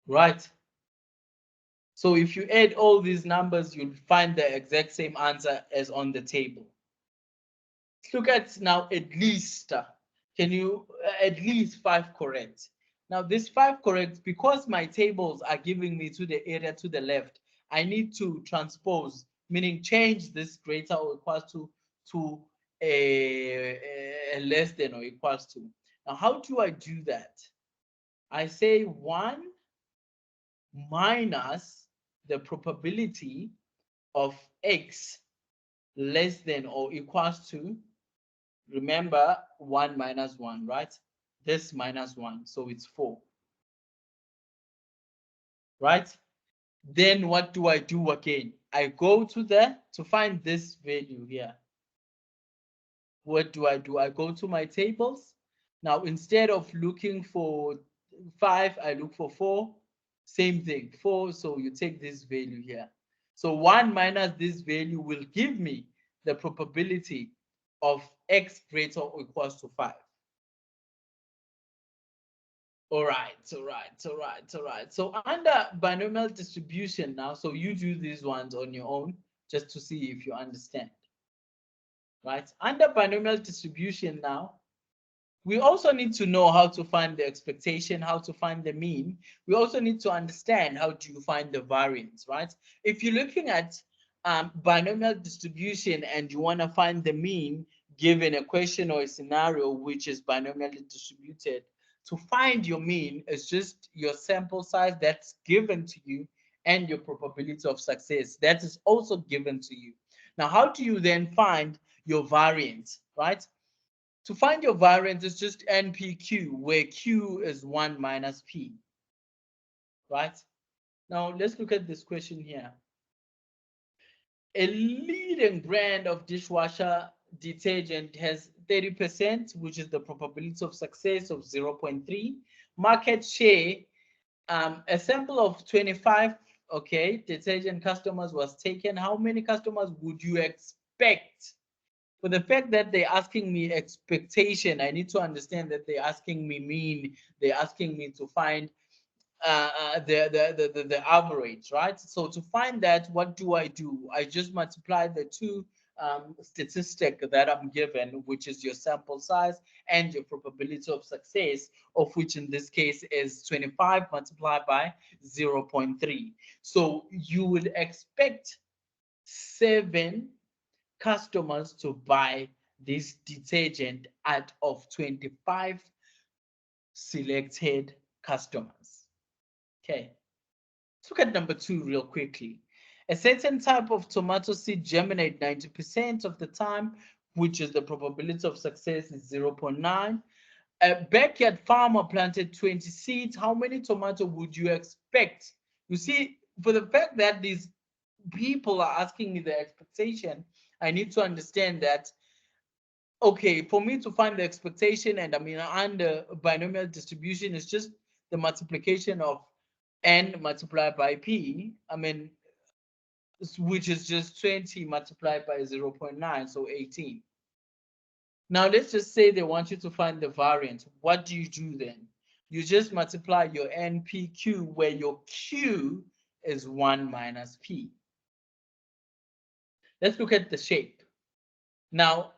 Right. So if you add all these numbers, you'll find the exact same answer as on the table. Let's look at now at least. Can you at least 5 correct? Now this 5 correct, because my tables are giving me to the area to the left, I need to transpose, meaning change this greater or equals to a less than or equals to. Now how do I do that? I say 1 minus the probability of X less than or equals to, remember 1 minus 1, right? This minus 1, so it's 4, right? Then what do I do again? I go to find this value here. What do? I go to my tables. Now, instead of looking for 5, I look for 4. Same thing, 4. So you take this value here. So 1 minus this value will give me the probability of X greater or equals to 5. All right. So under binomial distribution now, so you do these ones on your own just to see if you understand. Right? Under binomial distribution now, we also need to know how to find the expectation, how to find the mean. We also need to understand how do you find the variance, right? If you're looking at binomial distribution and you want to find the mean given a question or a scenario which is binomially distributed, to find your mean is just your sample size that's given to you and your probability of success that is also given to you. Now, how do you then find your variance, right? To find your variance, it's just NPQ, where Q is 1 minus P, right? Now, let's look at this question here. A leading brand of dishwasher detergent has 30%, which is the probability of success of 0.3. Market share, a sample of 25 okay, detergent customers was taken. How many customers would you expect? For the fact that they're asking me expectation, I need to understand that they're asking me mean, they're asking me to find the average, right? So to find that, what do? I just multiply the two statistic that I'm given, which is your sample size and your probability of success, of which in this case is 25 multiplied by 0.3. So you would expect 7 customers to buy this detergent out of 25 selected customers. Okay, let's look at number 2 real quickly. A certain type of tomato seed germinate 90% of the time, which is the probability of success is 0.9. A backyard farmer planted 20 seeds. How many tomato would you expect? You see, for the fact that these people are asking me the expectation, I need to understand that, okay, for me to find the expectation, and I mean, under binomial distribution, is just the multiplication of n multiplied by p. I mean, which is just 20 multiplied by 0.9, so 18. Now, let's just say they want you to find the variance. What do you do then? You just multiply your npq, where your q is 1 minus p. Let's look at the shape. Now,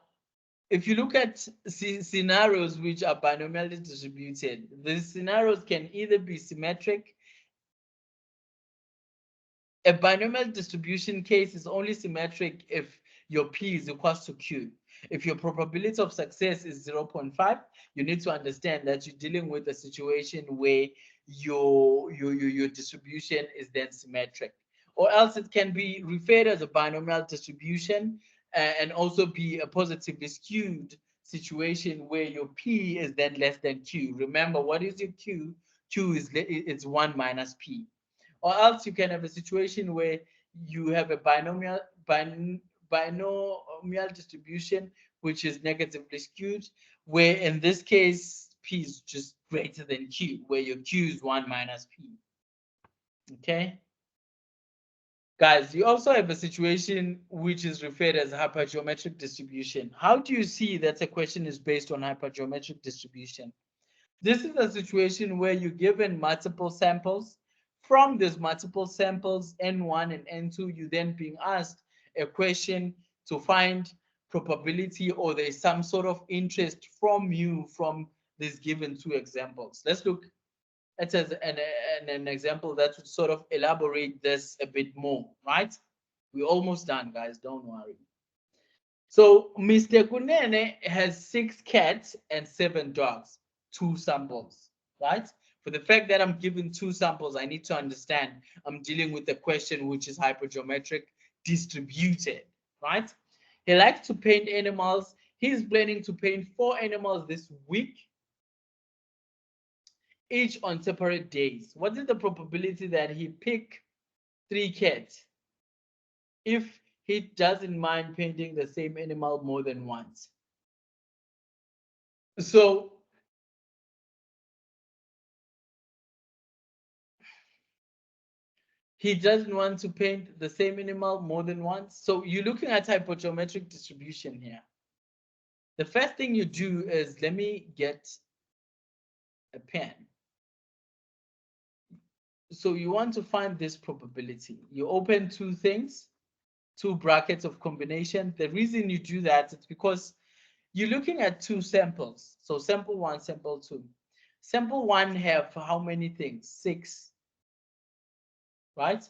if you look at scenarios which are binomially distributed, these scenarios can either be symmetric. A binomial distribution case is only symmetric if your p is equals to q. If your probability of success is 0.5, you need to understand that you're dealing with a situation where your distribution is then symmetric. Or else it can be referred as a binomial distribution and also be a positively skewed situation where your p is then less than q. Remember, what is your q? Q is it's 1 minus p. Or else you can have a situation where you have a binomial distribution which is negatively skewed, where in this case p is just greater than q, where your q is 1 minus p. Okay, guys, you also have a situation which is referred as hypergeometric distribution. How do you see that a question is based on hypergeometric distribution? This is a situation where you're given multiple samples. From these multiple samples, N1 and N2, you then being asked a question to find probability, or there's some sort of interest from you from these given 2 examples. Let's look at an example that would sort of elaborate this a bit more, right? We're almost done, guys, don't worry. So Mr. Kunene has 6 cats and 7 dogs, 2 samples, right? For the fact that I'm given 2 samples, I need to understand I'm dealing with a question which is hypergeometric distributed, right? He likes to paint animals. He's planning to paint 4 animals this week, each on separate days. What is the probability that he pick 3 cats if he doesn't mind painting the same animal more than once? So he doesn't want to paint the same animal more than once. So you're looking at hypergeometric distribution here. The first thing you do is, let me get a pen. So you want to find this probability. You open 2 things, 2 brackets of combination. The reason you do that is because you're looking at 2 samples. So sample 1, sample 2. Sample 1 have how many things? 6, right?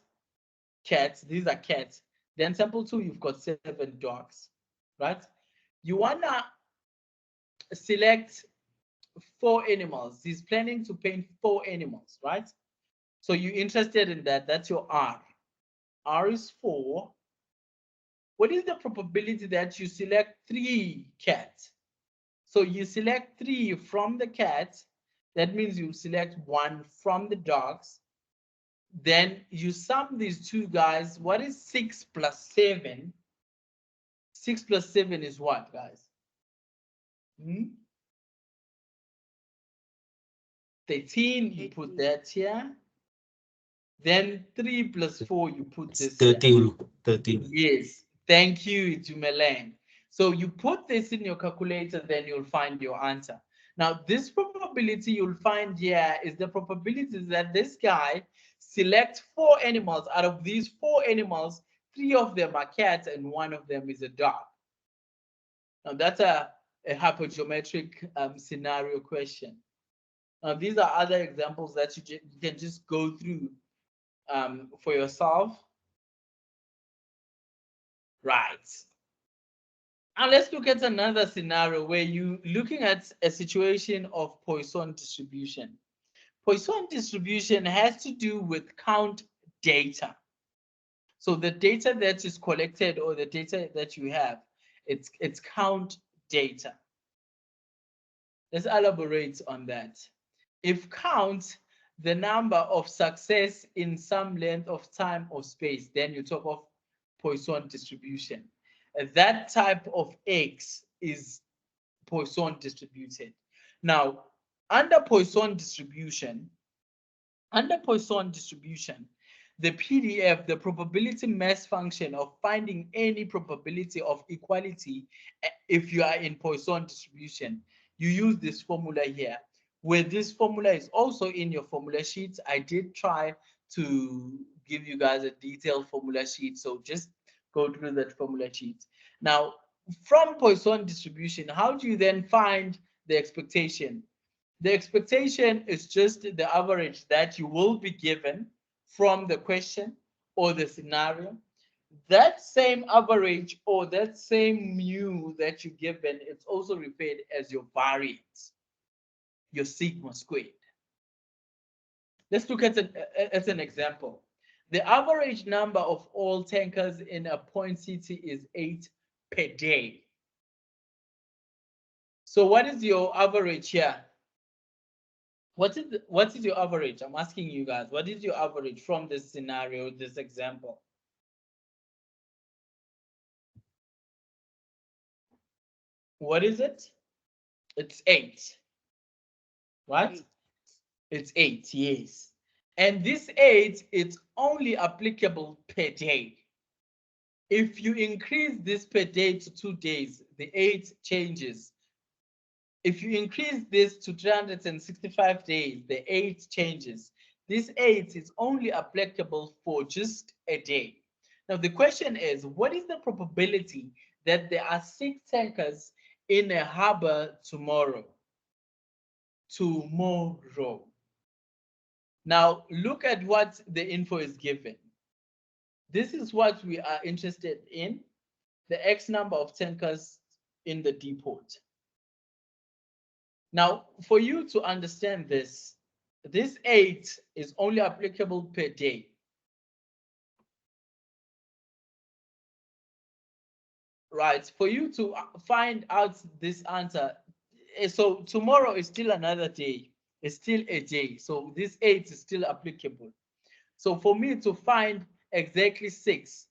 Cats, these are cats. Then sample 2, you've got 7 dogs, right? You wanna select 4 animals. He's planning to paint 4 animals, right? So you're interested in that. That's your R. R is 4. What is the probability that you select 3 cats? So you select 3 from the cats. That means you select 1 from the dogs. Then you sum these 2 guys. What is 6 plus 7? 6 plus 7 is what, guys? 13, you put that here. Then 3 plus 4, you put It's this here. 13. 13. Yes, thank you, Jumelang. So you put this in your calculator, then you'll find your answer. Now, this probability you'll find here is the probability that this guy selects 4 animals. Out of these 4 animals, 3 of them are cats and 1 of them is a dog. Now, that's a hypergeometric scenario question. Now, these are other examples that you can just go through for yourself. Right. Now let's look at another scenario where you looking at a situation of Poisson distribution. Poisson distribution has to do with count data. So the data that is collected or the data that you have, it's count data. Let's elaborate on that. If count the number of success in some length of time or space, then you talk of Poisson distribution. That type of X is Poisson distributed. Now, under Poisson distribution, the PDF, the probability mass function of finding any probability of equality, if you are in Poisson distribution, you use this formula here. Where this formula is also in your formula sheets. I did try to give you guys a detailed formula sheet, so just go through that formula sheet. Now, from Poisson distribution, how do you then find the expectation? The expectation is just the average that you will be given from the question or the scenario. That same average or that same mu that you're given, it's also referred as your variance, your sigma squared. Let's look at an example. The average number of all tankers in a point city is 8 per day. So what is your average here? What is your average? I'm asking you guys, what is your average from this scenario, this example? What is it? It's 8. Right? It's 8, yes. And this 8, it's only applicable per day. If you increase this per day to 2 days, the 8 changes. If you increase this to 365 days, the 8 changes. This 8 is only applicable for just a day. Now, the question is, what is the probability that there are 6 tankers in a harbor tomorrow? Now, look at what the info is given. This is what we are interested in, the X number of tankers in the depot. Now, for you to understand this 8 is only applicable per day. Right, for you to find out this answer, so tomorrow is still another day, it's still a day, so this 8 is still applicable. So for me to find exactly 6,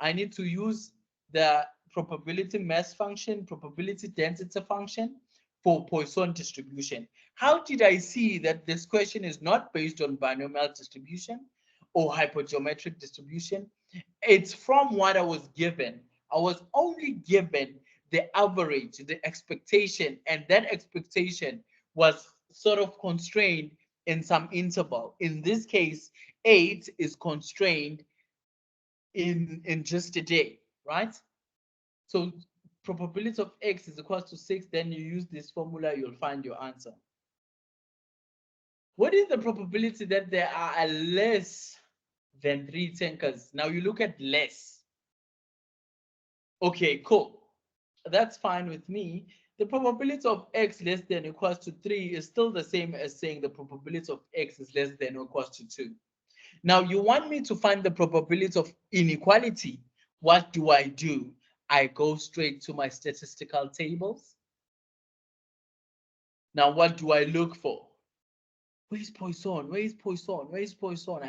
I need to use the probability mass function, probability density function for Poisson distribution. How did I see that this question is not based on binomial distribution or hypergeometric distribution? It's from what I was given. I was only given the average, the expectation, and that expectation was sort of constrained in some interval. In this case, 8 is constrained in just a day, right? So probability of X is equal to 6, then you use this formula, you'll find your answer. What is the probability that there are less than 3 tankers? Now you look at less. Okay, cool. That's fine with me. The probability of X less than or equals to 3 is still the same as saying the probability of X is less than or equals to 2. Now you want me to find the probability of inequality. What do? I go straight to my statistical tables. Now what do I look for? Where's Poisson? Where is Poisson? Where is Poisson?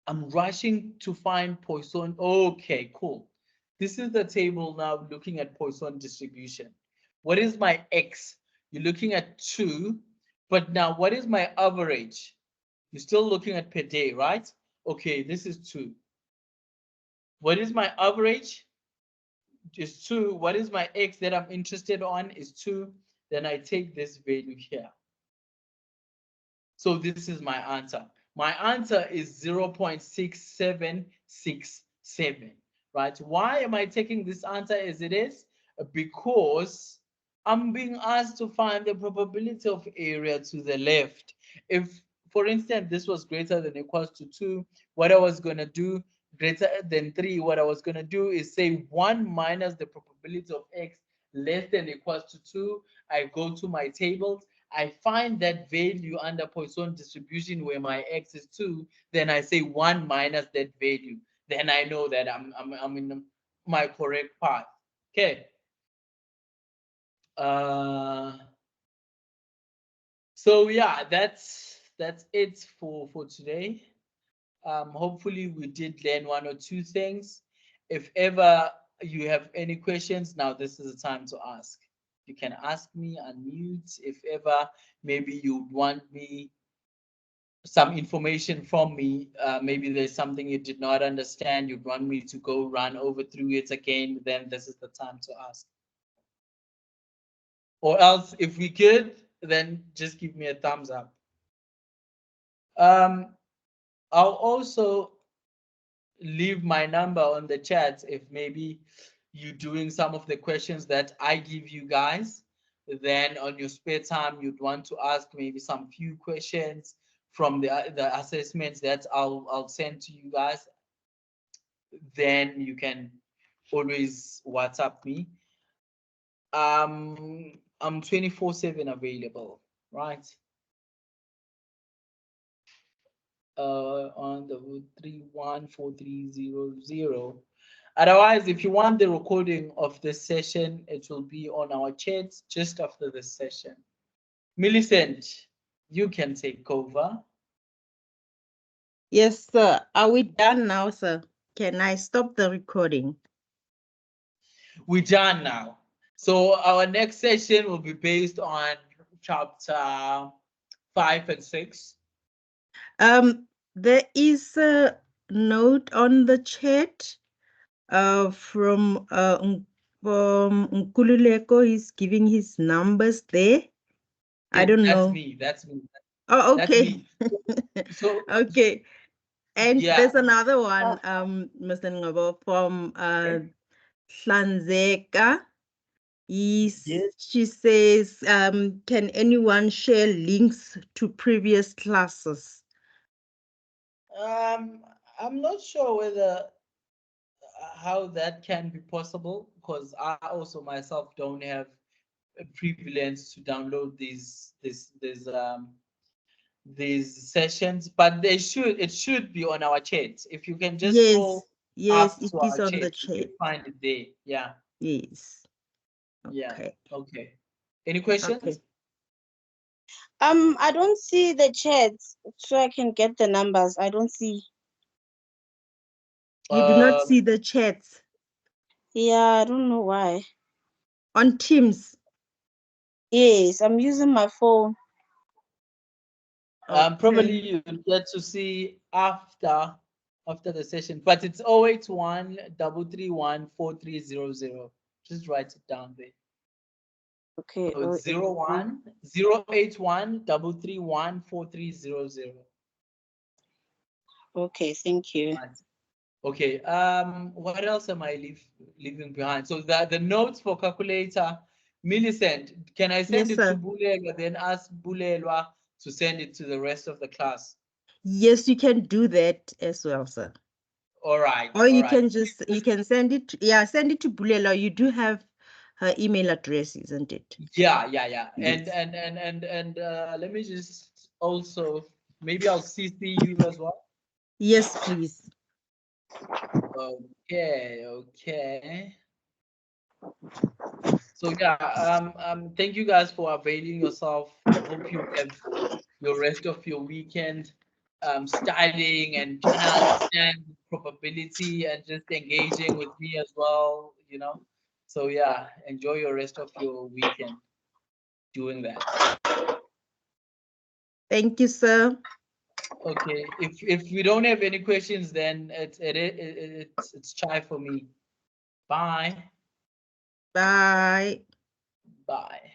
I'm rushing to find Poisson. Okay, cool. This is the table now looking at Poisson distribution. What is my X? You're looking at 2, but now what is my average? You're still looking at per day, right? Okay, this is 2. What is my average? Is 2. What is my X that I'm interested on? Is 2. Then I take this value here. So this is my answer. My answer is 0.6767, right? Why am I taking this answer as it is? Because I'm being asked to find the probability of area to the left. If, for instance, this was greater than or equals to 2, what I was going to do, greater than 3, what I was going to do is say 1 minus the probability of X less than or equals to 2. I go to my tables, I find that value under Poisson distribution where my X is 2, then I say 1 minus that value. Then I know that I'm in my correct path. Okay. So yeah, that's it for today. Hopefully we did learn 1 or 2 things. If ever you have any questions, now this is the time to ask. You can ask me, unmute. If ever maybe you want me some information from me, maybe there's something you did not understand, you'd want me to go run over through it again, then this is the time to ask. Or else, if we could, then just give me a thumbs up. I'll also leave my number on the chat if maybe you're doing some of the questions that I give you guys. Then on your spare time, you'd want to ask maybe some few questions from the assessments that I'll send to you guys. Then you can always WhatsApp me. I'm 24/7 available, right? On the 314300. Otherwise, if you want the recording of this session, it will be on our chat just after this session. Millicent, you can take over. Yes, sir. Are we done now, sir? Can I stop the recording? We're done now. So our next session will be based on chapter 5 and 6. There is a note on the chat from Nkululeko. He's giving his numbers there. I don't know. That's me. Oh, That's okay. me. So okay. And yeah. there's another one, Mr. Ngcobo, from Hlanzeka. Yes. She says, can anyone share links to previous classes? I'm not sure whether how that can be possible, because I also myself don't have a prevalence to download these sessions, but it should be on our chat. If you can just scroll Yes, up it to is our on chat, the you chat. can find it there. Yeah. Yes. Yeah. Okay. Okay. Any questions? Okay. I don't see the chat, so I can get the numbers. I don't see. You do not see the chats Yeah, I don't know why. on Teams. Yes, I'm using my phone. Probably you'll get to see after the session, but it's 081-331-4300. Just write it down there. Okay. So it's 081-331-4300. Okay, thank you. Right. Okay. What else am I leaving behind? So the notes for calculator, Millicent, can I send Yes, it to sir. Bulelwa, then ask Bulelwa to send it to the rest of the class? Yes, you can do that as well, sir. All right. Or you can send it, send it to Bulela. You do have her email address, isn't it? Yeah. Yes. And let me just also, maybe I'll CC you as well. Yes, please. Okay. So yeah, thank you guys for availing yourself. Hope you have your rest of your weekend studying and trying to understand probability and just engaging with me as well, So yeah, enjoy your rest of your weekend doing that. Thank you, sir. Okay, if we don't have any questions, then it's chai for me. Bye. Bye. Bye.